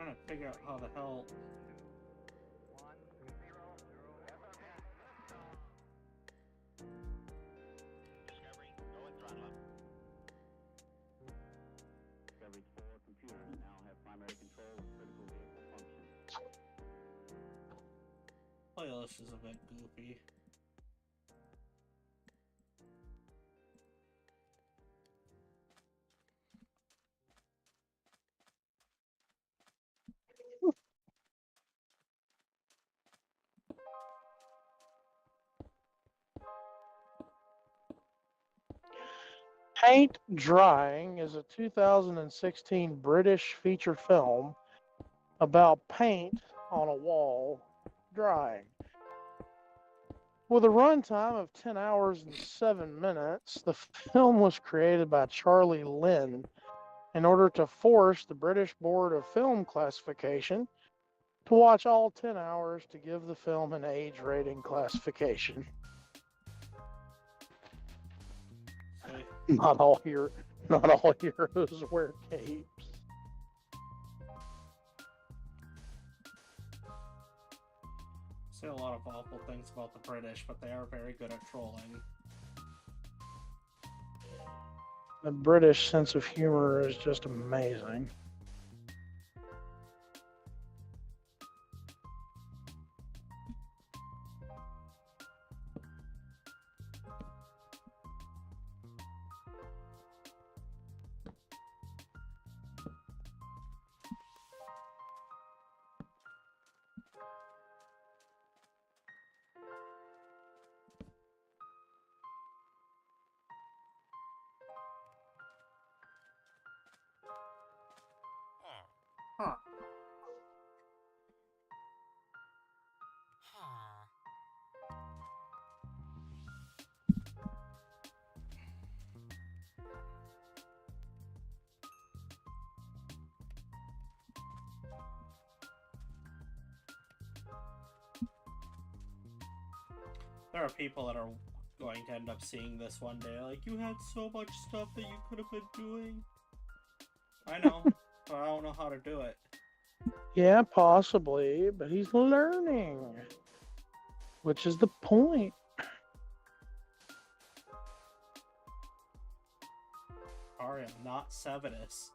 I'm trying to figure out how the hell. Playlist is a bit goofy. Paint Drying is a 2016 British feature film about paint on a wall drying. With a runtime of 10 hours and 7 minutes, the film was created by Charlie Lynn in order to force the British Board of Film Classification to watch all 10 hours to give the film an age rating classification. See, Not all heroes wear capes. say a lot of awful things about the British, but they are very good at trolling. The British sense of humor is just amazing. Huh. There are people that are going to end up seeing this one day, like, you had so much stuff that you could have been doing. I know, but I don't know how to do it. Yeah, possibly, but he's learning, which is the point. Sorry, I'm not Sevenus.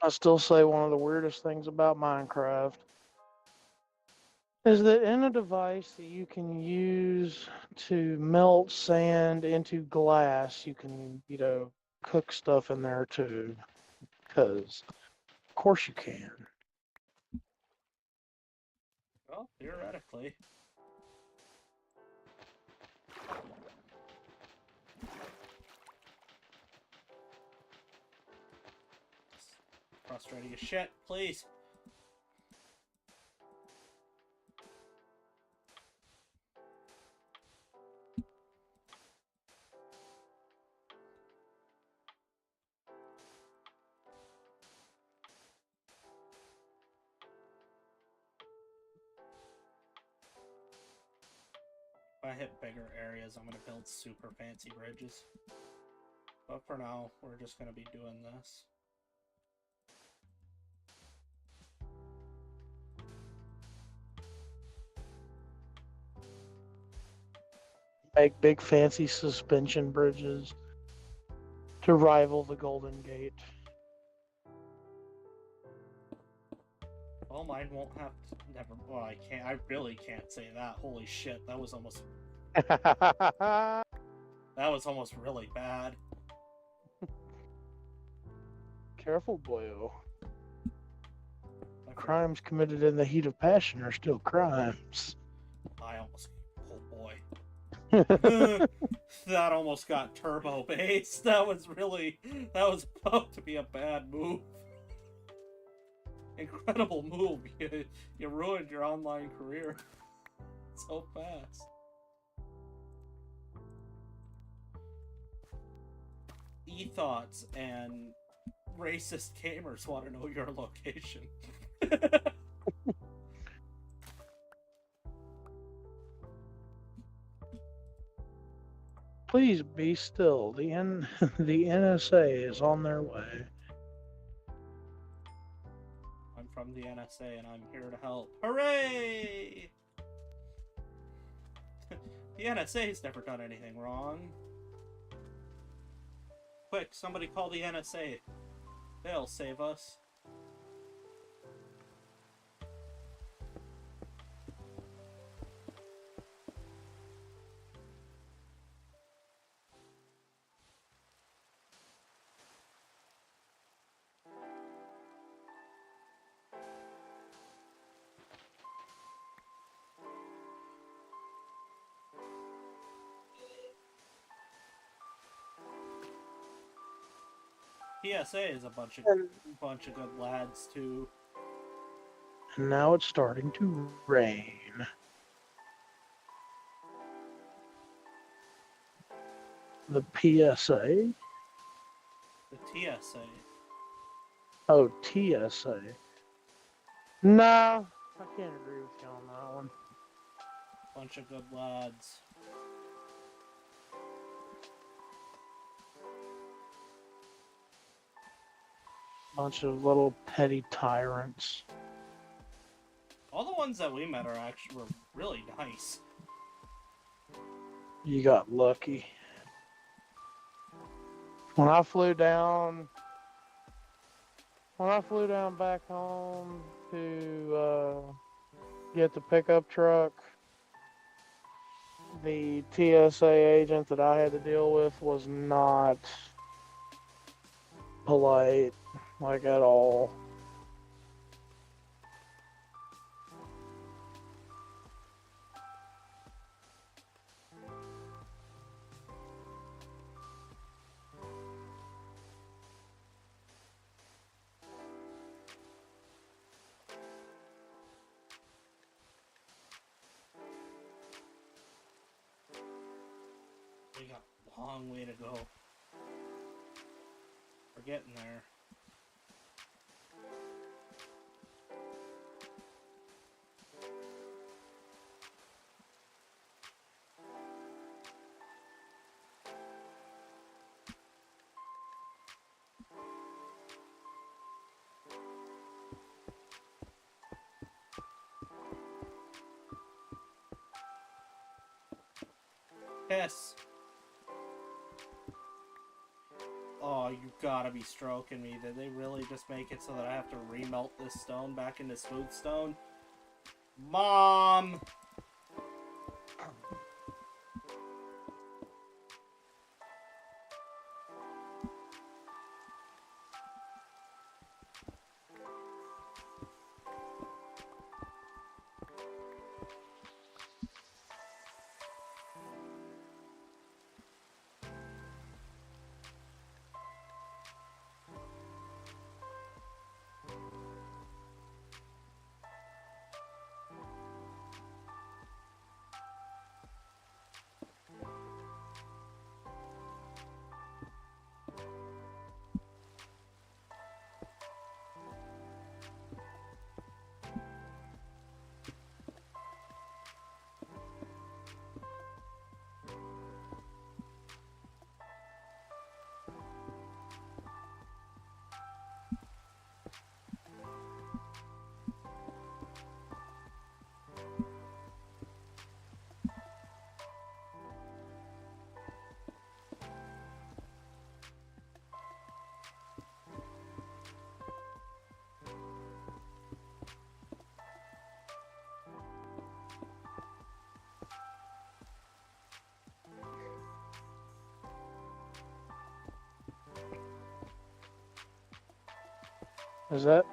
I still say one of the weirdest things about Minecraft is that in a device that you can use to melt sand into glass, you can, cook stuff in there too. Because, of course, you can. Well, theoretically. Frustrating as shit, please. If I hit bigger areas, I'm gonna build super fancy bridges. But for now, we're just gonna be doing this. Make big fancy suspension bridges to rival the Golden Gate. Well, mine won't have to, never. Well, I can't. I really can't say that. Holy shit, that was almost really bad. Careful, boyo. I Crimes committed in the heat of passion are still crimes. I almost. Oh boy. That almost got turbo based. That was about to be a bad move. Incredible move. You ruined your online career so fast. E-thoughts and racist gamers want to know your location. Please be still. The NSA is on their way. I'm from the NSA and I'm here to help. Hooray! The NSA's never done anything wrong. Quick, somebody call the NSA. They'll save us. PSA is a bunch of good lads too. And now it's starting to rain. The PSA? The TSA. Oh, TSA. No, I can't agree with you on that one. Bunch of good lads. Bunch of little petty tyrants. All the ones that we met are actually were really nice. You got lucky. When I flew down back home to get the pickup truck, the TSA agent that I had to deal with was not polite, like at all. We got a long way to go. We're getting there. Yes. Oh, you gotta be stroking me. Did they really just make it so that I have to remelt this stone back into smooth stone? Mom! Is that?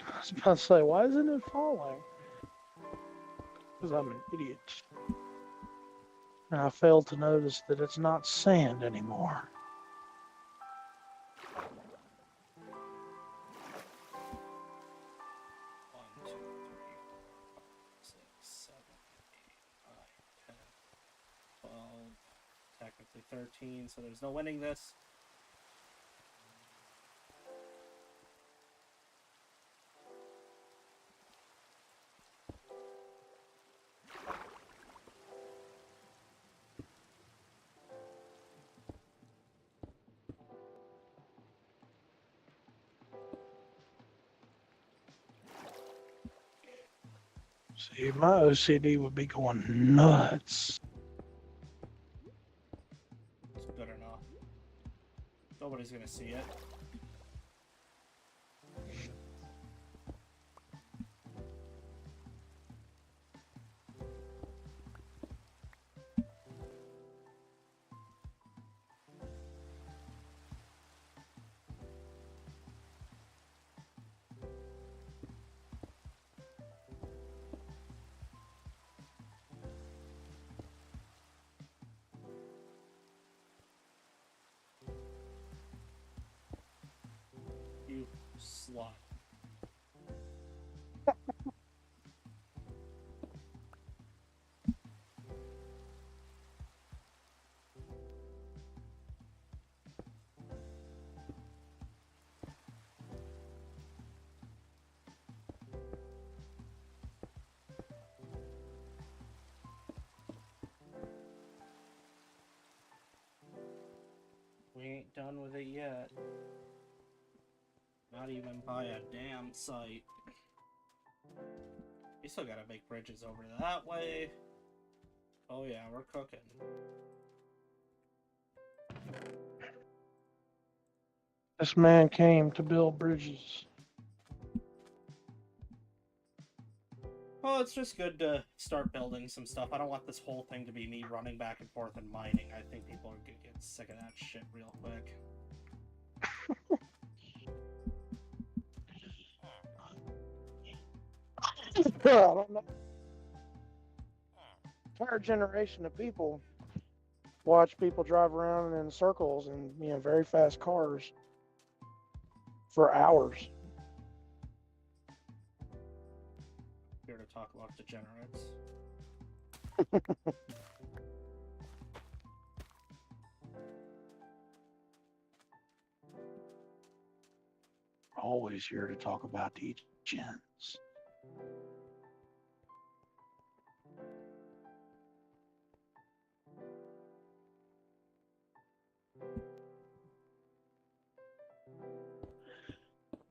I was about to say, why isn't it falling? Because I'm an idiot. And I failed to notice that it's not sand anymore. One, two, three, four, five, six, seven, 8, 9, 10, 12, technically 13, so there's no winning this. See, my OCD would be going nuts. It's good enough. Nobody's gonna see it. You slut. We ain't done with it yet. Not even by a damn sight. We still gotta make bridges over that way. Oh yeah, we're cooking. This man came to build bridges. Well, it's just good to start building some stuff. I don't want this whole thing to be me running back and forth and mining. I think people are gonna get sick of that shit real quick. I don't know. Entire generation of people watch people drive around in circles in very fast cars for hours. Here to talk about degenerates. Always here to talk about the gens.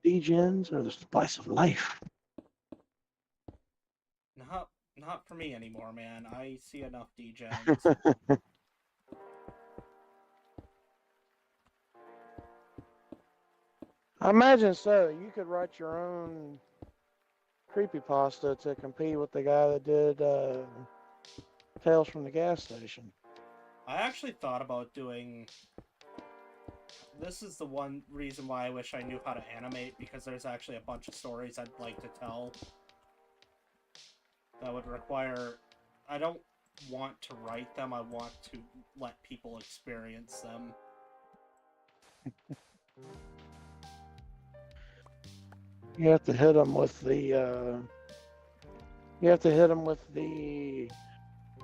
Degens are the spice of life. Not for me anymore, man. I see enough degens. I imagine so. You could write your own creepypasta to compete with the guy that did Tales from the Gas Station. I actually thought about doing... This is the one reason why I wish I knew how to animate, because there's actually a bunch of stories I'd like to tell that would require... I don't want to write them, I want to let people experience them. You have to hit them with the. You have to hit them with the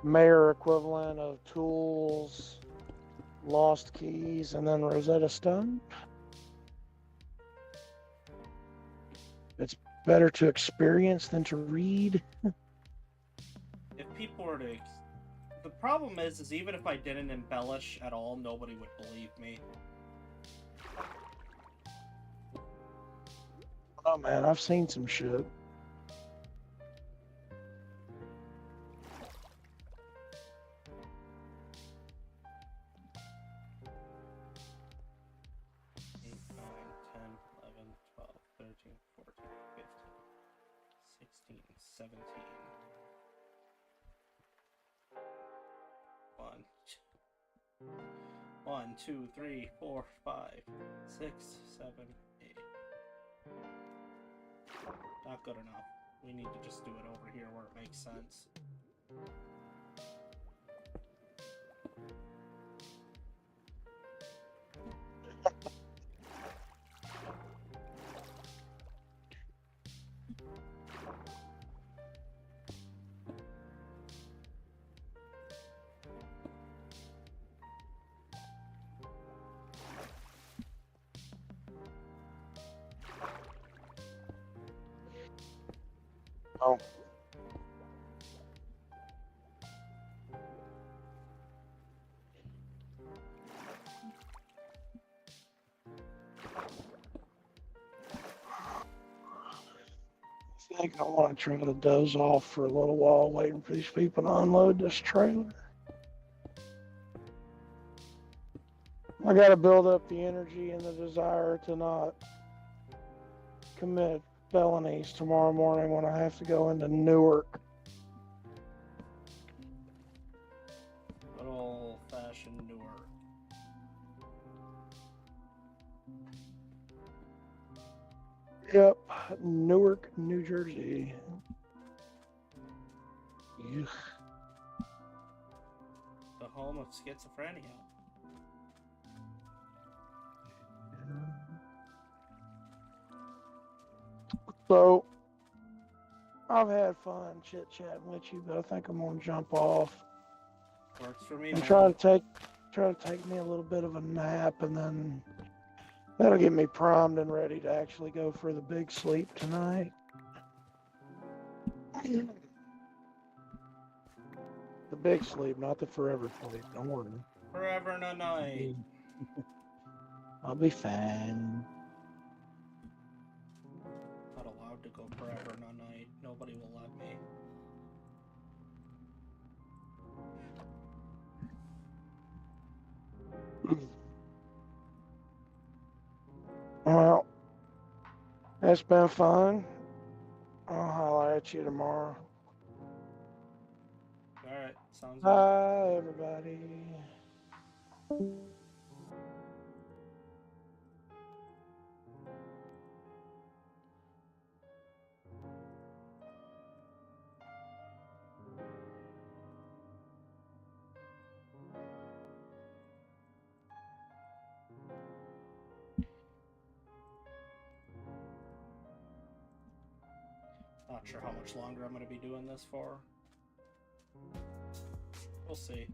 mayor equivalent of Tools, Lost Keys, and then Rosetta Stone. It's better to experience than to read. If people were to... The problem is even if I didn't embellish at all, nobody would believe me. Oh man, I've seen some shit. Eight, 9, 10, 11, 12, 13, 14, 15, 16, 17. 1, 2, 3, 4, 5, 6, 7, 8. Not good enough. We need to just do it over here where it makes sense. Oh. think I want to try to doze off for a little while waiting for these people to unload this trailer. I got to build up the energy and the desire to not commit felonies tomorrow morning when I have to go into Newark. Good old fashioned Newark. Yep, Newark, New Jersey. Ugh. The home of schizophrenia. So, I've had fun chit-chatting with you, but I think I'm gonna jump off Works for me, and man. try to take me a little bit of a nap, and then that'll get me primed and ready to actually go for the big sleep tonight. The big sleep, not the forever sleep. Don't worry. Forever and a night. I'll be fine. Not allowed to go forever and a night. Nobody will let me. Well, it's been fun. I'll holler at you tomorrow. Alright, sounds good. Bye, everybody. Not sure how much longer I'm going to be doing this for. We'll see.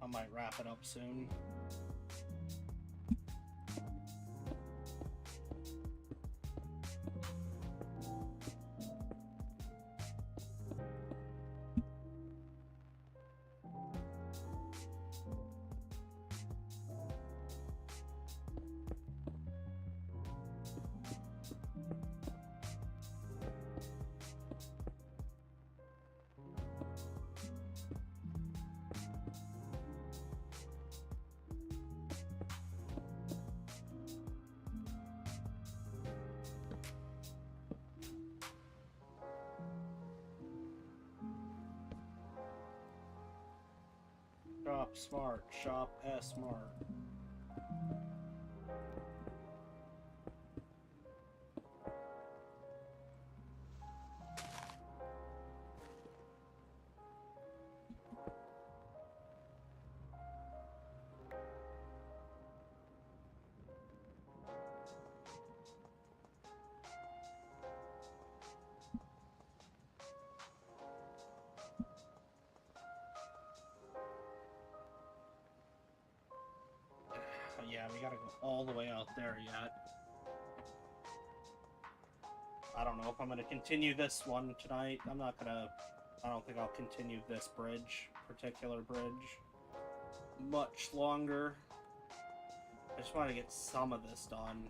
I might wrap it up soon. Shop smart. Shop S smart. Yeah, we gotta go all the way out there yet. I don't know if I'm gonna continue this one tonight. I don't think I'll continue this particular bridge, much longer. I just want to get some of this done.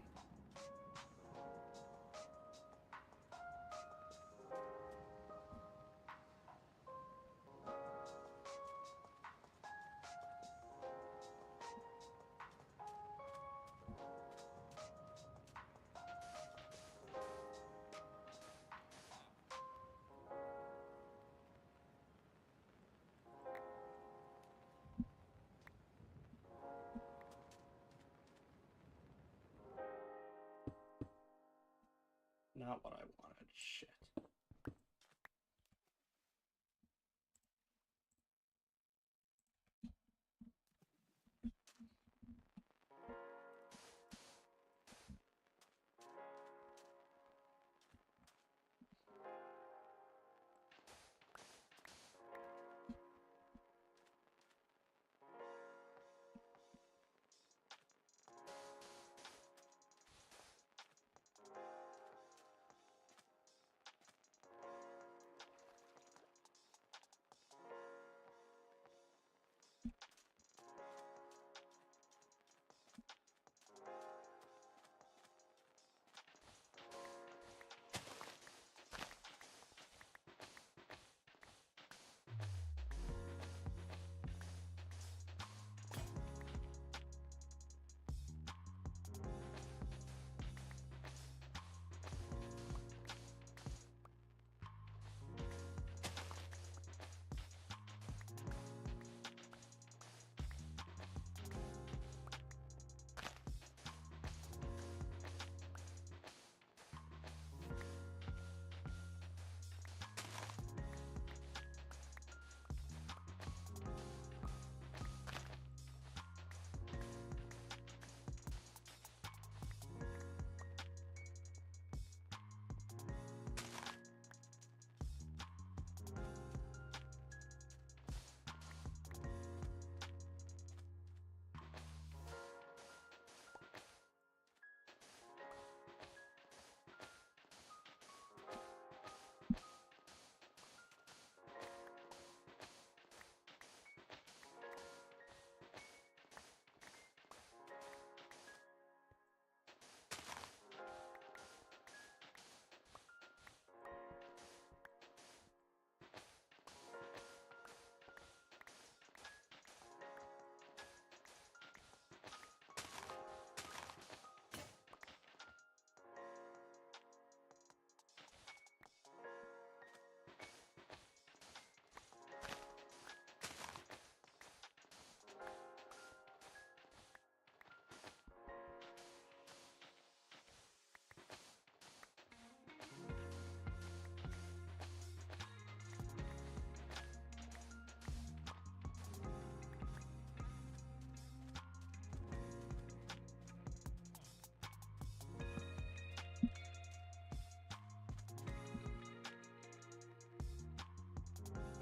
Not what I wanted. Shit.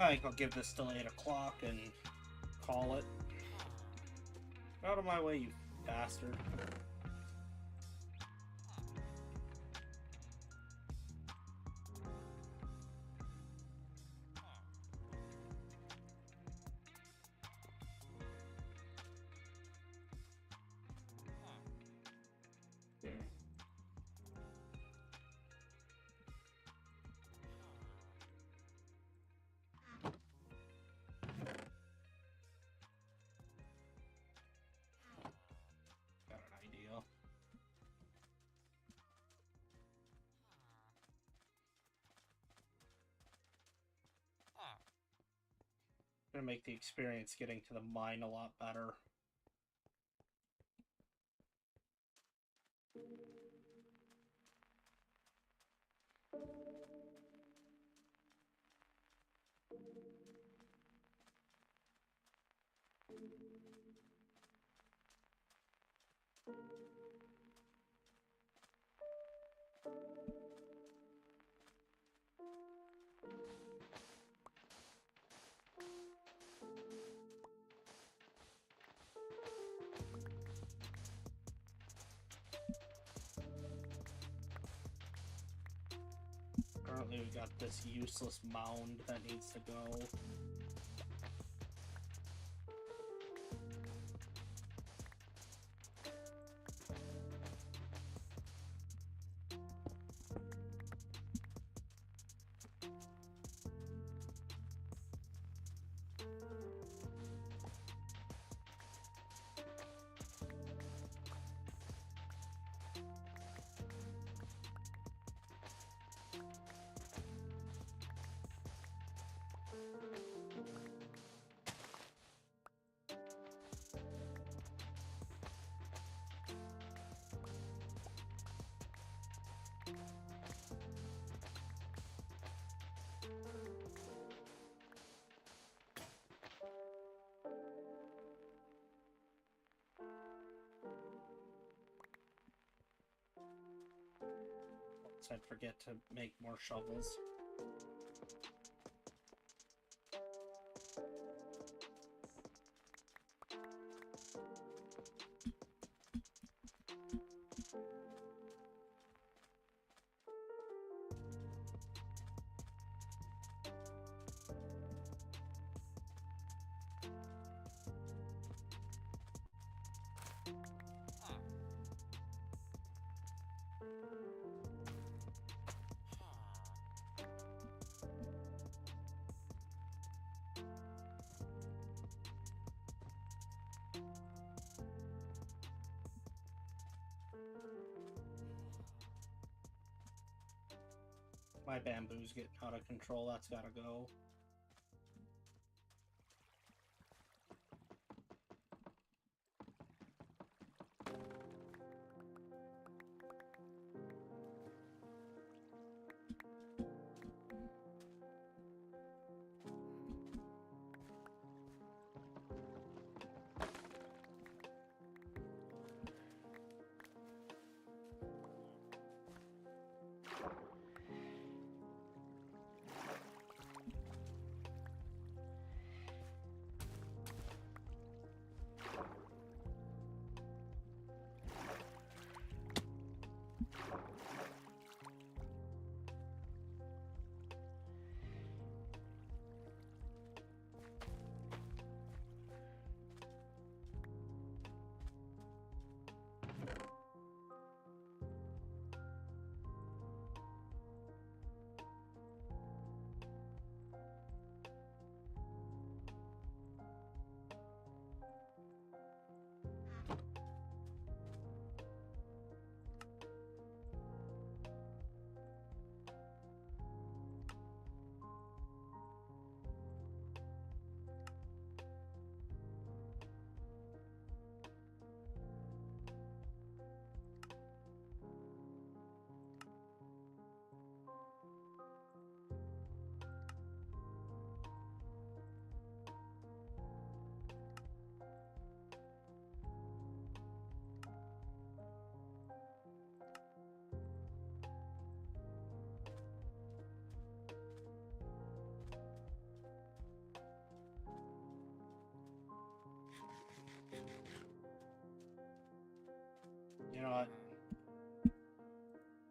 I think I'll give this till 8 o'clock and call it. Get out of my way, you bastard. Got an idea. Gonna make the experience getting to the mine a lot better. Currently, we got this useless mound that needs to go. Lest I'd forget to make more shovels. My bamboo's getting out of control. That's gotta go.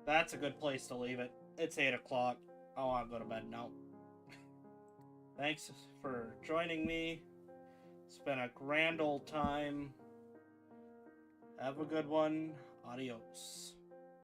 That's a good place to leave it. It's 8 o'clock. I want to go to bed now. Thanks for joining me. It's been a grand old time. Have a good one. Adios.